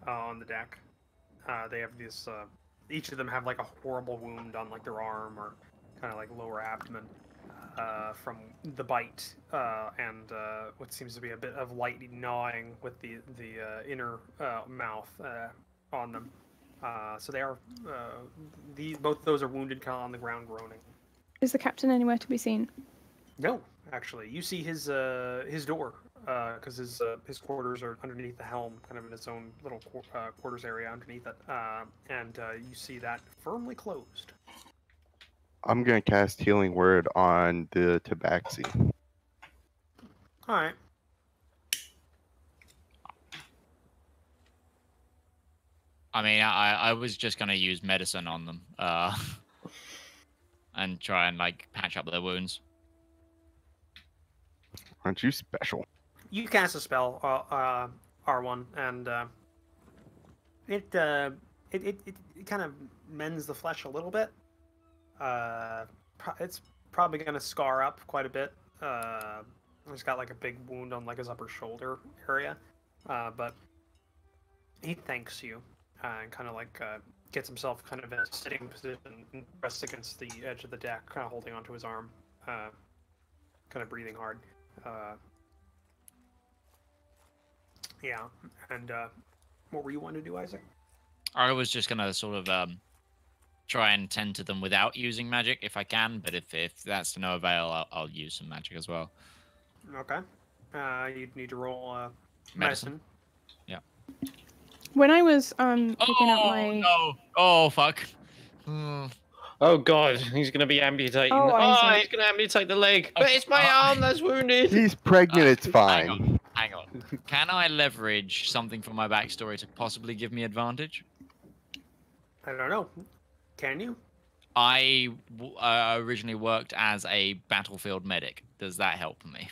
on the deck. They have this. Each of them have like a horrible wound on like their arm or kind of like lower abdomen from the bite and what seems to be a bit of light gnawing with the inner mouth on them. So they are both those are wounded, kind of on the ground, groaning. Is the captain anywhere to be seen? No, actually, you see his door because his quarters are underneath the helm, kind of in its own little quarters area underneath it, and you see that firmly closed. I'm gonna cast Healing Word on the Tabaxi. All right. I mean, I was just gonna use medicine on them, and try and like patch up their wounds. Aren't you special? You cast a spell, R1, and it kind of mends the flesh a little bit. It's probably gonna scar up quite a bit. He's got like a big wound on like his upper shoulder area, but he thanks you and kind of like gets himself kind of in a sitting position and rests against the edge of the deck, kind of holding onto his arm, kind of breathing hard. Yeah, and what were you wanting to do, Isaac? I was just gonna sort of try and tend to them without using magic if I can, but if that's to no avail, I'll use some magic as well. Okay. You'd need to roll Medicine. medicine. Yeah. When I was picking up my no! Oh fuck! Hmm. Oh god, he's gonna be amputating. Oh, Isaac. He's gonna amputate the leg. But Okay. it's my arm that's wounded. He's pregnant. It's Hang fine. on. Hang on. Can I leverage something from my backstory to possibly give me advantage? I don't know. Can you? I originally worked as a battlefield medic. Does that help me?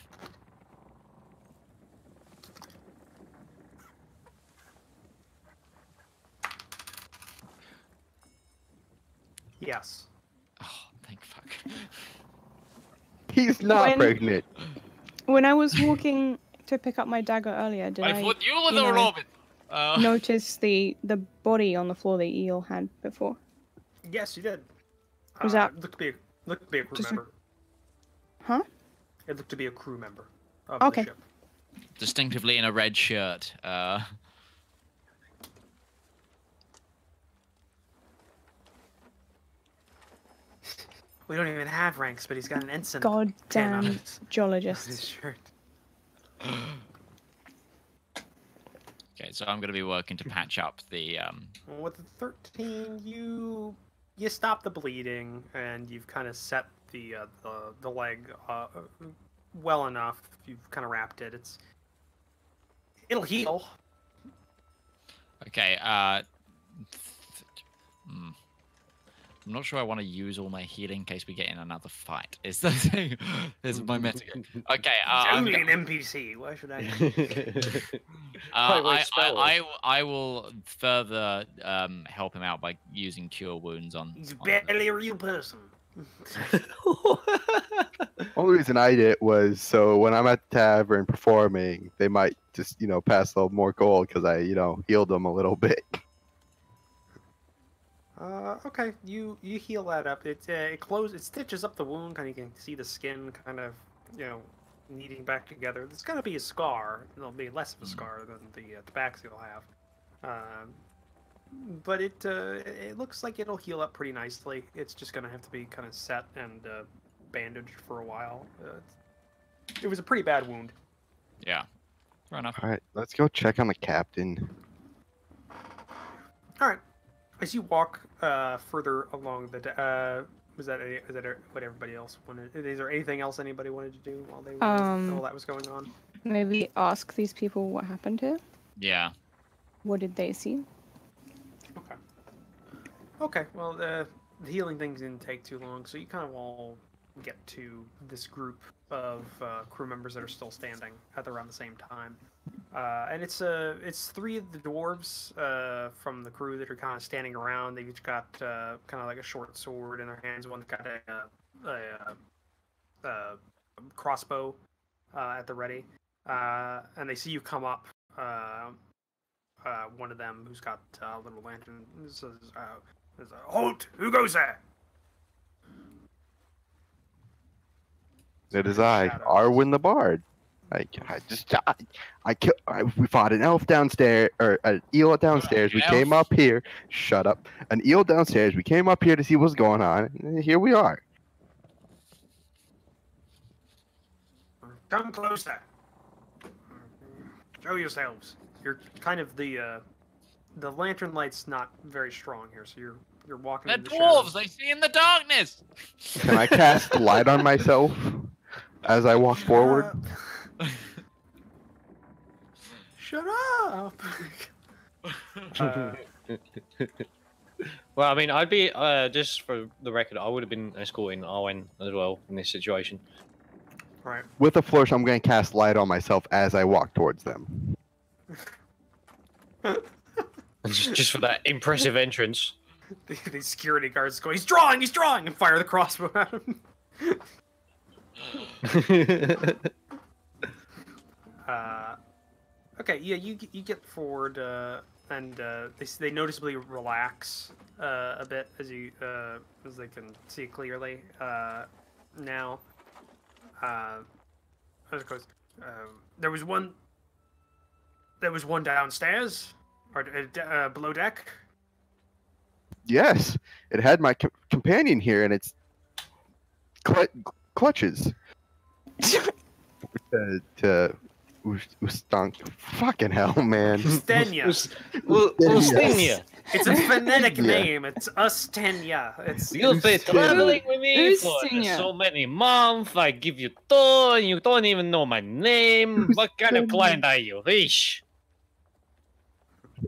Yes. Oh, thank fuck. He's not When- pregnant. when I was walking to pick up my dagger earlier, did I thought you were you the know, Robin. notice the body on the floor the eel had before? Yes, you did. Was that- looked to be a crew Just a- member? Huh? It looked to be a crew member of Okay. the ship. Distinctively in a red shirt. We don't even have ranks, but he's got an ensign. God pin on damn his geologist. shirt. Okay, so I'm going to be working to patch up the. With the 13, you stop the bleeding and you've kind of set the leg well enough. You've kind of wrapped it. It'll heal. Okay. I'm not sure I want to use all my healing in case we get in another fight. Is the thing? Is my meta? Okay. It's only an NPC. Why should I? I will further help him out by using cure wounds on. He's on barely a real person. Only reason I did it was so when I'm at the tavern performing, they might just pass a little more gold because I healed them a little bit. Okay, you heal that up. It stitches up the wound. Kind of you can see the skin kind of kneading back together. It's gonna be a scar. It'll be less of a scar than the backs you'll have. But it looks like it'll heal up pretty nicely. It's just gonna have to be kind of set and bandaged for a while. It was a pretty bad wound. Yeah. Fair enough. All right, let's go check on the captain. All right. As you walk further along the, was that what everybody else wanted? Is there anything else anybody wanted to do while while that was going on? Maybe ask these people what happened here. Yeah. What did they see? Okay. Okay. Well, the healing things didn't take too long, so you kind of all get to this group of crew members that are still standing at around the same time. And it's three of the dwarves from the crew that are kind of standing around. They've each got kind of like a short sword in their hands. One's got a crossbow at the ready. And they see you come up. One of them who's got a little lantern says, "Halt! Who goes there?" It is I, Shadows. Arwen the Bard. We fought an elf downstairs, or an eel downstairs. We came elf? up here. Shut up. An eel downstairs. We came up here to see what's going on. And here we are. Come closer. Show yourselves. You're kind of the lantern light's not very strong here, so you're walking. They're in the dwarves. shadows. They see in the darkness. Can I cast light on myself as I walk forward? Shut up. Well, I mean, I'd be just for the record, I would have been escorting Arwen as well in this situation. Right. With a flourish, I'm going to cast light on myself as I walk towards them. just for that impressive entrance. The security guards go, he's drawing, and fire the crossbow at him. Okay, yeah, you get forward, and they noticeably relax a bit as you as they can see clearly now. Of course, there was one downstairs or below deck. Yes, it had my companion here, and it's clutches. to Ustank. Fucking hell, man. Ustenia. Ustenia. It's a phonetic name. It's Ustenia. You've been traveling with me for Ustenia. so many months. I give you tour, and you don't even know my name. What kind of client are you? Fish.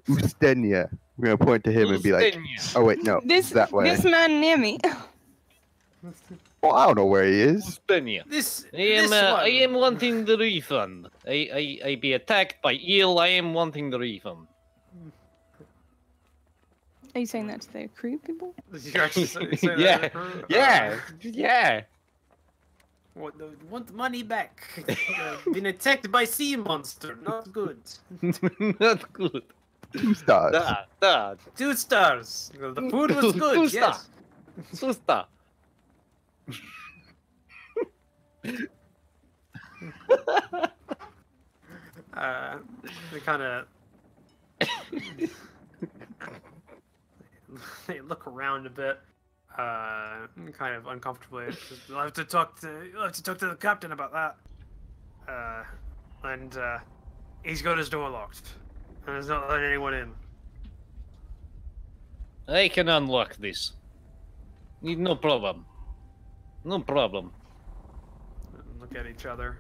Ustenia. We're gonna point to him and be like, Ustenia. "Oh wait, no, that way." This man near me. Well, I don't know where he is. Ustenia. I am wanting the refund. I be attacked by eel. I am wanting the refund. Are you saying that to the crew people? You actually say that Yeah, to her? yeah. Want the money back. Been attacked by sea monster. Not good. Not good. 2 stars. Da. 2 stars. The food was good. Two Yes. Susta. They kind of they look around a bit, kind of uncomfortably. You'll have to talk to the captain about that. And he's got his door locked, and he's not letting anyone in. I can unlock this. No problem. No problem. Look at each other.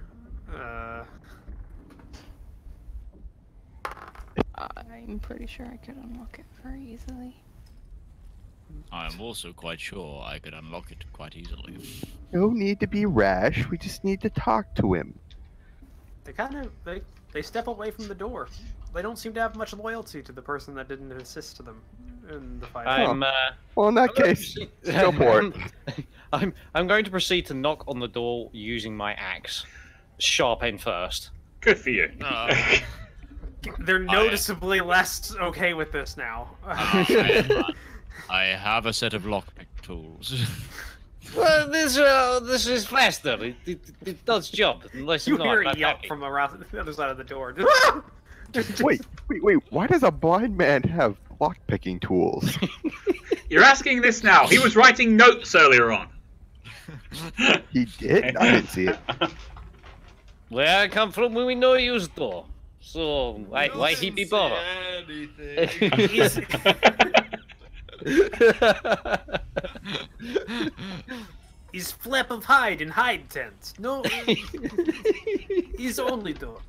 I'm pretty sure I could unlock it very easily. I'm also quite sure I could unlock it quite easily. No need to be rash. We just need to talk to him. They kind of they step away from the door. They don't seem to have much loyalty to the person that didn't assist them in the fight. Well, in that case, go for it. I'm going to proceed to knock on the door using my axe. Sharp end first. Good for you. They're noticeably less okay with this now. I have a set of lockpick tools. Well, this is faster. It does job. Unless You not, hear I'm a yelp happy. from around the other side of the door. Wait. Why does a blind man have lockpicking tools? You're asking this now. He was writing notes earlier on. He did? I didn't see it. Where I come from, we know use door. So why he be bother? He's flap of hide in hide tent. No, he's only door.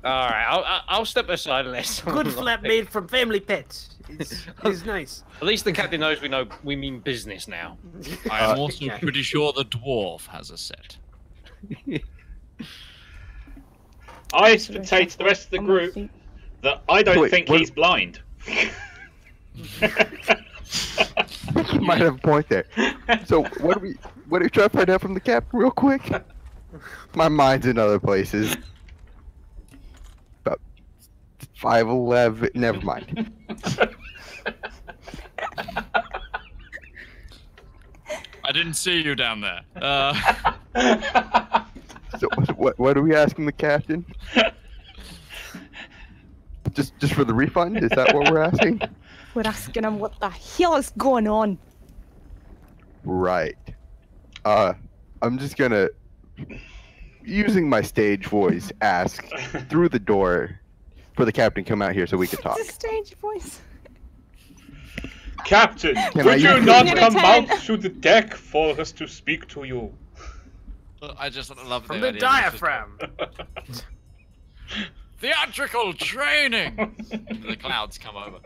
All right, I'll step aside and let someone Good flap unlock it. made from family pets. It's nice. At least the captain knows we mean business now. I'm also pretty sure the dwarf has a set. I say to the rest of the group that I don't think he's blind. You might have a point there. So what do we try to find out from the captain real quick? My mind's in other places. About 5'11". Never mind. I didn't see you down there. So what are we asking the captain? Just for the refund? Is that what we're asking? We're asking him what the hell is going on. Right. I'm just gonna, using my stage voice, ask through the door for the captain to come out here so we can talk. It's a stage voice. Captain, Can could I you use- not Give it a come 10. out to the deck for us to speak to you? I just love From the the idea that it's just- diaphragm. Theatrical training. The clouds come over.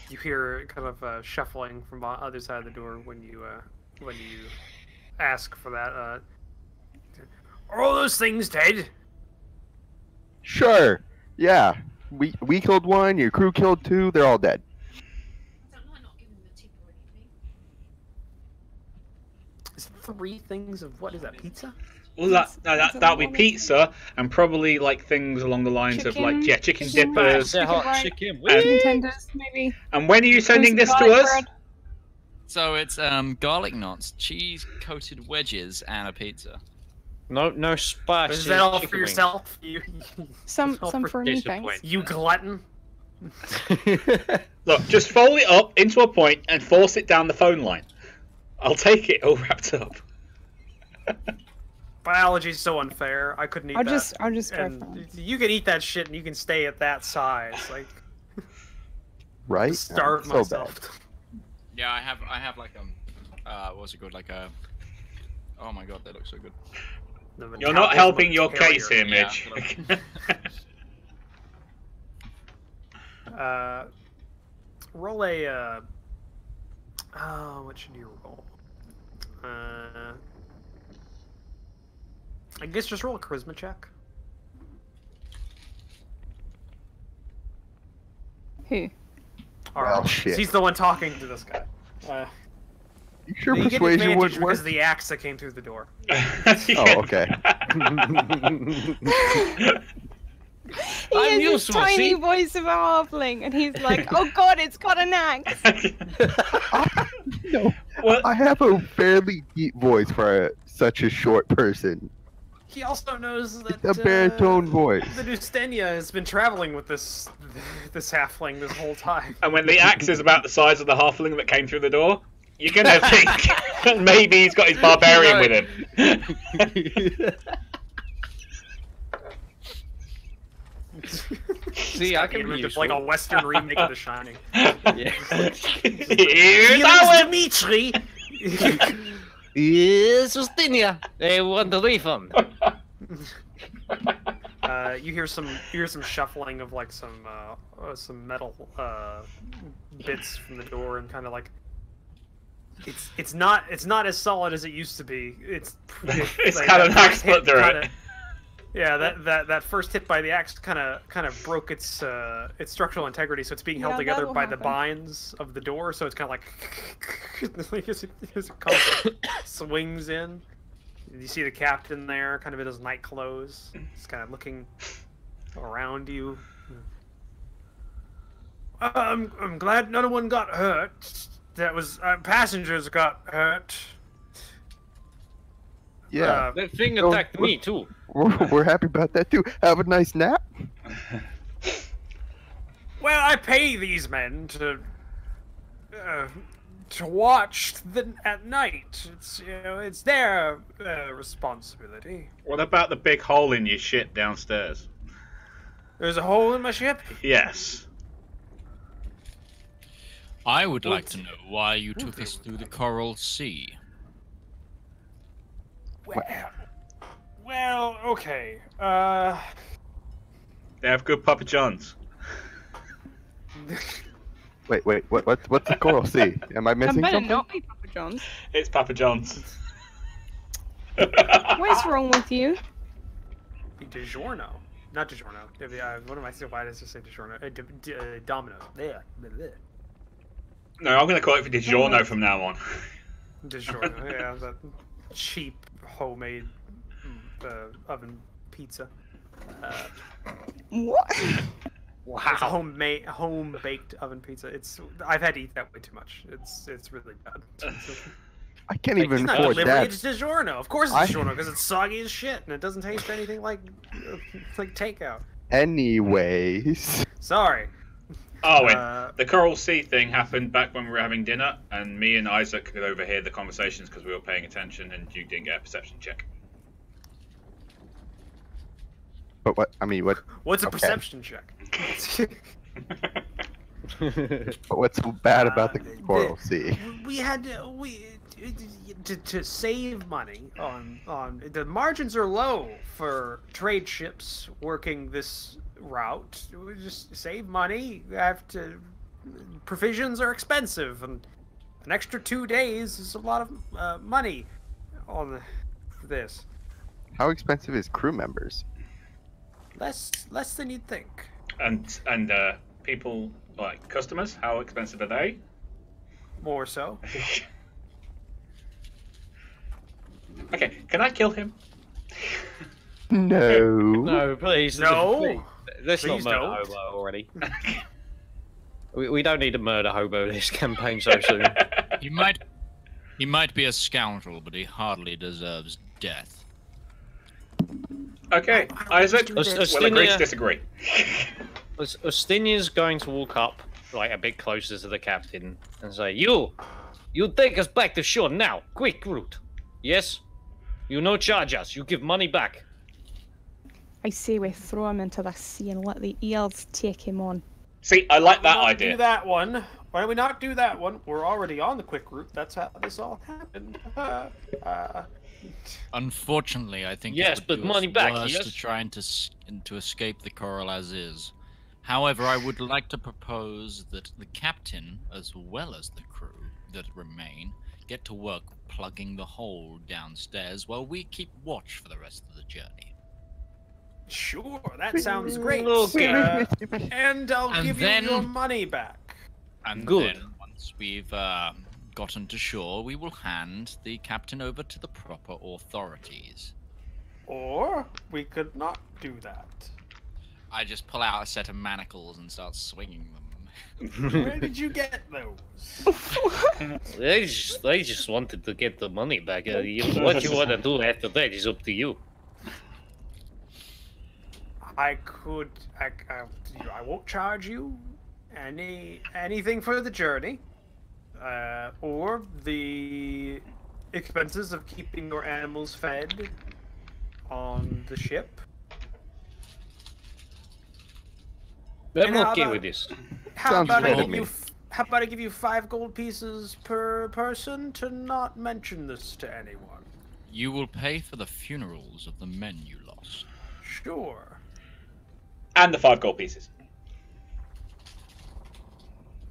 You hear kind of shuffling from the other side of the door when you ask for that. Are all those things dead? Sure. Yeah. We killed one. Your crew killed two. They're all dead. Is 3 things of what is that? Pizza? Well, that'll be pizza and probably like things along the lines of like chicken dippers. Chicken tenders, maybe. And when are you sending this to Garlic us? bread. So it's garlic knots, cheese-coated wedges, and a pizza. No spicy. Is that all for chicken wings. yourself? Some all for me, disappoint. thanks. You glutton. Look, just fold it up into a point and force it down the phone line. I'll take it all wrapped up. Biology's so unfair. I couldn't eat that. I'll just go And for it. you can eat that shit and you can stay at that size. Like, Right? starve So myself. bad. Yeah, I have like what's it called? Like a. Oh my god, that looks so good. The You're not metabolism helping of your a carrier. case here, Mitch. Roll a. What should you roll? I guess just roll a charisma check. Who? Alright, shit. he's the one talking to this guy. You sure you get persuasion advantage wouldn't because work? of the axe that came through the door. Oh, okay. He I'm has this useful, tiny see? voice of a halfling, and he's like, "Oh God, it's got an axe." No, What? I have a fairly deep voice for such a short person. He also knows that It's a baritone voice. the Dustenia has been traveling with this halfling this whole time. And when the axe is about the size of the halfling that came through the door, you're gonna think maybe he's got his barbarian with him. See, I can be It's useful. like a Western remake of The Shining. Here's Owen! Dimitri! Yes, Justinia. They want the refund. You hear some shuffling of like some metal bits from the door, and kind of like it's not as solid as it used to be. It's It's got an axe put through it. Yeah, that first hit by the axe kind of broke its structural integrity, so it's being held Yeah, together that'll by the happen. binds of the door. So it's kind of like as it comes, swings in. You see the captain there, kind of in his night clothes. He's kind of looking around you. I'm glad no one got hurt. That was passengers got hurt. Yeah, That thing Don't- attacked me too. we're happy about that too. Have a nice nap. Well, I pay these men to watch at night. It's their responsibility. What about the big hole in your shit downstairs? There's a hole in my ship. Yes. I would like to know why you took us through the Coral Sea. Well, okay. They have good Papa John's. Wait, what's the Coral Sea? Am I That missing better something? not be Papa John's. It's Papa John's. What's wrong with you? DiGiorno. Not DiGiorno. What am I saying? Why does it say DiGiorno? Domino's. Yeah. No, I'm going to call it for DiGiorno from now on. DiGiorno. Yeah, that cheap homemade oven pizza. What? It's a home baked oven pizza. I've had to eat that way too much. It's really bad. I can't even It's not afford delivery, that. it's DiGiorno. Of course it's I- DiGiorno because it's soggy as shit and it doesn't taste anything like takeout. Anyways, Sorry. Owen, Uh, the Coral Sea thing happened back when we were having dinner, and me and Isaac could overhear the conversations because we were paying attention, and you didn't get a perception check. but what? I mean, what? What's a Okay. perception check? But what's so bad about the Uh, Coral Sea? We had to save money on the margins are low for trade ships working this route. We just save money. We have to. Provisions are expensive, and an extra 2 days is a lot of money on this. How expensive is crew members? Less than you'd think. And people like customers, how expensive are they? More so. Okay, can I kill him? No. No, please. No. Please. Let's Please not murder don't. hobo already. We don't need to murder hobo this campaign so soon. He might be a scoundrel, but he hardly deserves death. Okay, Isaac, do we'll this. agree to disagree. Ostinia's going to walk up like a bit closer to the captain and say, You take us back to shore now, quick route. Yes? You no charge us, you give money back. I say we throw him into the sea and let the eels take him on. See, I like that Why not idea. Do that one. Why don't we not do that one? We're already on the quick route. That's how this all happened. Unfortunately, I think Yes, it would but do money us back, worse yes? to try and to escape the coral as is. However, I would like to propose that the captain, as well as the crew that remain, get to work plugging the hole downstairs while we keep watch for the rest of the journey. Sure, that sounds great. Okay. And I'll And give then- you your money back. And Good. then, once we've gotten to shore, we will hand the captain over to the proper authorities. Or we could not do that. I just pull out a set of manacles and start swinging them. Where did you get those? They just wanted to get the money back. What you want to do after that is up to you. I won't charge you anything for the journey, or the expenses of keeping your animals fed on the ship. I'm And how okay about- with this. How Sounds about fair I to give me. you? How about I give you 5 gold pieces per person to not mention this to anyone? You will pay for the funerals of the men you lost. Sure. And the 5 gold pieces.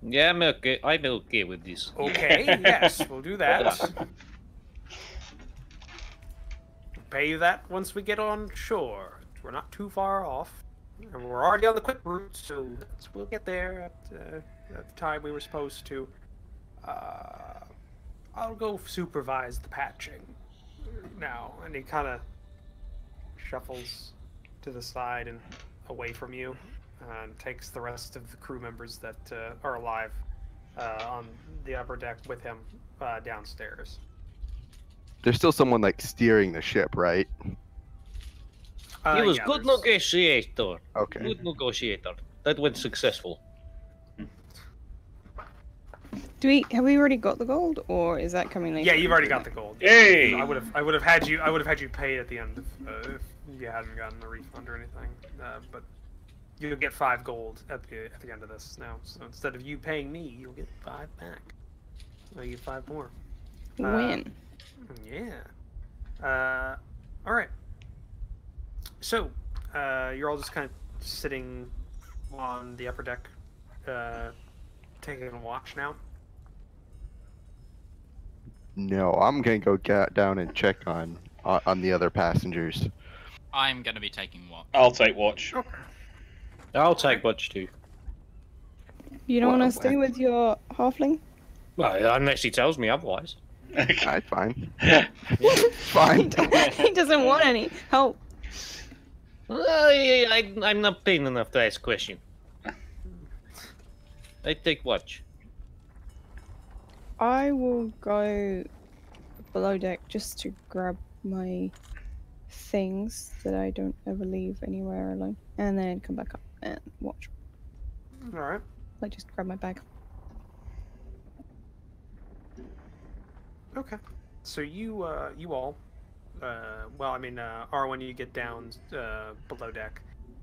Yeah, I'm okay with this. Okay. Yes, we'll do that. Pay you that once we get on shore. We're not too far off, and we're already on the quick route, so we'll get there at the time we were supposed to. I'll go supervise the patching now, and he kind of shuffles to the side and away from you, and takes the rest of the crew members that are alive on the upper deck with him downstairs. There's still someone like steering the ship, right? He was Yeah, good there's- negotiator. Okay. Good negotiator. That went successful. Have we already got the gold, or is that coming later? Yeah, you've already got the gold. Yay! I would have had you pay at the end if you hadn't gotten a refund or anything. But you'll get 5 gold at the end of this now. So instead of you paying me, you'll get 5 back. So you get 5 more. When? Yeah. All right. So you're all just kind of sitting on the upper deck, taking a watch now. No, I'm gonna go down and check on the other passengers. I'm going to be taking what? I'll take watch. I'll take watch too. You don't Well, want to stay with your halfling? Well, unless he tells me otherwise. Alright, fine. he, Fine. he doesn't want any help. I'm not paying enough to ask question. I take watch. I will go below deck just to grab my things that I don't ever leave anywhere alone, and then come back up and watch. All right. Like just grab my bag. Okay. So you all, well, I mean, Arwen, you get down below deck,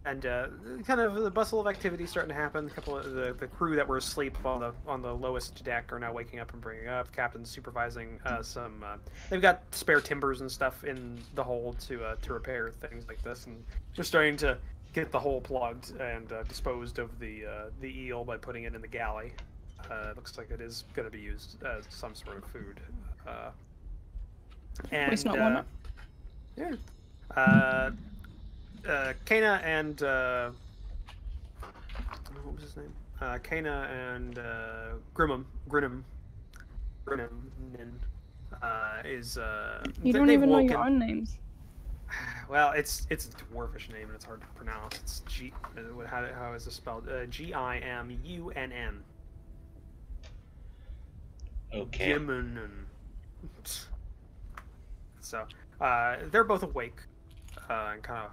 And kind of the bustle of activity starting to happen. A couple of the crew that were asleep on the lowest deck are now waking up and bringing up. Captain's supervising some. They've got spare timbers and stuff in the hold to repair things like this, and they're starting to get the hole plugged and disposed of the eel by putting it in the galley. It looks like it is going to be used as some sort of food. And It's not one. yeah. Kana and what was his name? Kana and Grinham is You don't they've even know woken. your own names. Well, it's a dwarfish name and it's hard to pronounce. It's G. How is it spelled? Gimunn. Okay. Gimunn. So they're both awake and kind of.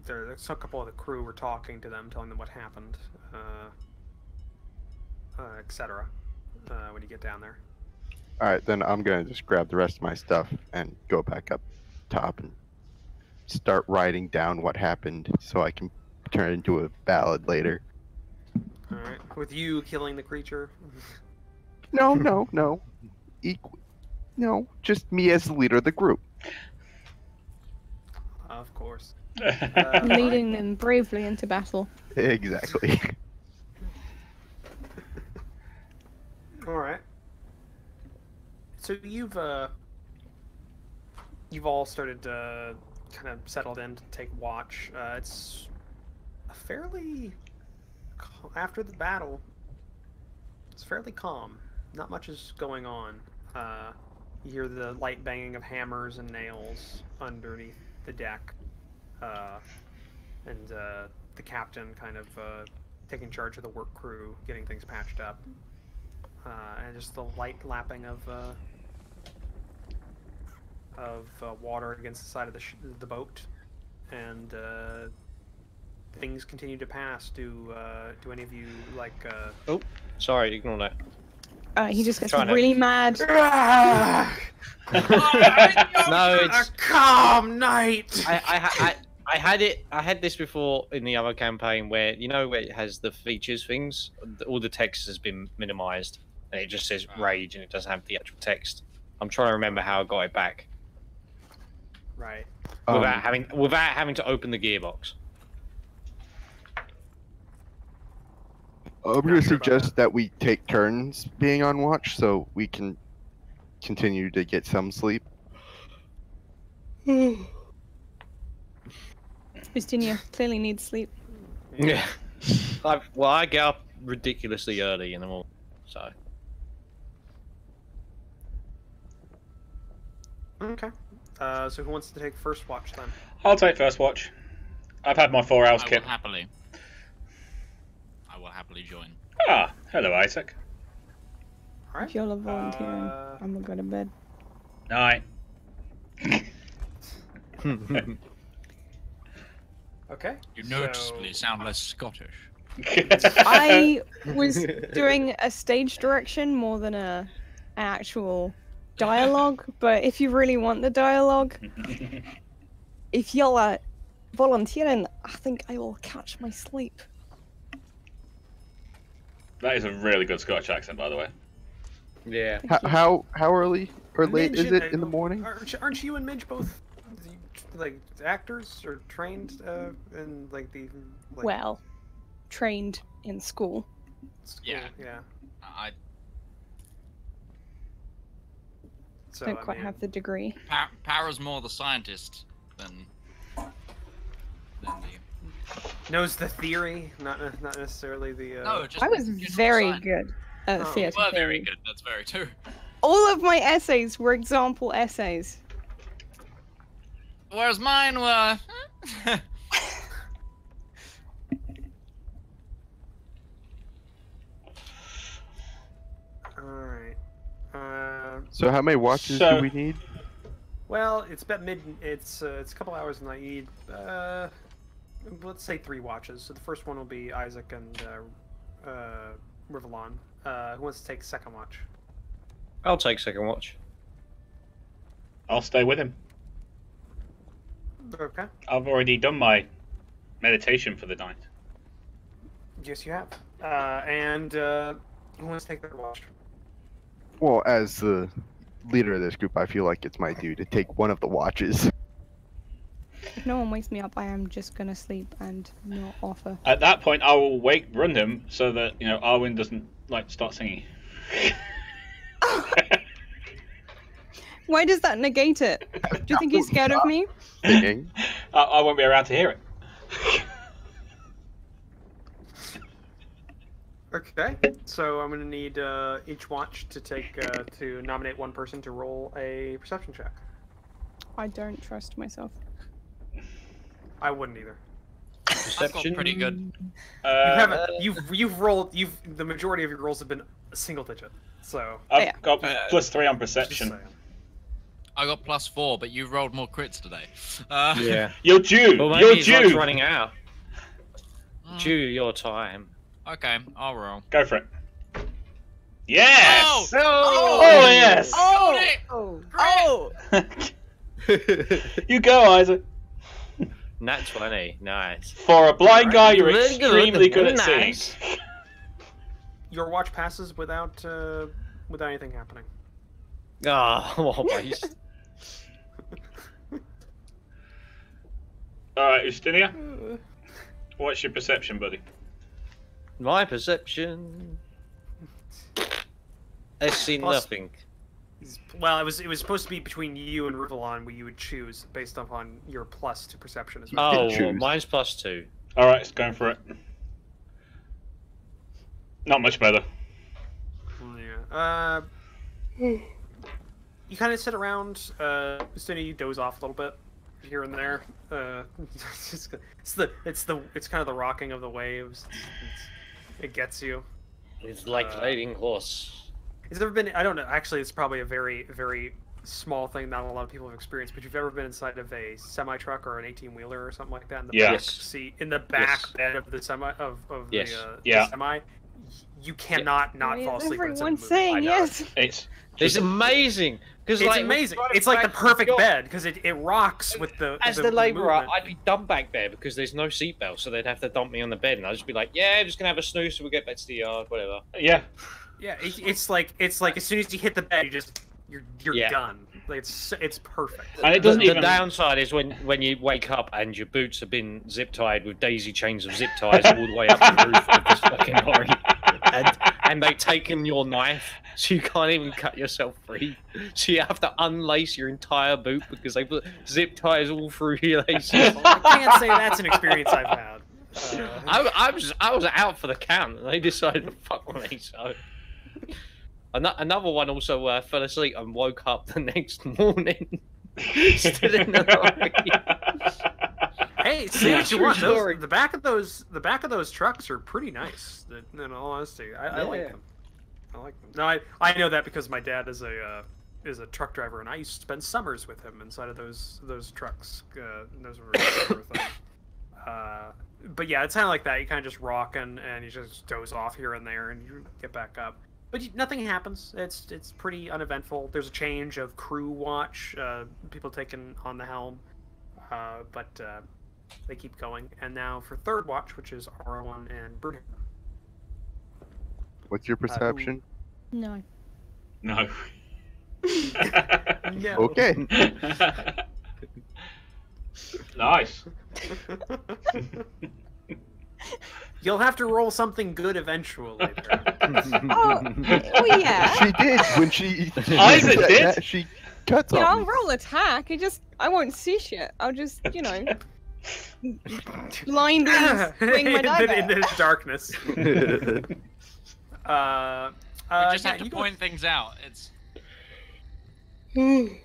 There's a couple of the crew were talking to them, telling them what happened, etc. When you get down there. All right, then I'm gonna just grab the rest of my stuff and go back up top and start writing down what happened, so I can turn it into a ballad later. All right, with you killing the creature. No. No, just me as the leader of the group. Of course. Leading them bravely into battle. Exactly. All right. So you've all started to kind of settled in to take watch. It's a fairly after the battle. It's fairly calm. Not much is going on. You hear the light banging of hammers and nails underneath the deck. And the captain kind of taking charge of the work crew, getting things patched up, and just the light lapping of water against the side of the boat, and things continue to pass. Do any of you like? Oh, sorry, ignore that. He just gets Trying to- really mad. No, it's a calm night. I had this before in the other campaign where where it has the features things, all the text has been minimized and it just says rage and it doesn't have the actual text. I'm trying to remember how I got it back Right. without having to open the gearbox. I'm going to suggest that we take turns being on watch so we can continue to get some sleep. Justinia clearly needs sleep. Yeah. I get up ridiculously early in the morning, so. Okay. So who wants to take first watch then? I'll take first watch. I've had my 4 hours I kit. will happily join. Ah, hello, Isaac. All right. If y'all are volunteering, I'm gonna go to bed. Night. Okay. You noticeably sound less Scottish. I was doing a stage direction more than an actual dialogue, but if you really want the dialogue, if y'all are volunteering, I think I will catch my sleep. That is a really good Scottish accent, by the way. Yeah. How early or late Midge is it in the morning? Aren't you and Midge both like actors or trained in like the like, Well, trained in school. school? Yeah. Yeah. So Don't quite have the degree. Para's more the scientist than the. knows the theory, not necessarily the. No, just I was just very science. good at Oh. theatre You were very theory. good. That's very true. All of my essays were example essays. Whereas mine were. All right. So how many watches So- do we need? Well, it's about mid. It's a couple hours in the night. Let's say 3 watches. So the first one will be Isaac and Rivallon. Who wants to take second watch? I'll take second watch. I'll stay with him. Okay. I've already done my meditation for the night. Yes, you have. Who wants to take their watch? Well, as the leader of this group, I feel like it's my duty to take one of the watches. If no one wakes me up, I am just gonna sleep and not offer. At that point, I will run him so that Arwen doesn't start singing. Why does that negate it? Do you think he's scared of me? Singing. I won't be around to hear it. Okay, so I'm gonna need each watch to take to nominate one person to roll a perception check. I don't trust myself. I wouldn't either. I've got pretty good. You've rolled. The majority of your rolls have been a single digit. So I've got +3 on just perception. saying. I got +4, but you rolled more crits today. Yeah. You're due. Well, You're maybe his luck's due. running out. Due your time. Okay, I'll roll. Go for it. Yes. Oh! Oh, yes. Oh! You go, Isaac. Nat 20. Nice. For a blind guy, you're Very good. extremely good at Nice. singing. Your watch passes without anything happening. Oh, well, waste. All right, Ustinia. What's your perception, buddy? My perception. I see Plus- nothing. Well, it was supposed to be between you and Rivallon, where you would choose based upon your plus to perception as well. Oh, choose. well, mine's +2. All right, it's going for it. Not much better. Yeah. You kind of sit around. Ustinia, you doze off a little bit here and there. It's kind of the rocking of the waves. It gets you. It's like riding horse. Has there ever been? I don't know. Actually, it's probably a very, very small thing not a lot of people have experienced. But you've ever been inside of a semi truck or an 18-wheeler or something like that in the back Yes. seat, in the back Yes. bed of the semi Yes. the semi? You cannot not Why fall is asleep. when it's in the everyone movie. saying I know. yes? It's amazing. Because It's like, amazing. when It's like the back- perfect you're- bed because it rocks with the. As the labourer, movement. I'd be dumped back there because there's no seatbelt, so they'd have to dump me on the bed, and I'd just be like, "Yeah, I'm just gonna have a snooze, so we'll get back to the yard, whatever." Yeah. Yeah, it's like as soon as you hit the bed, you're Yeah. done. Like, it's perfect. And it doesn't The even. downside is when you wake up and your boots have been zip tied with daisy chains of zip ties all the way up the roof of this fucking lorry, and they've taken your knife, so you can't even cut yourself free. So you have to unlace your entire boot because they put zip ties all through your laces. Well, I can't say that's an experience I've had. I was out for the count, and they decided to fuck with me. So another one also fell asleep and woke up the next morning, still in the lorry. Hey, say what you True want. story. The back of those trucks are pretty nice. In all honesty, I like Yeah. them. I like them. No, I know that because my dad is a truck driver, and I used to spend summers with him inside of those trucks. Those were things. But yeah, it's kind of like that. You kind of just rock and you just doze off here and there, and you get back up. But nothing happens. It's pretty uneventful. There's a change of crew watch, people taking on the helm, but they keep going. And now for third watch, which is R1 and Bruno. What's your perception? No. No. No. Okay. Nice. You'll have to roll something good eventually. Oh yeah. She did when she. Isaac did? She cut Yeah, I'll something. roll attack. I won't see shit. I'll just, blindly swing my in dagger. the darkness. We just have to you go- point things out. It's You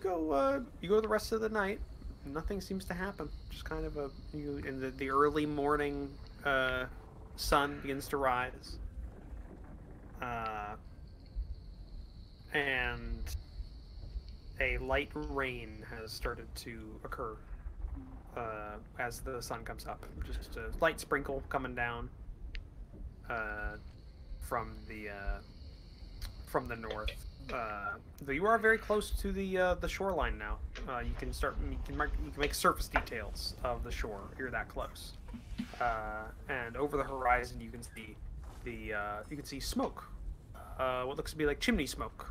go the rest of the night. Nothing seems to happen. Just kind of in the early morning, sun begins to rise, and a light rain has started to occur as the sun comes up. Just a light sprinkle coming down from the north. Though you are very close to the shoreline now. You can make surface details of the shore. You're that close. And over the horizon, you can see smoke. What looks to be like chimney smoke,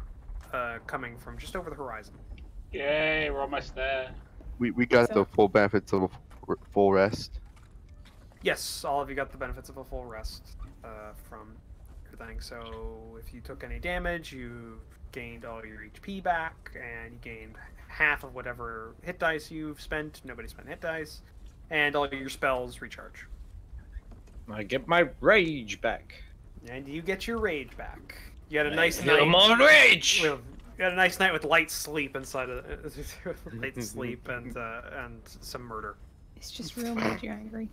coming from just over the horizon. Yay, we're almost there. We got the full benefits of a full rest. Yes, all of you got the benefits of a full rest from your thing. So if you took any damage, you gained all your HP back, and you gained half of whatever hit dice you've spent. Nobody spent hit dice, and all your spells recharge. I get my rage back. And you get your rage back. You had a nice night. I'm on rage. You had a nice night with light sleep inside of light sleep and some murder. It's just real made you angry.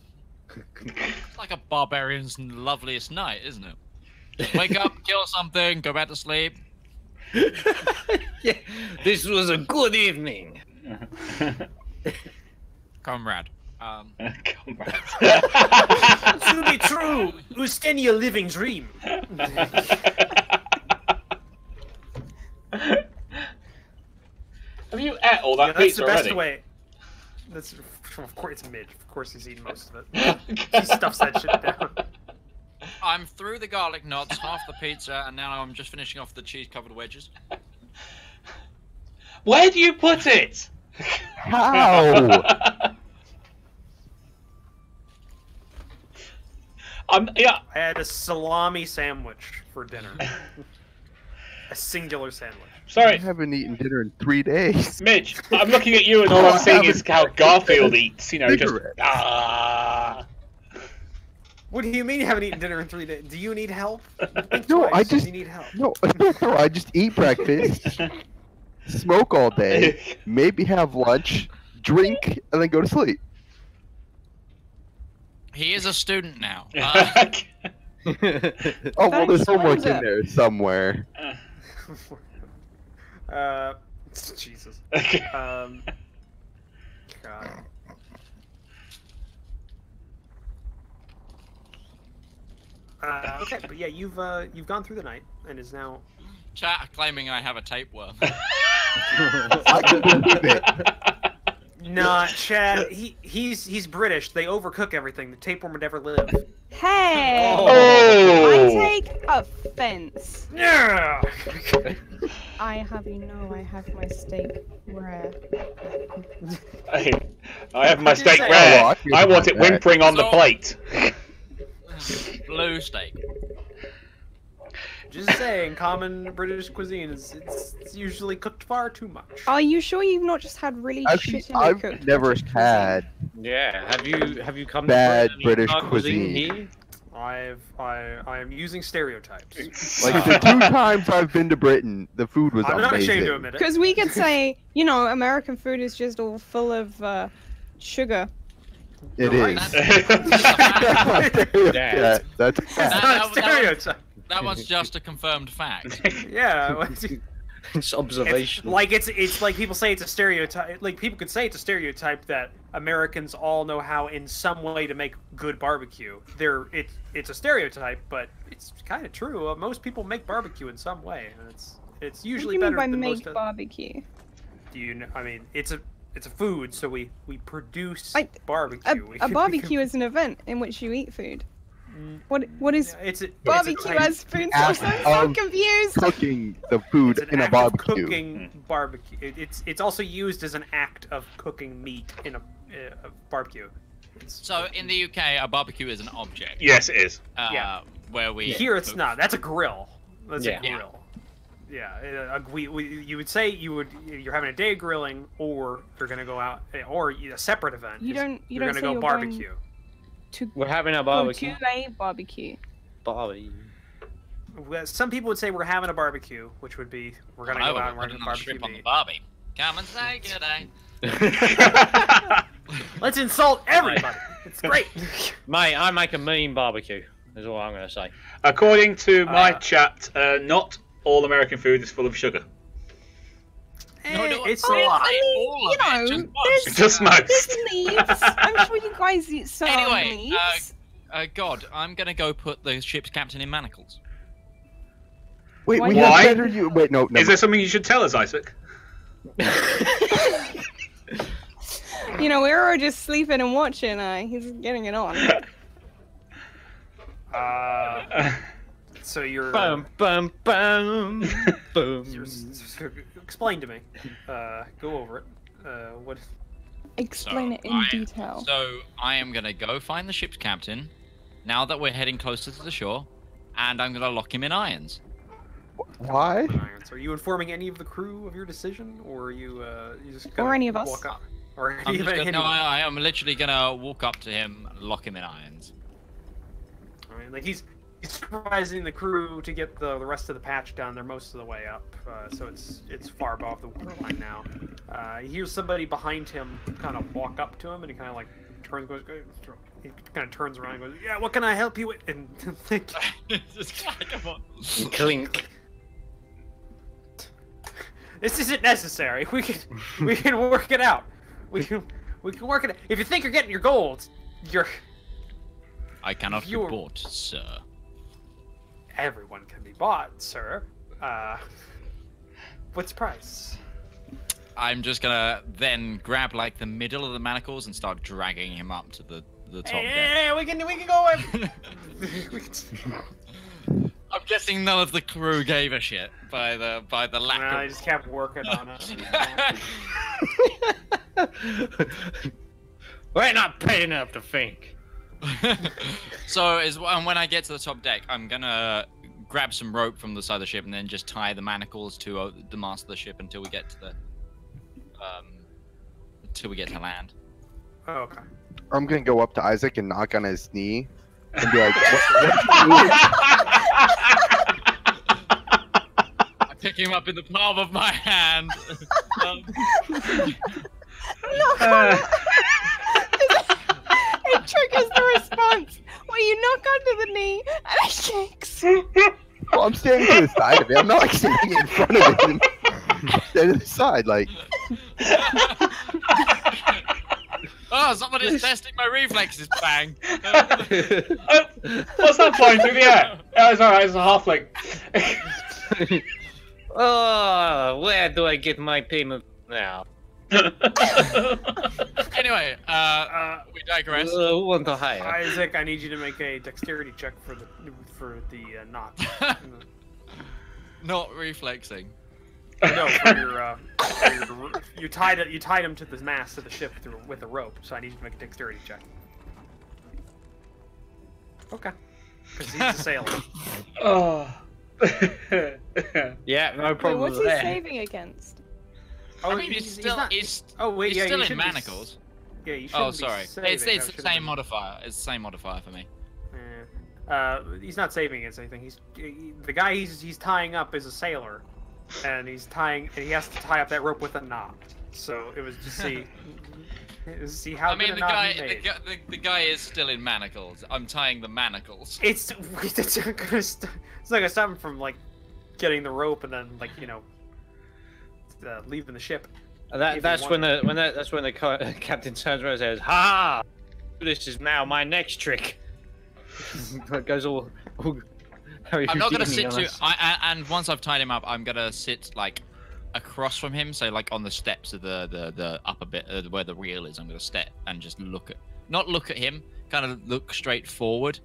It's like a barbarian's loveliest night, isn't it? Wake up, kill something, go back to sleep. Yeah, this was a good evening. Comrade. Comrade. To be true, Ustenia living dream. Have you ate all that That's pizza the best already? way. That's of course it's Midge. Of course he's eaten most of it. He stuffs that shit down. I'm through the garlic knots, half the pizza, and now I'm just finishing off the cheese-covered wedges. Where do you put it? How? Yeah. I had a salami sandwich for dinner. A singular sandwich. I Sorry, haven't eaten dinner in 3 days. Midge. I'm looking at you, and all I'm seeing is how Garfield eats. You know, just Cigarette. What do you mean you haven't eaten dinner in 3 days? Do you need help? Think No, twice. I just You need help. no, I just eat breakfast, smoke all day, maybe have lunch, drink, and then go to sleep. He is a student now. Oh well, there's homework in there somewhere. Jesus. Okay. God. Okay, but yeah, you've gone through the night and is now. Chat are claiming I have a tapeworm. I can believe it. Nah, Chad. He's British. They overcook everything. The tapeworm would never live. Hey! Oh. I take offense. Yeah. I have my steak rare. I have my steak say- rare. Oh, I I want it that. whimpering on the So- plate. Blue steak. Just saying, common British cuisine it's usually cooked far too much. Are you sure you've not just had really Actually, shitty I've cooked never British cuisine? had Yeah, have you come Bad to British our cuisine. here? I am using stereotypes. like the 2 times I've been to Britain, the food was I'm not amazing. ashamed to admit it. Because we could say, American food is just all full of sugar. It You're is. right. Yeah, that's It's not a stereotype. That was just a confirmed fact. Yeah. It's observation. It's like people say it's a stereotype. Like people could say it's a stereotype that Americans all know how in some way to make good barbecue. It's a stereotype, but it's kind of true. Most people make barbecue in some way, and it's usually What do you better mean by than make most. barbecue? Do you know? I mean, it's a food, so we produce Like, barbecue. A barbecue is an event in which you eat food. What is It's a barbecue type- as food act source? I'm so of confused. cooking the food It's an in a act of barbecue. cooking barbecue. It's also used as an act of cooking meat in a barbecue. So in the UK, a barbecue is an object. Yes, it is. Yeah. Where we Here it's cook not. That's a grill. That's Yeah. a grill. Yeah. You would say you're having a day of grilling, or you're gonna go out, or a separate event. You don't You're say gonna go you're barbecue. We're having a Go barbecue. to a barbecue. Barbecue. Well, some people would say we're having a barbecue, which would be we're gonna go out and we're gonna barbecue shrimp on the meat. barbie. Come and say good day. Let's insult everybody. It's great. Mate, I make a mean barbecue. Is all I'm gonna say. According to my chat, not all American food is full of sugar. It's a Oh, lot. I mean, All of it, just Just most. there's leaves. I'm sure you guys eat some Anyway, leaves. God, I'm gonna go put the ship's captain in manacles. Wait, Why we not? have better you. Wait, no. Is there something you should tell us, Isaac? You know, we were just sleeping and watching. He's getting it on. So you're. Bum bum bum boom. Explain to me. Go over it. What? Explain it in detail. So I am gonna go find the ship's captain, now that we're heading closer to the shore, and I'm gonna lock him in irons. Why? Are you informing any of the crew of your decision, or are you just Or gonna any of us. walk up? Or I'm any just gonna, no, anyone? I am literally gonna walk up to him, lock him in irons. All right, like he's supervising the crew to get the rest of the patch done. They're most of the way up, so it's far above the waterline now. He hears somebody behind him kind of walk up to him, and he kind of like turns, he kind of turns around and goes, "Yeah, what can I help you with?" And think, Come on. Clink. this isn't necessary. We can work it out. We can work it out. If you think you're getting your gold, I cannot be You're- bought, sir. everyone can be bought, sir. What's the price? I'm just gonna then grab like the middle of the manacles and start dragging him up to the top deck. Hey, we can go in. I'm guessing none of the crew gave a shit by the lack I of. just kept working on it. We're not paid enough to think. So and when I get to the top deck, I'm gonna grab some rope from the side of the ship and then just tie the manacles to the mast of the ship until we get to the land. Oh, okay. I'm gonna go up to Isaac and knock on his knee and be like, I pick him up in the palm of my hand. It triggers the response where you knock under the knee and it shakes. Well, I'm standing to the side of it. I'm not like standing in front of it. I'm standing to the side, like. Oh, somebody's testing my reflexes, bang. What's that flying through the air? Oh, it's alright, it's a halfling. Oh, where do I get my payment now? Anyway, we digress. Who want to hire? Isaac, I need you to make a dexterity check for the knot. Not reflexing. No, for your you tied him to the mast of the ship with a rope. So I need you to make a dexterity check. Okay. Because he's a sailor. Oh. Yeah, no Wait, problem what's he there. saving against? Oh, I mean, he's still not. he's Oh wait, he's yeah, still you in shouldn't be manacles. Yeah, you Oh, shouldn't sorry. be saving. It's That the should've same been- modifier. It's the same modifier for me. He's not saving against anything. The guy he's tying up is a sailor, and he has to tie up that rope with a knot. So it was just see how I mean, good a the knot guy, he made. the guy is still in manacles. I'm tying the manacles. It's not gonna stop him from like getting the rope and then like leaving the ship. That's when the captain turns around and says, "Ha! This is now my next trick." It goes all Harry I'm not gonna Houdini sit on to. us. And once I've tied him up, I'm gonna sit like across from him, so like on the steps of the upper bit where the reel is. I'm gonna step and just not look at him, kind of look straight forward,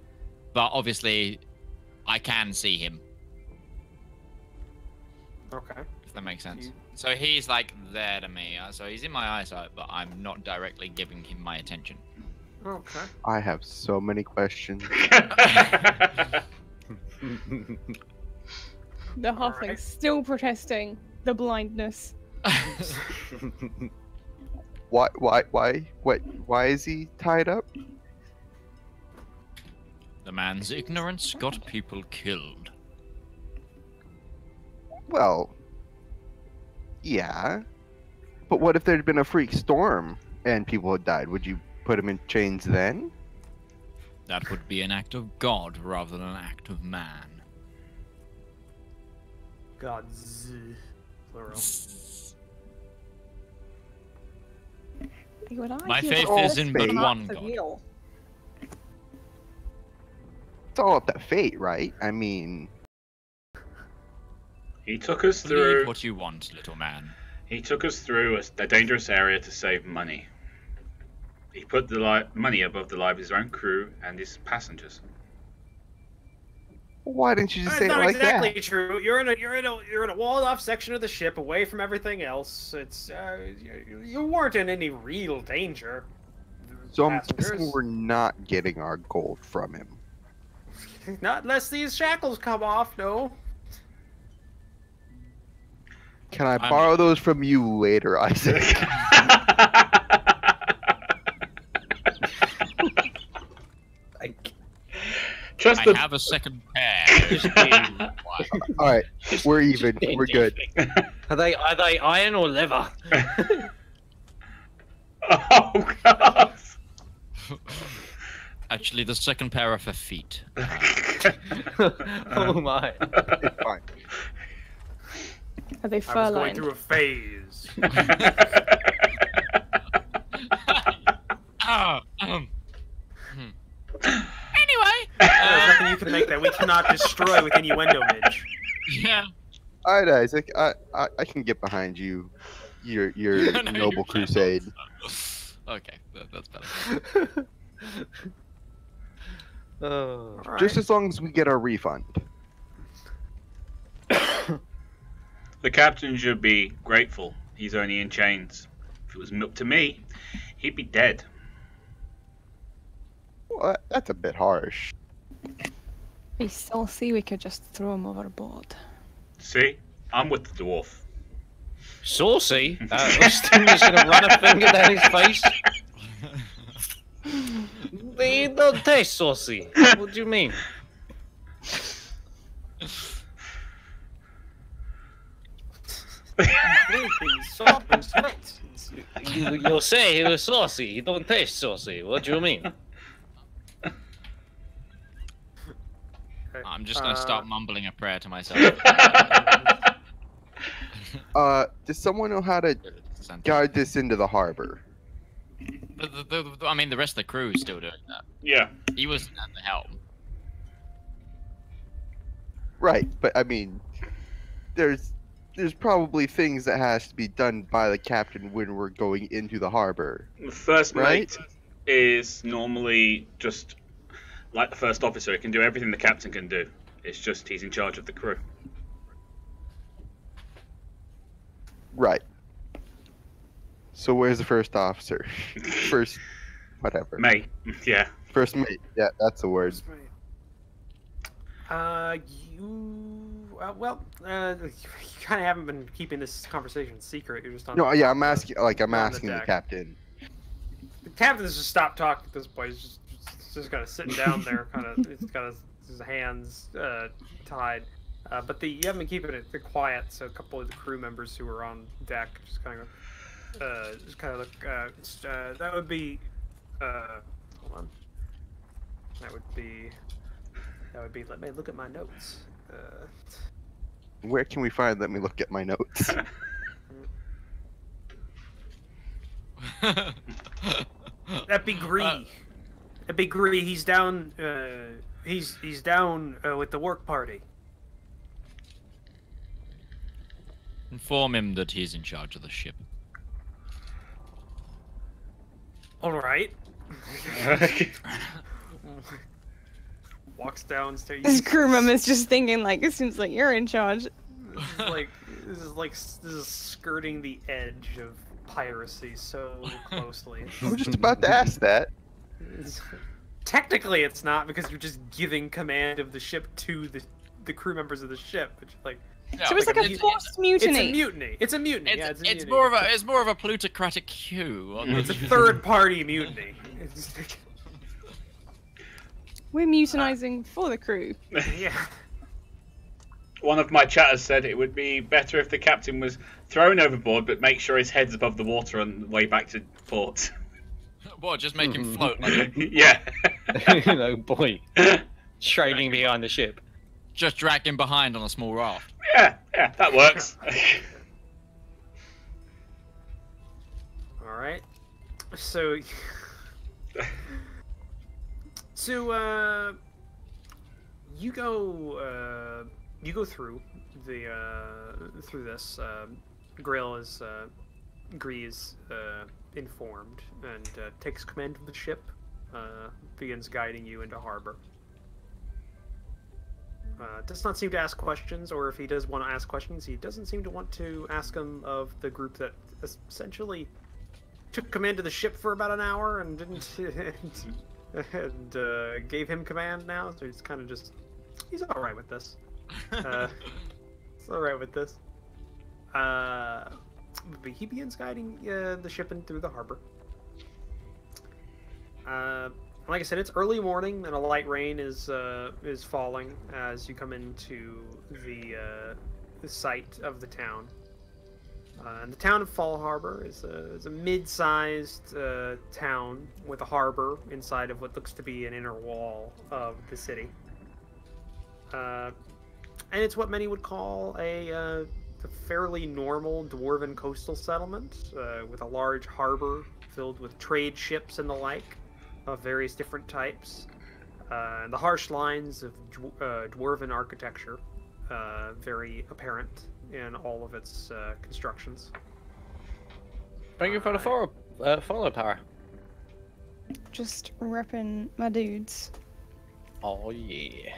but obviously I can see him. Okay. If that makes sense. So he's like there to me. So he's in my eyesight, but I'm not directly giving him my attention. Okay. I have so many questions. The halfling's Alright. still protesting the blindness. Why is he tied up? The man's ignorance got people killed. Well, yeah. But what if there'd been a freak storm and people had died? Would you put him in chains then? That would be an act of God rather than an act of man. Gods. Plural. Would My argue faith that is in but fate. one For God. real. It's all up to fate, right? I mean, He took us Believe through. what you want, little man. He took us through a dangerous area to save money. He put the money above the lives of his own crew and his passengers. Why didn't you just say That's it not like exactly that? true. You're in a walled-off section of the ship, away from everything else. It's you weren't in any real danger. So I'm Passengers. guessing we're not getting our gold from him. Not unless these shackles come off. No. Can I borrow those from you later, Isaac? Trust I the. have a second pair. All right, we're even. We're good. Are they iron or leather? Oh God! Actually, the second pair are for feet. Oh my. It's fine. Are they I was fur going lined? through a phase. Anyway, There's nothing you can make that we cannot destroy with innuendo, Midge. yeah. All right, Isaac. I can get behind you. Your No, you noble can't. crusade. Okay, that's better. Oh. All Just right. as long as we get our refund. The captain should be grateful. He's only in chains. If it was up to me, he'd be dead. Well, that's a bit harsh. We still see we could just throw him overboard. See, I'm with the dwarf. Saucy? Stingy's gonna run a finger down his face. They don't taste saucy. What do you mean? Soft and sweet. You'll say he was saucy. He don't taste saucy. What do you mean? I'm just gonna start mumbling a prayer to myself. Does someone know how to guide this into the harbor? I mean, the rest of the crew is still doing that. Yeah. He wasn't at the helm. Right, but I mean, there's probably things that has to be done by the captain when we're going into the harbor. The first Right? mate is normally just like the first officer. He can do everything the captain can do. It's just he's in charge of the crew. Right. So where's the first officer? First, whatever. Mate. Yeah. First mate. Yeah, that's the word. You kind of haven't been keeping this conversation secret. You're just on. No, yeah, I'm asking. Like, I'm You're on the asking the deck. captain. The captain's just stopped talking at this point. He's just kind of sitting down there, kind of. He's got his hands tied. But you haven't been keeping it quiet. So a couple of the crew members who were on deck just kind of look. That would be. Hold on. That would be. Let me look at my notes. Where can we find? Let me look at my notes. That'd be Gree. That'd be Gree. He's down. He's down with the work party. Inform him that he's in charge of the ship. All right. Walks downstairs. This crew member's just thinking like, it seems like you're in charge. This is skirting the edge of piracy so closely. I was just about to ask that. Technically, it's not because you're just giving command of the ship to the crew members of the ship. Which, like, So it's like a forced mutiny. it's a mutiny. It's a mutiny. Yeah, it's a It's mutiny. more of a plutocratic coup. It's a third-party mutiny. It's like- We're mutinizing for the crew. yeah. One of my chatters said it would be better if the captain was thrown overboard, but make sure his head's above the water on the way back to port. What? Just make him float like a, Yeah. You know, boy, trailing behind the ship. just drag him behind on a small raft. Yeah, that works. All right. So. So, you go you go through the through this. Grail is Gree is informed and takes command of the ship. Begins guiding you into harbor. Does not seem to ask questions, or if he does want to ask questions, he doesn't seem to want to ask them of the group that essentially took command of the ship for about an hour and didn't and gave him command now. So he's kind of just he's all right with this. He's all right with this. But he begins guiding the ship in through the harbor. Like I said, it's early morning and a light rain is falling as you come into the site of the town. And the town of Fall Harbor is a mid-sized town with a harbor inside of what looks to be an inner wall of the city. And it's what many would call a fairly normal dwarven coastal settlement with a large harbor filled with trade ships and the like of various different types. The harsh lines of dwarven architecture very apparent in all of its constructions. Thank you for the follow power. Just repping my dudes. Oh yeah.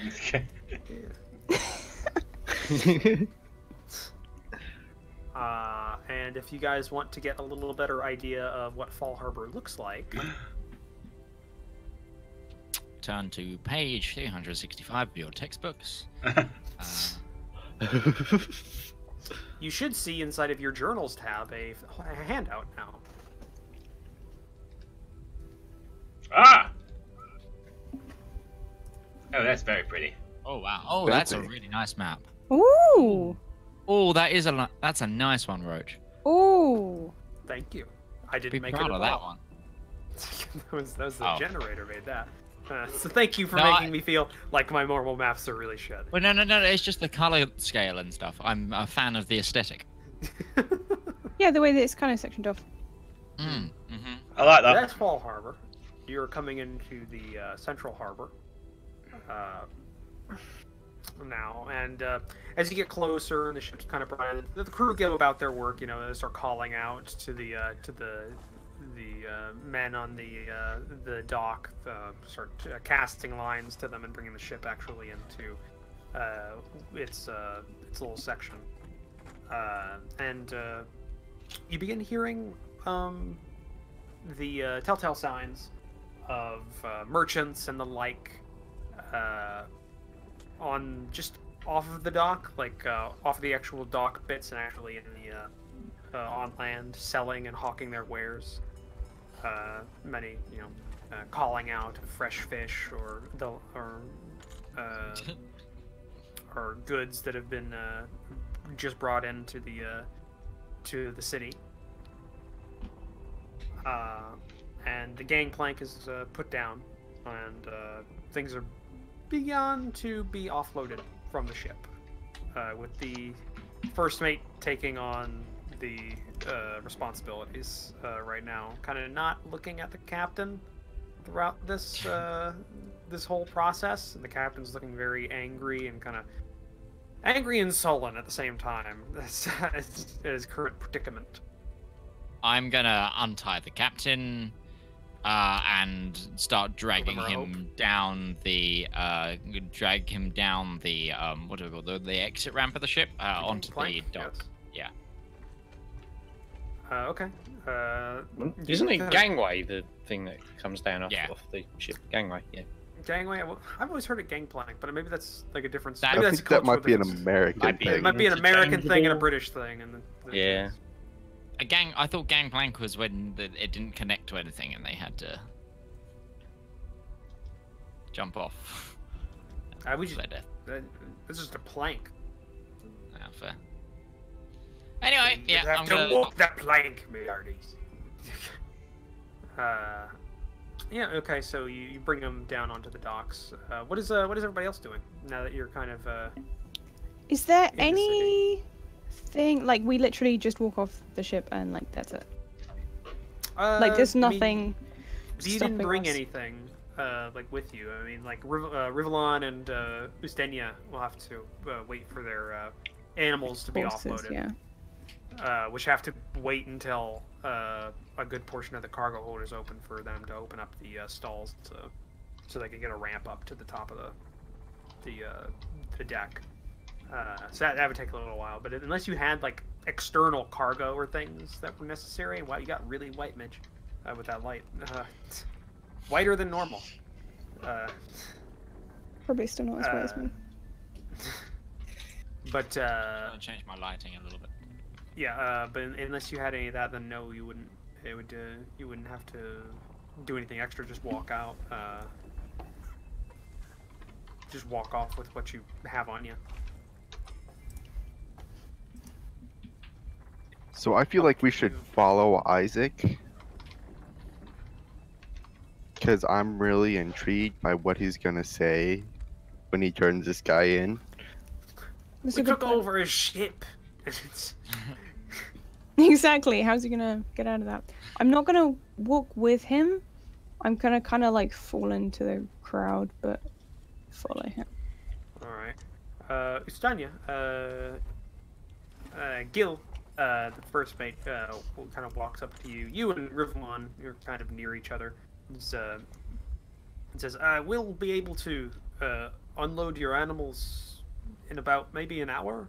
And if you guys want to get a little better idea of what Fall Harbor looks like, turn to page 365 of your textbooks. you should see inside of your journals tab a handout now. Ah! Oh, that's very pretty. Oh wow! Oh, that's a really nice map. Ooh. Oh, that's a nice one, Roach. Ooh. Thank you. I didn't Be make proud it of that one. that was the Oh. generator made that. So thank you for No, making me feel like my normal maps are really shit. Well, no, it's just the color scale and stuff. I'm a fan of the aesthetic. Yeah, the way that it's kind of sectioned off. Mm-hmm. I like that. That's Fall Harbor. You're coming into the Central Harbor now, and as you get closer and the ship's kind of brought in, the crew go about their work. You know, they start calling out to the men on the dock, start casting lines to them and bringing the ship actually into its little section, and you begin hearing the telltale signs of merchants and the like on just off of the dock, like off of the actual dock bits, and actually in the on land selling and hawking their wares. Many, calling out fresh fish or goods that have been just brought into the city. And the gangplank is put down, and things are begun to be offloaded from the ship, with the first mate taking on the responsibilities right now, kind of not looking at the captain throughout this this whole process. And the captain's looking very angry and kind of angry and sullen at the same time. That's his current predicament. I'm gonna untie the captain and start dragging him down the what do we call the exit ramp of the ship onto the dock. Yes. Yeah. Okay. Isn't it gangway the thing that comes down off the ship? Gangway, yeah. Gangway. Well, I've always heard it gangplank, but maybe that's like a difference. I Maybe that's think that might be an difference. American thing. It might be an American thing and a British thing, and Yeah. I thought gangplank was when it didn't connect to anything and they had to jump off. We just it's just a plank. Yeah, fair. Anyway, You have to walk that plank, my hearties. Yeah. Okay. So you bring them down onto the docks. What is everybody else doing now that you're kind of? Is there in the anything like we literally just walk off the ship and like that's it? Like there's nothing. You didn't stopping bring us. anything. like with you. I mean, like Rivallon and Ustenia will have to wait for their animals to be Horses, offloaded. yeah. Which have to wait until a good portion of the cargo hold is open for them to open up the stalls, so they can get a ramp up to the top of the deck. So that would take a little while. But unless you had like external cargo or things that were necessary, wow, you got really white, Mitch, with that light. Whiter than normal. Probably still not as white as me. But I'll change my lighting a little bit. Yeah, but unless you had any of that, then no, you wouldn't. It would. You wouldn't have to do anything extra. Just walk out. Just walk off with what you have on you. So I feel like we should follow Isaac. Because I'm really intrigued by what he's gonna say when he turns this guy in. That's We a good took point. over his ship. Exactly. How's he gonna get out of that? I'm not gonna walk with him. I'm gonna kind of like fall into the crowd, but follow him. All right. Ustania, Gil, the first mate, kind of walks up to you. You and Rivallon, you're kind of near each other. He says, "We'll be able to unload your animals in about maybe an hour.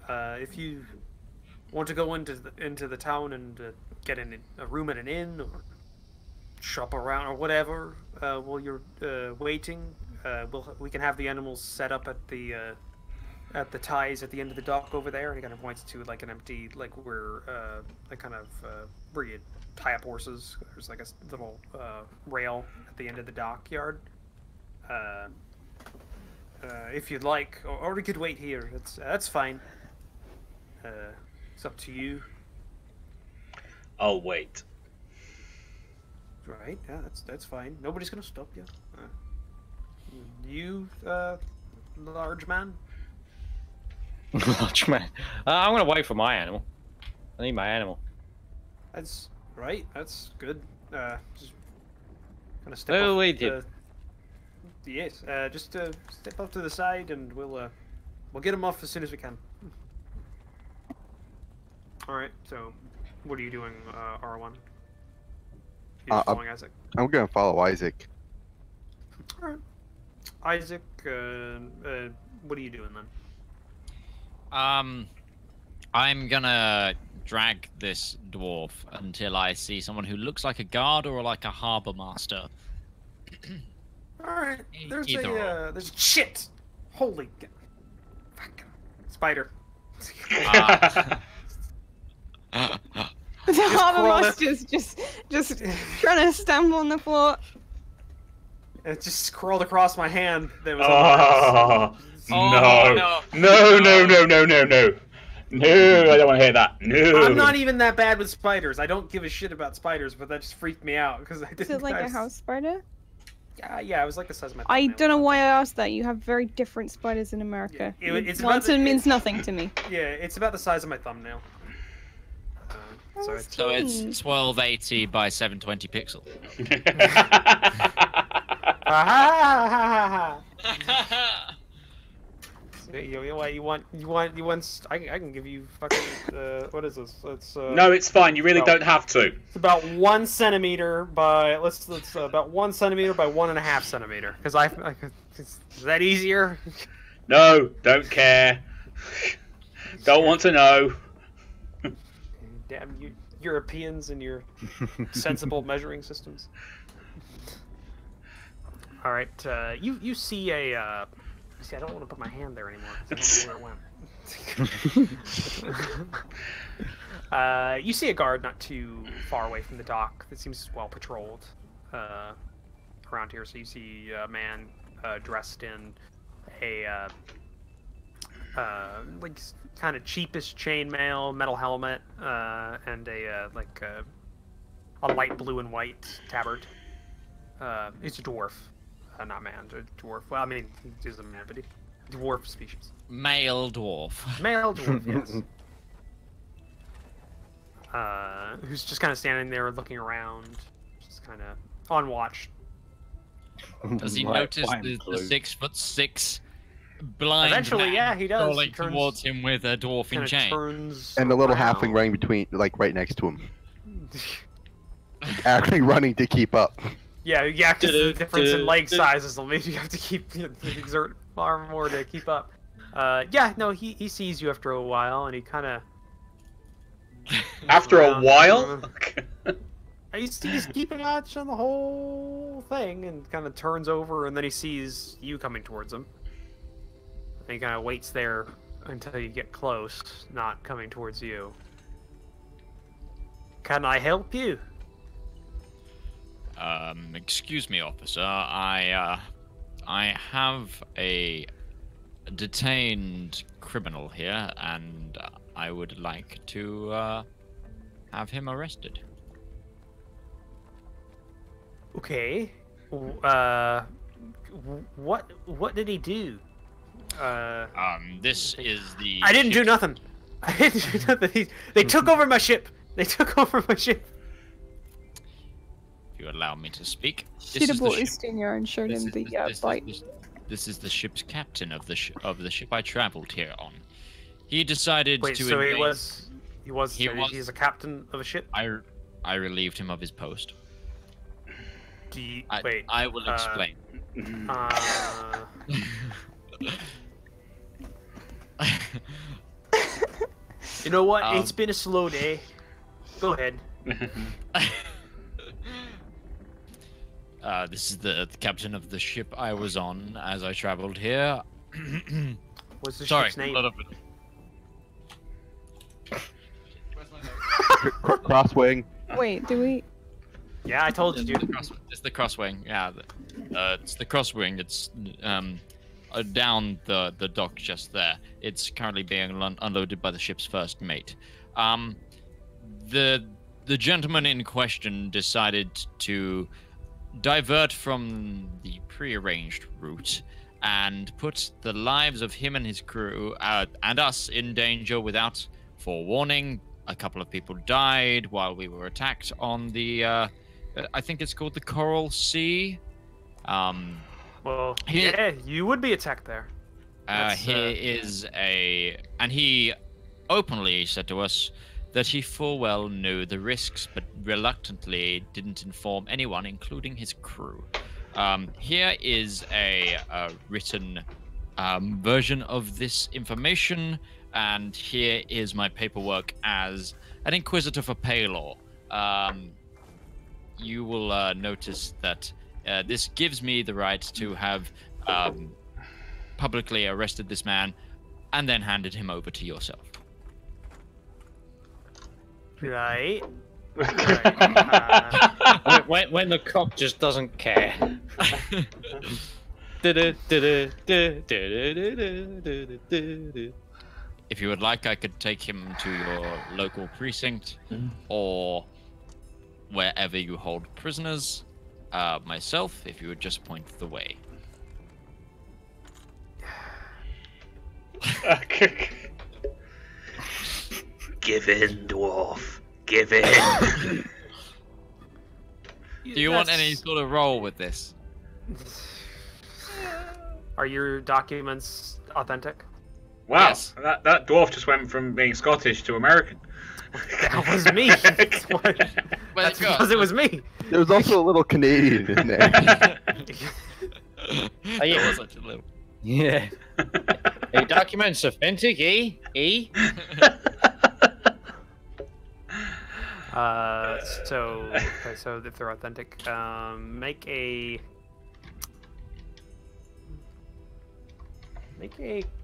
If you want to go into the town and get in a room at an inn or shop around or whatever while you're waiting, we can have the animals set up at the ties at the end of the dock over there." And he kind of points to like an empty, like where like kind of where you tie up horses. There's like a little rail at the end of the dockyard. If you'd like, or we could wait here. That's fine. It's up to you. I'll wait. Right? Yeah, that's fine. Nobody's gonna stop you. You, large man. Large man. I'm gonna wait for my animal. I need my animal. That's right. That's good. Just kind of step Oh, off. wait, yeah. Yes. Just step up to the side, and we'll get him off as soon as we can. All right. So, what are you doing, R1? You're just following Isaac. I'm gonna follow Isaac. All right. Isaac, what are you doing then? I'm gonna drag this dwarf until I see someone who looks like a guard or like a harbor master. All right. There's Either there's shit. Holy. Fuck. Spider. The harbor crawl master's just trying to stumble on the floor. It just crawled across my hand. That was No, I don't want to hear that. No. I'm not even that bad with spiders. I don't give a shit about spiders, but that just freaked me out because I didn't. Is it like a house spider? Yeah, it was like the size of my. I thumbnail. don't know why I asked that. You have very different spiders in America. Yeah, it's about Once the- it means nothing to me. Yeah, it's about the size of my thumbnail. So it's So it's 1280 by 720 pixel. You want? I can give you fucking. What is this? It's. No, it's fine. You really don't have to. It's about 1 centimeter by let's about 1 centimeter by 1.5 centimeter. Because is that easier? No, don't care. Don't want to know. Damn you Europeans and your sensible measuring systems. All right, you see a. See, I don't want to put my hand there anymore. 'Cause I don't know where it went. You see a guard not too far away from the dock that seems well patrolled around here. So you see a man dressed in a like kind of cheapest chainmail, metal helmet, and a light blue and white tabard. It's a dwarf. Not man, a dwarf. Well, I mean, he's a man, but dwarf species. Male dwarf. Male dwarf, yes. Who's just kind of standing there looking around, just kind of on watch. Does he Right, notice fine, the Blue. 6'6" blind Eventually, man yeah, he does. crawling He turns, towards him with a dwarf in kinda chain? turns And the little around. halfling running between, like right next to him, actually running to keep up. Yeah, because the difference in leg sizes will make you have to exert far more to keep up. Yeah, no, he sees you after a while, and he kind of. After a while? He's keeping watch on the whole thing, and kind of turns over, and then he sees you coming towards him. And he kind of waits there until you get close, not coming towards you. Can I help you? Excuse me, officer. I have a detained criminal here, and I would like to have him arrested. Okay. What did he do? This is the. I didn't do ship's- nothing. I didn't do nothing. They took over my ship. They took over my ship. If you allow me to speak. Should This have is the brought ship- Ustinia and showed this him is- the this- this- bite. This is the ship's captain of the ship I traveled here on. He decided Wait, to. so invade- he's a captain of a ship? I relieved him of his post. Do you, I, I will explain. You know what? It's been a slow day. Go ahead. This is the captain of the ship I was on as I traveled here. What's the Sorry, ship's name? Crosswing. Wait, do we? Yeah, I told you. It's the crosswing. Yeah, it's the crosswing. It's down the dock just there. It's currently being unloaded by the ship's first mate. The gentleman in question decided to divert from the prearranged route and put the lives of him and his crew and us in danger without forewarning. A couple of people died while we were attacked on the I think it's called the Coral Sea. Well, Here- yeah, you would be attacked there. That's, and he openly said to us that he full well knew the risks, but reluctantly didn't inform anyone, including his crew. Here is a written version of this information, and here is my paperwork as an inquisitor for Paylor. You will notice that this gives me the right to have publicly arrested this man and then handed him over to yourself. Right. When the cop just doesn't care. If you would like, I could take him to your local precinct or wherever you hold prisoners. Myself, if you would just point the way. Give in, dwarf. Give in. Do you want any sort of role with this? Are your documents authentic? Wow, Yes. that dwarf just went from being Scottish to American. That was me. That's because it was me. There was also a little Canadian in there. Oh, yeah. That was such a little. Yeah. Hey, documents authentic, eh? Eh? So if they're authentic, make a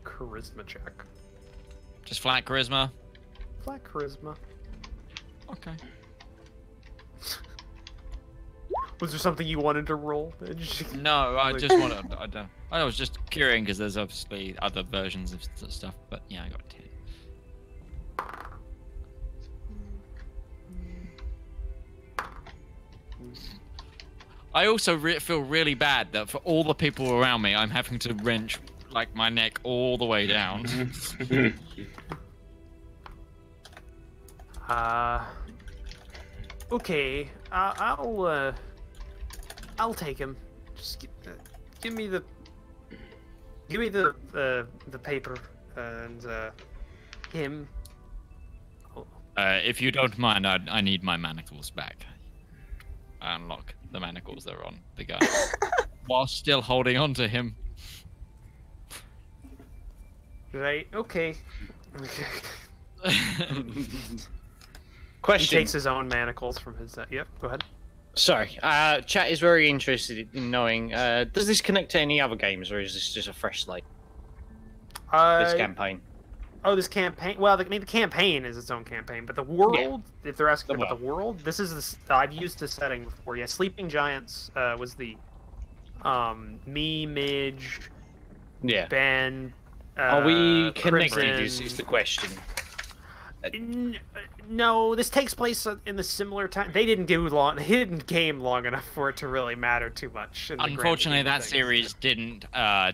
charisma check. Just flat charisma. Flat charisma. Okay. Was there something you wanted to roll? No, I Like- just want to. I was just curious because there's obviously other versions of stuff, but yeah, I got 10. I also feel really bad that for all the people around me, I'm having to wrench like my neck all the way down. Okay. I'll take him. Just give me the paper and him. If you don't mind, I need my manacles back. I unlock the manacles that are on the guy while still holding on to him. Right. Okay. Question. He takes his own manacles from his. Yep. Go ahead. Sorry. Chat is very interested in knowing. Does this connect to any other games, or is this just a fresh slate? This campaign. Oh, this campaign. Well, the campaign is its own campaign, but the world. If they're asking about the world, this is I've used this setting before. Yeah, Sleeping Giants was the me, Midge, Ben. Are we connected? Crimson. Is the question. No, this takes place in the similar time. They didn't game long enough for it to really matter too much. Unfortunately, that series didn't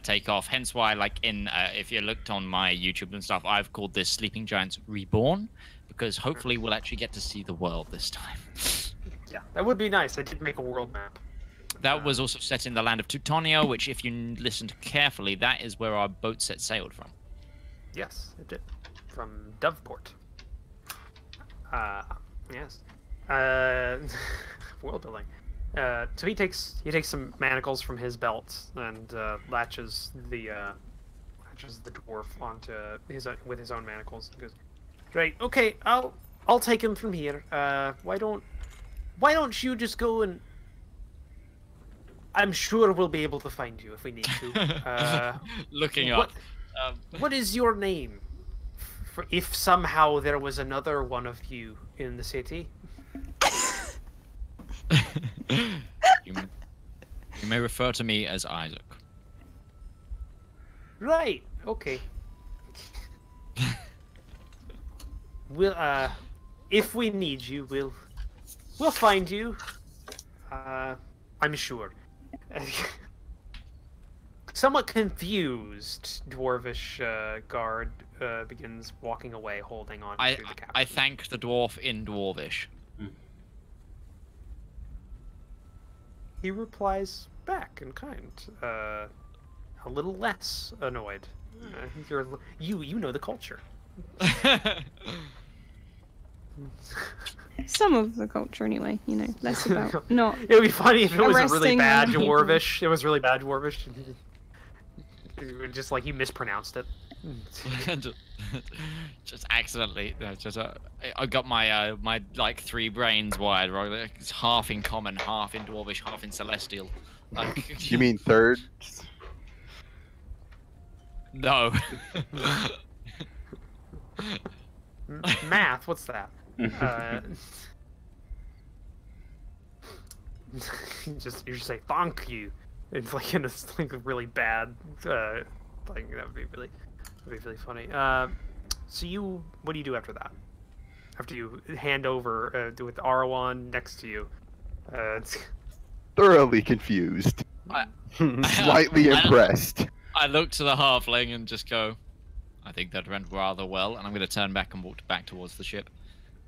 take off. Hence why, like if you looked on my YouTube and stuff, I've called this Sleeping Giants Reborn, because hopefully we'll actually get to see the world this time. Yeah, that would be nice. I did make a world map. That was also set in the land of Teutonia, which, if you listened carefully, that is where our boat set sailed from. Yes, it did. From Doveport. Yes. World building. So he takes some manacles from his belt and latches the dwarf onto with his own manacles. He goes, "Great. Okay, I'll take him from here. Why don't you just go and I'm sure we'll be able to find you if we need to." Looking up. What is your name? If somehow there was another one of you in the city. You may refer to me as Isaac. Right. Okay. We'll if we need you, we'll find you. I'm sure. Somewhat confused, dwarvish guard begins walking away, holding on to the captain. I thank the dwarf in dwarvish. He replies back in kind, a little less annoyed. You know the culture. Some of the culture, anyway. You know, less about not. It would be funny if it was a really arresting bad people. dwarvish. It was really bad dwarvish. Just like you mispronounced it. Just accidentally. I got my my like 3 brains wired. Right, it's half in common, half in dwarvish, half in celestial. Like, You mean third? no. Math. What's that? You just say thank you. It's like in a really bad thing. That would be really funny. So what do you do after that? After you hand over with Arwan next to you, Thoroughly confused. Slightly impressed. I look to the halfling and just go, I think that went rather well, and I'm going to turn back and walk back towards the ship.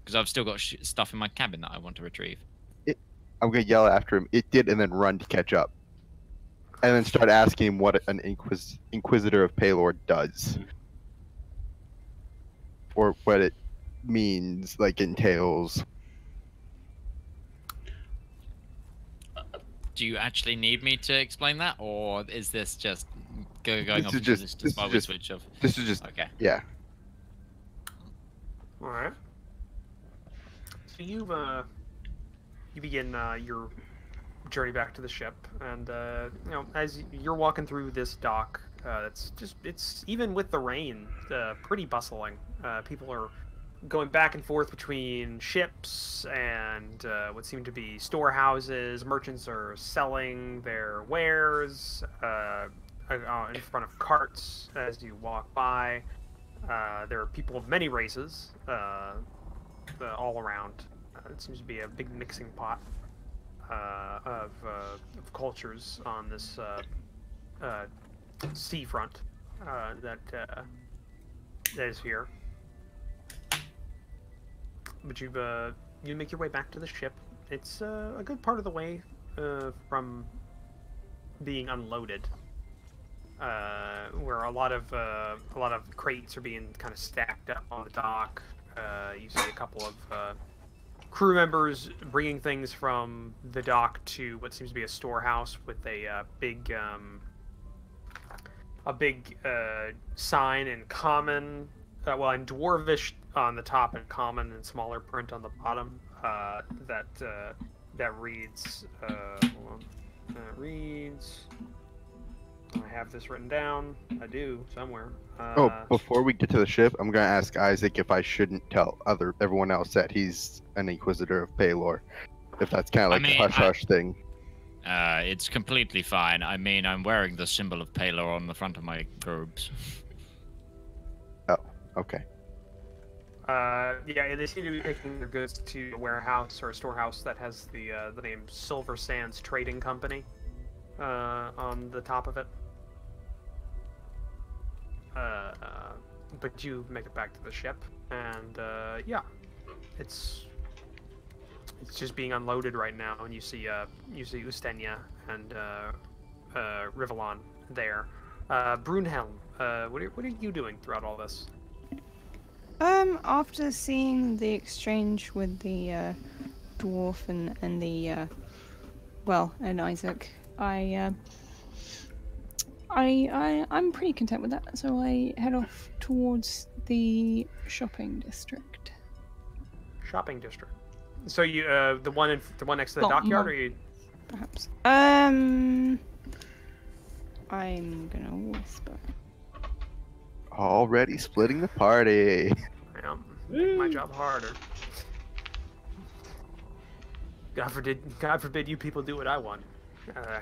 Because I've still got stuff in my cabin that I want to retrieve. I'm going to yell after him. It did, and then run to catch up. And then start asking him what an Inquisitor of Paylor does. Or what it means, like, entails. Do you actually need me to explain that, or is this just going This off is into just- this this is we just- switch of? This is just, Okay. yeah. all right. So you begin your journey back to the ship, and as you're walking through this dock, it's even with the rain, pretty bustling. People are going back and forth between ships and what seem to be storehouses. Merchants are selling their wares in front of carts as you walk by. There are people of many races all around. It seems to be a big mixing pot of cultures on this seafront that is here. But you make your way back to the ship. It's a good part of the way from being unloaded, where a lot of crates are being kind of stacked up on the dock. You see a couple of crew members bringing things from the dock to what seems to be a storehouse with a big sign in common, in Dwarvish on the top and common and smaller print on the bottom, that reads, hold on, reads, I have this written down, I do, somewhere. Before we get to the ship, I'm gonna ask Isaac if I shouldn't tell everyone else that he's an Inquisitor of Paylor. If that's kind of like the hush-hush thing. It's completely fine. I mean, I'm wearing the symbol of Paylor on the front of my robes. Oh, okay. Yeah, they seem to be taking their goods to a warehouse or a storehouse that has the name Silver Sands Trading Company on the top of it. But you make it back to the ship, and yeah, it's just being unloaded right now, and you see Ustenia and Rivallon there. Brunhelm, what are you doing throughout all this? After seeing the exchange with the dwarf and the and Isaac, I'm pretty content with that, so I head off towards the shopping district. Shopping district. So you the one next to the dockyard, or you? Perhaps. I'm gonna whisper. Already splitting the party. Yeah, make my job harder. God forbid you people do what I want. Yeah,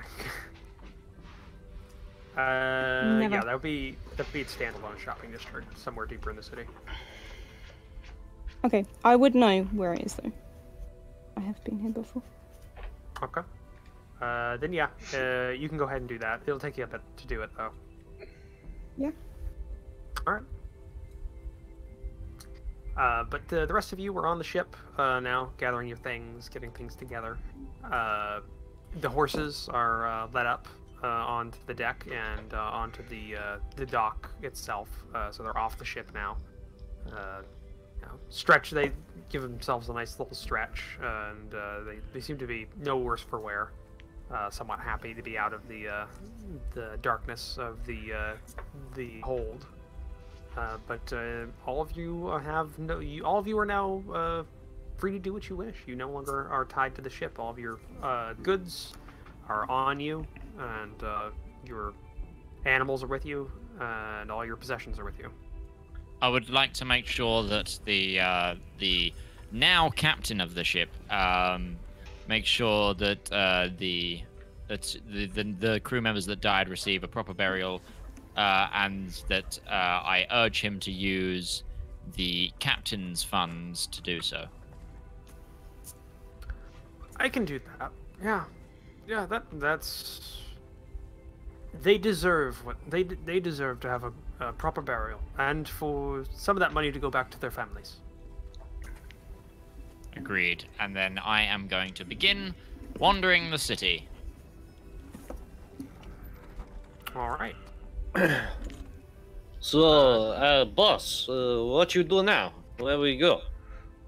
that'd be a standalone shopping district somewhere deeper in the city. Okay, I would know where it is though. I have been here before. Okay. Then yeah, you can go ahead and do that. It'll take you a bit to do it though. Yeah. All right. But the rest of you were on the ship now, gathering your things, getting things together. The horses are led up onto the deck and onto the dock itself, so they're off the ship now. Stretch. They give themselves a nice little stretch, and they seem to be no worse for wear. Somewhat happy to be out of the darkness of the hold. But all of you all of you are now free to do what you wish. You no longer are tied to the ship. All of your goods are on you, and your animals are with you, and all your possessions are with you. I would like to make sure that the now captain of the ship make sure that the crew members that died receive a proper burial, and that I urge him to use the captain's funds to do so. I can do that. Yeah, that's. They deserve what they deserve to have a proper burial, and for some of that money to go back to their families. Agreed. And then I am going to begin wandering the city. All right. So, boss, what you do now? Where we go?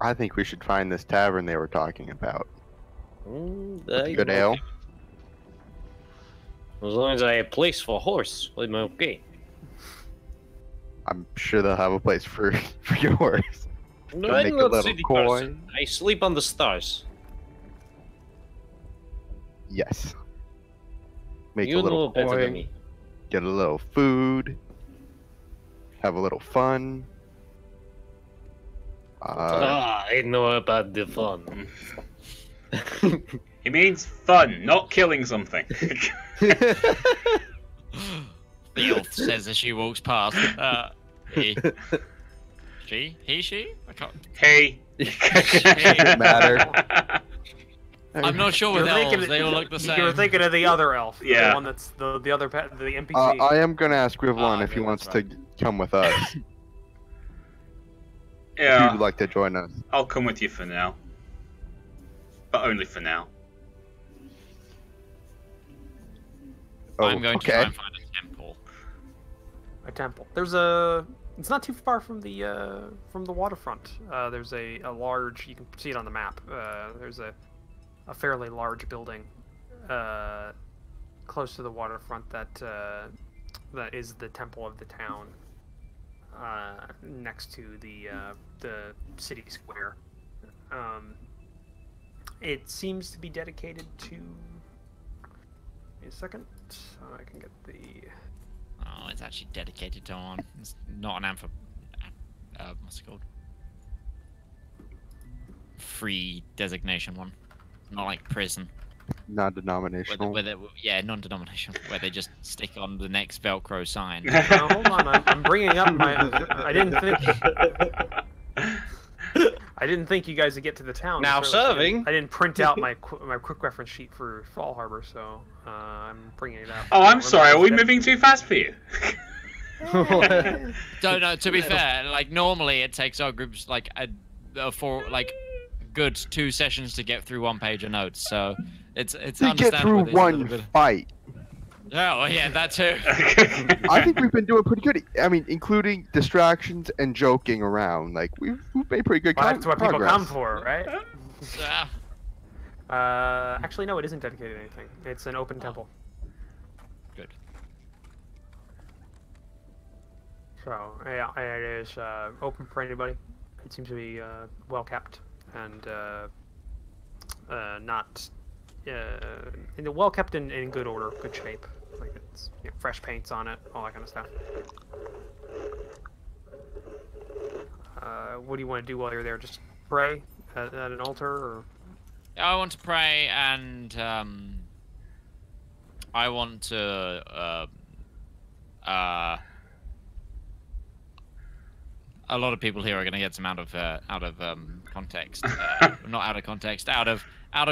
I think we should find this tavern they were talking about. Good ale. As long as I have a place for horse, I'm okay. I'm sure they'll have a place for yours. No, make I'm a not little city coin. person. I sleep on the stars. Yes. Make You a little know better than coin, me. get a little food, have a little fun. I know about the fun. He means fun, not killing something. The elf says as she walks past. He? She? I can't. Hey. Doesn't matter. I'm not sure with elves. They all look the same. You were thinking of the other elf. Yeah. The one that's the other pet, the NPC. I am gonna ask Rivallon if he yeah, wants that's to come with us. If Yeah, he would like to join us. I'll come with you for now. But only for now. I'm going to okay. try and find a temple. A temple. There's a. It's not too far from the waterfront. There's a large. You can see it on the map. There's a fairly large building close to the waterfront that is the temple of the town. Next to the city square. It seems to be dedicated to. Wait a second, so I can get the. Oh, it's actually dedicated to one. It's not an anthem. What's it called? Free designation one. Not like prison. Non-denominational. Yeah, non-denominational. Where they just stick on the next Velcro sign. Now, hold on, I'm bringing up my. I didn't think you guys would get to the town. Now serving. I didn't print out my quick reference sheet for Fall Harbor, so I'm bringing it up. Oh, I'm sorry. Are we moving too fast for you? No, to be fair, like normally it takes our groups like good 2 sessions to get through 1 page of notes. So it's To get through one fight. Oh yeah, that too. I think we've been doing pretty good. I mean, including distractions and joking around. Like we've made pretty good Well, that's what people progress. come for, right? Yeah. Actually, no, it isn't dedicated to anything. It's an open temple. Good. So yeah, it is open for anybody. It seems to be well kept and not well kept in good order, good shape. Like it's fresh paints on it, all that kind of stuff. What do you want to do while you're there? Just pray at an altar, or? I want to pray, and I want to. A lot of people here are going to get some out of context, not out of context, out of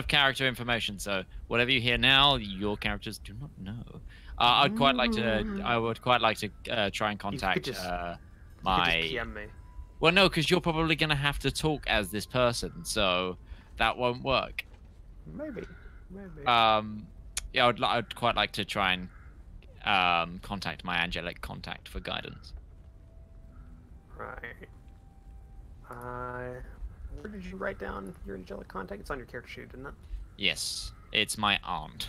character information. So whatever you hear now, your characters do not know. I would quite like to try and contact You could just my. PM me. Well, no, because you're probably going to have to talk as this person, so that won't work. Maybe. Yeah, I'd quite like to try and contact my angelic contact for guidance. Right. Where did you write down your angelic contact? It's on your character sheet, isn't it? Yes, it's my aunt.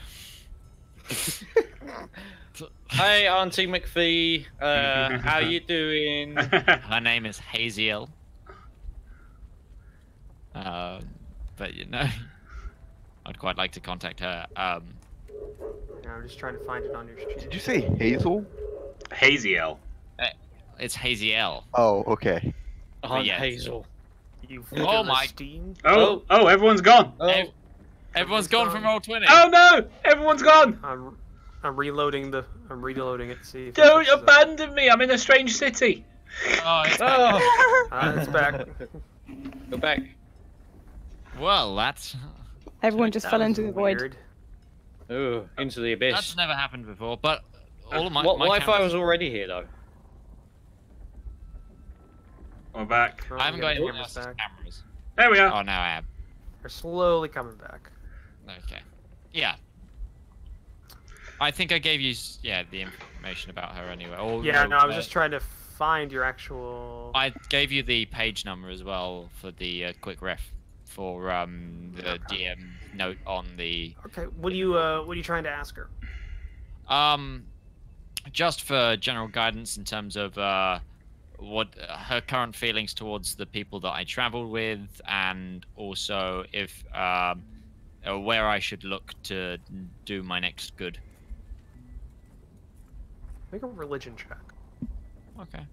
Hey, Auntie McPhee. How you doing? Her name is Haziel. But you know, I'd quite like to contact her. Yeah, I'm just trying to find it on your sheet. Did you say Hazel? Haziel. It's Haziel. Oh, okay. Aunt yes. Hazel. You Oh my- Philistine. Oh, everyone's gone. Oh, Everyone's gone from Roll20. Oh no, everyone's gone. I'm reloading it. To see. If Don't it's, abandon me. I'm in a strange city. Oh, it's oh. it's back. Go back. Well, that's Everyone just That fell was into the void. weird. Ooh, into the abyss. that's never happened before. But all of my Wi-Fi cameras- was already here though. We're back. Oh, I haven't got getting any cameras more back. cameras. There we are. Oh, now I am. They're slowly coming back. Okay. Yeah. I think I gave you the information about her anyway. Or, Yeah, no, I was just trying to find your actual. I gave you the page number as well for the quick ref for the DM note on the. Okay, what are you trying to ask her? Just for general guidance in terms of what her current feelings towards the people that I traveled with, and also if where I should look to do my next good. Make a religion check. Okay.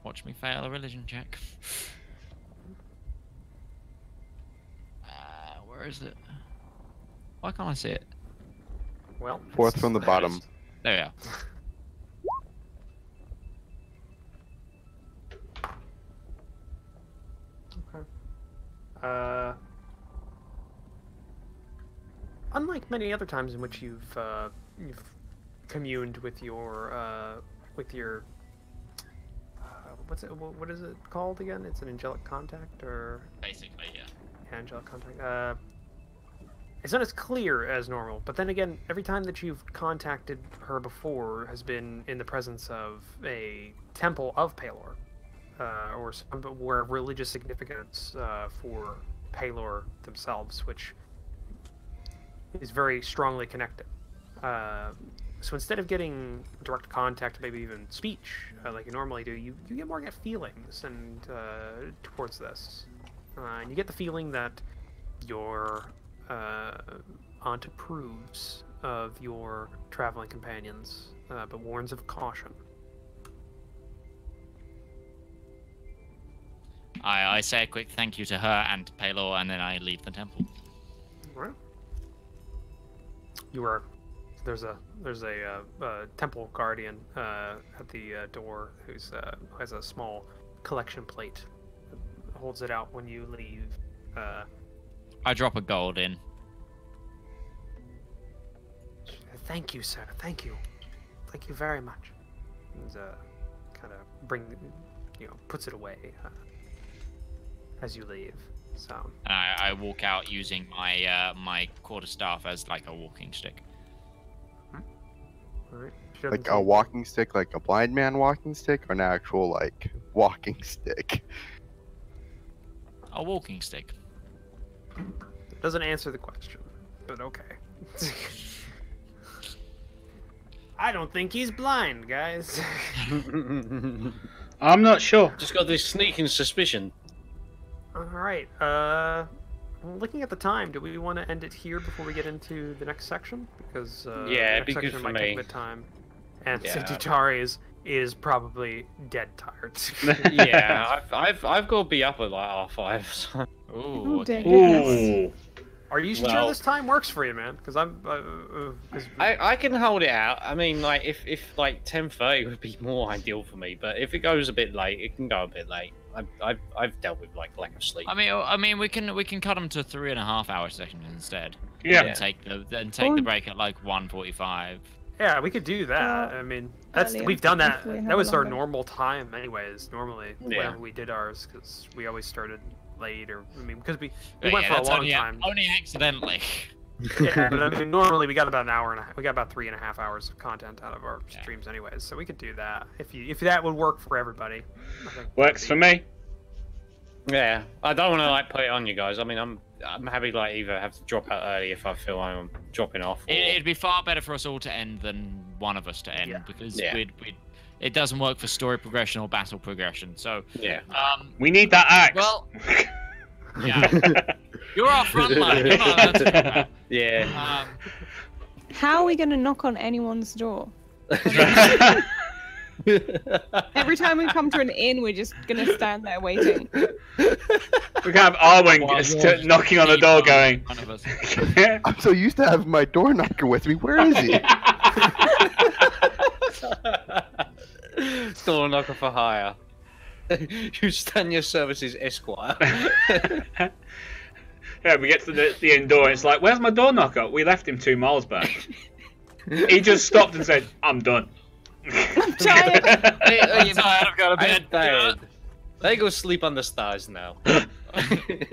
Watch me fail a religion check. Where is it? Why can't I see it? Well, Fourth from the bottom. There we are. Okay. Unlike many other times in which you've communed with your what is it called again? It's an angelic contact, or Basically, yeah. angelic contact. it's not as clear as normal. But then again, every time that you've contacted her before has been in the presence of a temple of Palor, or somewhere of religious significance for Palor themselves, which is very strongly connected. So instead of getting direct contact, maybe even speech, like you normally do, you get more get feelings and towards this. And you get the feeling that your aunt approves of your traveling companions, but warns of caution. I say a quick thank you to her and to Palor, and then I leave the temple. Right. You are. There's a temple guardian at the door who has a small collection plate. Holds it out when you leave. I drop a gold in. Thank you, sir. Thank you. Thank you very much. And kind of puts it away as you leave. So. I walk out using my my quarterstaff as like a walking stick. All right. Like a walking stick, like a blind man walking stick, or an actual like walking stick? A walking stick. Doesn't answer the question, but okay. I don't think he's blind, guys. I'm not sure. Just got this sneaking suspicion. All right. Looking at the time, do we want to end it here before we get into the next section? Because yeah, it'd the be next good section for might take a me. bit of time, and Yeah. Sintutari is probably dead tired. Yeah, I've got to be up at like 5:30. So. Ooh, dear okay. goodness. Ooh. Are you sure Well- this time works for you, man? Because I can hold it out. I mean, like if like 10:30 would be more ideal for me, but if it goes a bit late, it can go a bit late. I've dealt with like lack of sleep. I mean, we can cut them to 3.5 hour sessions instead. Yeah. And take the break at like 1:45. yeah, we could do that. Well, I mean, earlier, we've done that. if we have That was our longer. normal time, anyways. Normally, Yeah. whenever we did ours, because we always started late, or I mean, because we But went yeah, for a that's long only, time. only accidentally. Yeah, but I mean, normally we got about an hour and we got about 3.5 hours of content out of our Yeah. streams, anyways. So we could do that if that would work for everybody. I think Works for me. Yeah, I don't want to like put it on you guys. I mean, I'm happy to like either have to drop out early if I feel I'm dropping off. Or... It'd be far better for us all to end than one of us to end, Yeah. because Yeah. it doesn't work for story progression or battle progression. So, Yeah. We need that axe. well, yeah, you're our front line. You're not allowed to do that. Yeah. How are we going to knock on anyone's door? Every time we come to an inn, we're just going to stand there waiting. We can have Arwen Well, just knocking on the door going. One of us. I'm so used to having my door knocker with me. Where is he? Door knocker for hire. You stand your services, Esquire. Yeah, we get to the inn door and it's like, where's my door knocker? We left him 2 miles back. He just stopped and said, I'm done. I'm tired. I'm tired. I've got to I'm bed. tired. They go sleep under stars now.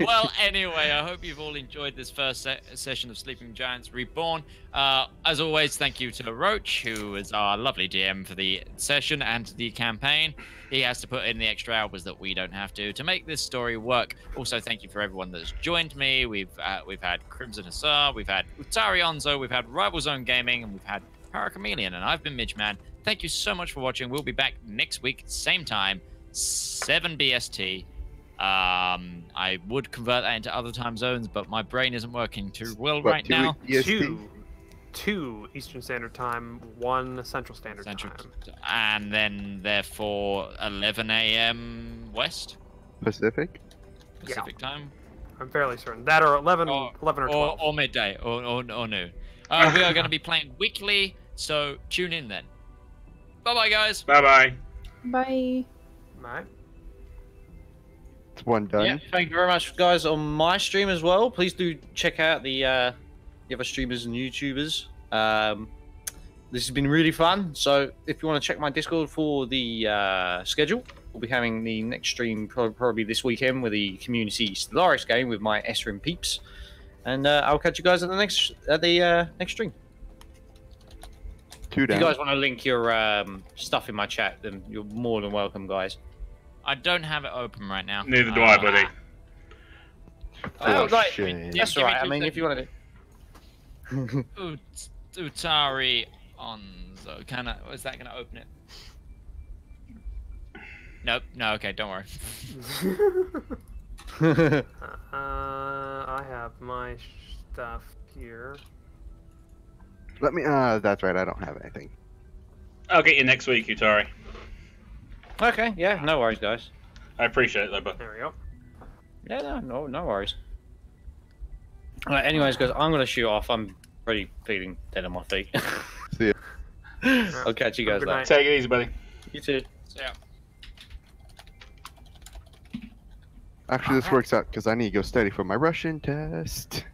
Well, anyway, I hope you've all enjoyed this first session of Sleeping Giants Reborn. As always, thank you to Roach, who is our lovely DM for the session and the campaign. He has to put in the extra hours that we don't have to make this story work. Also, thank you for everyone that's joined me. We've had Crimson Hussar, we've had Utari Onzo, we've had Rival Zone Gaming, and we've had Parachameleon, and I've been Midgeman. Thank you so much for watching. We'll be back next week, same time, 7 BST. I would convert that into other time zones, but my brain isn't working too well What, right 2 now. EST? 2 Eastern Standard Time, 1 Central Standard Central, Time. and then therefore 11 a.m. West Pacific? Pacific time, I'm fairly certain. That or 11 or 12. or midday or noon. We are going to be playing weekly, so tune in then. Bye bye, guys. Bye bye. Bye. Right. It's one done. Yeah, thank you very much, guys, on my stream as well. Please do check out the other streamers and YouTubers. This has been really fun. So if you want to check my Discord for the schedule, we'll be having the next stream probably this weekend with the Community Stellaris game with my Esrin peeps. And I'll catch you guys at the next stream. Two If down. you guys want to link your stuff in my chat, then you're more than welcome, guys. I don't have it open right now. Neither do I, buddy. Oh, right. shit. That's Give me alright. I 2 mean, if you want to. Utari Onzo. Is that gonna open it? Nope. No. Okay. Don't worry. I have my stuff here. Let me. That's right. I don't have anything. I'll get you next week, Utari. Okay. Yeah. No worries, guys. I appreciate it, though, but There we go. Yeah. No worries. Alright. Anyways, guys, I'm gonna shoot off. I'm pretty feeling dead on my feet. See ya. I'll catch you guys Good later. night. take it easy, buddy. You too. Yeah. Actually, this works out because I need to go study for my Russian test.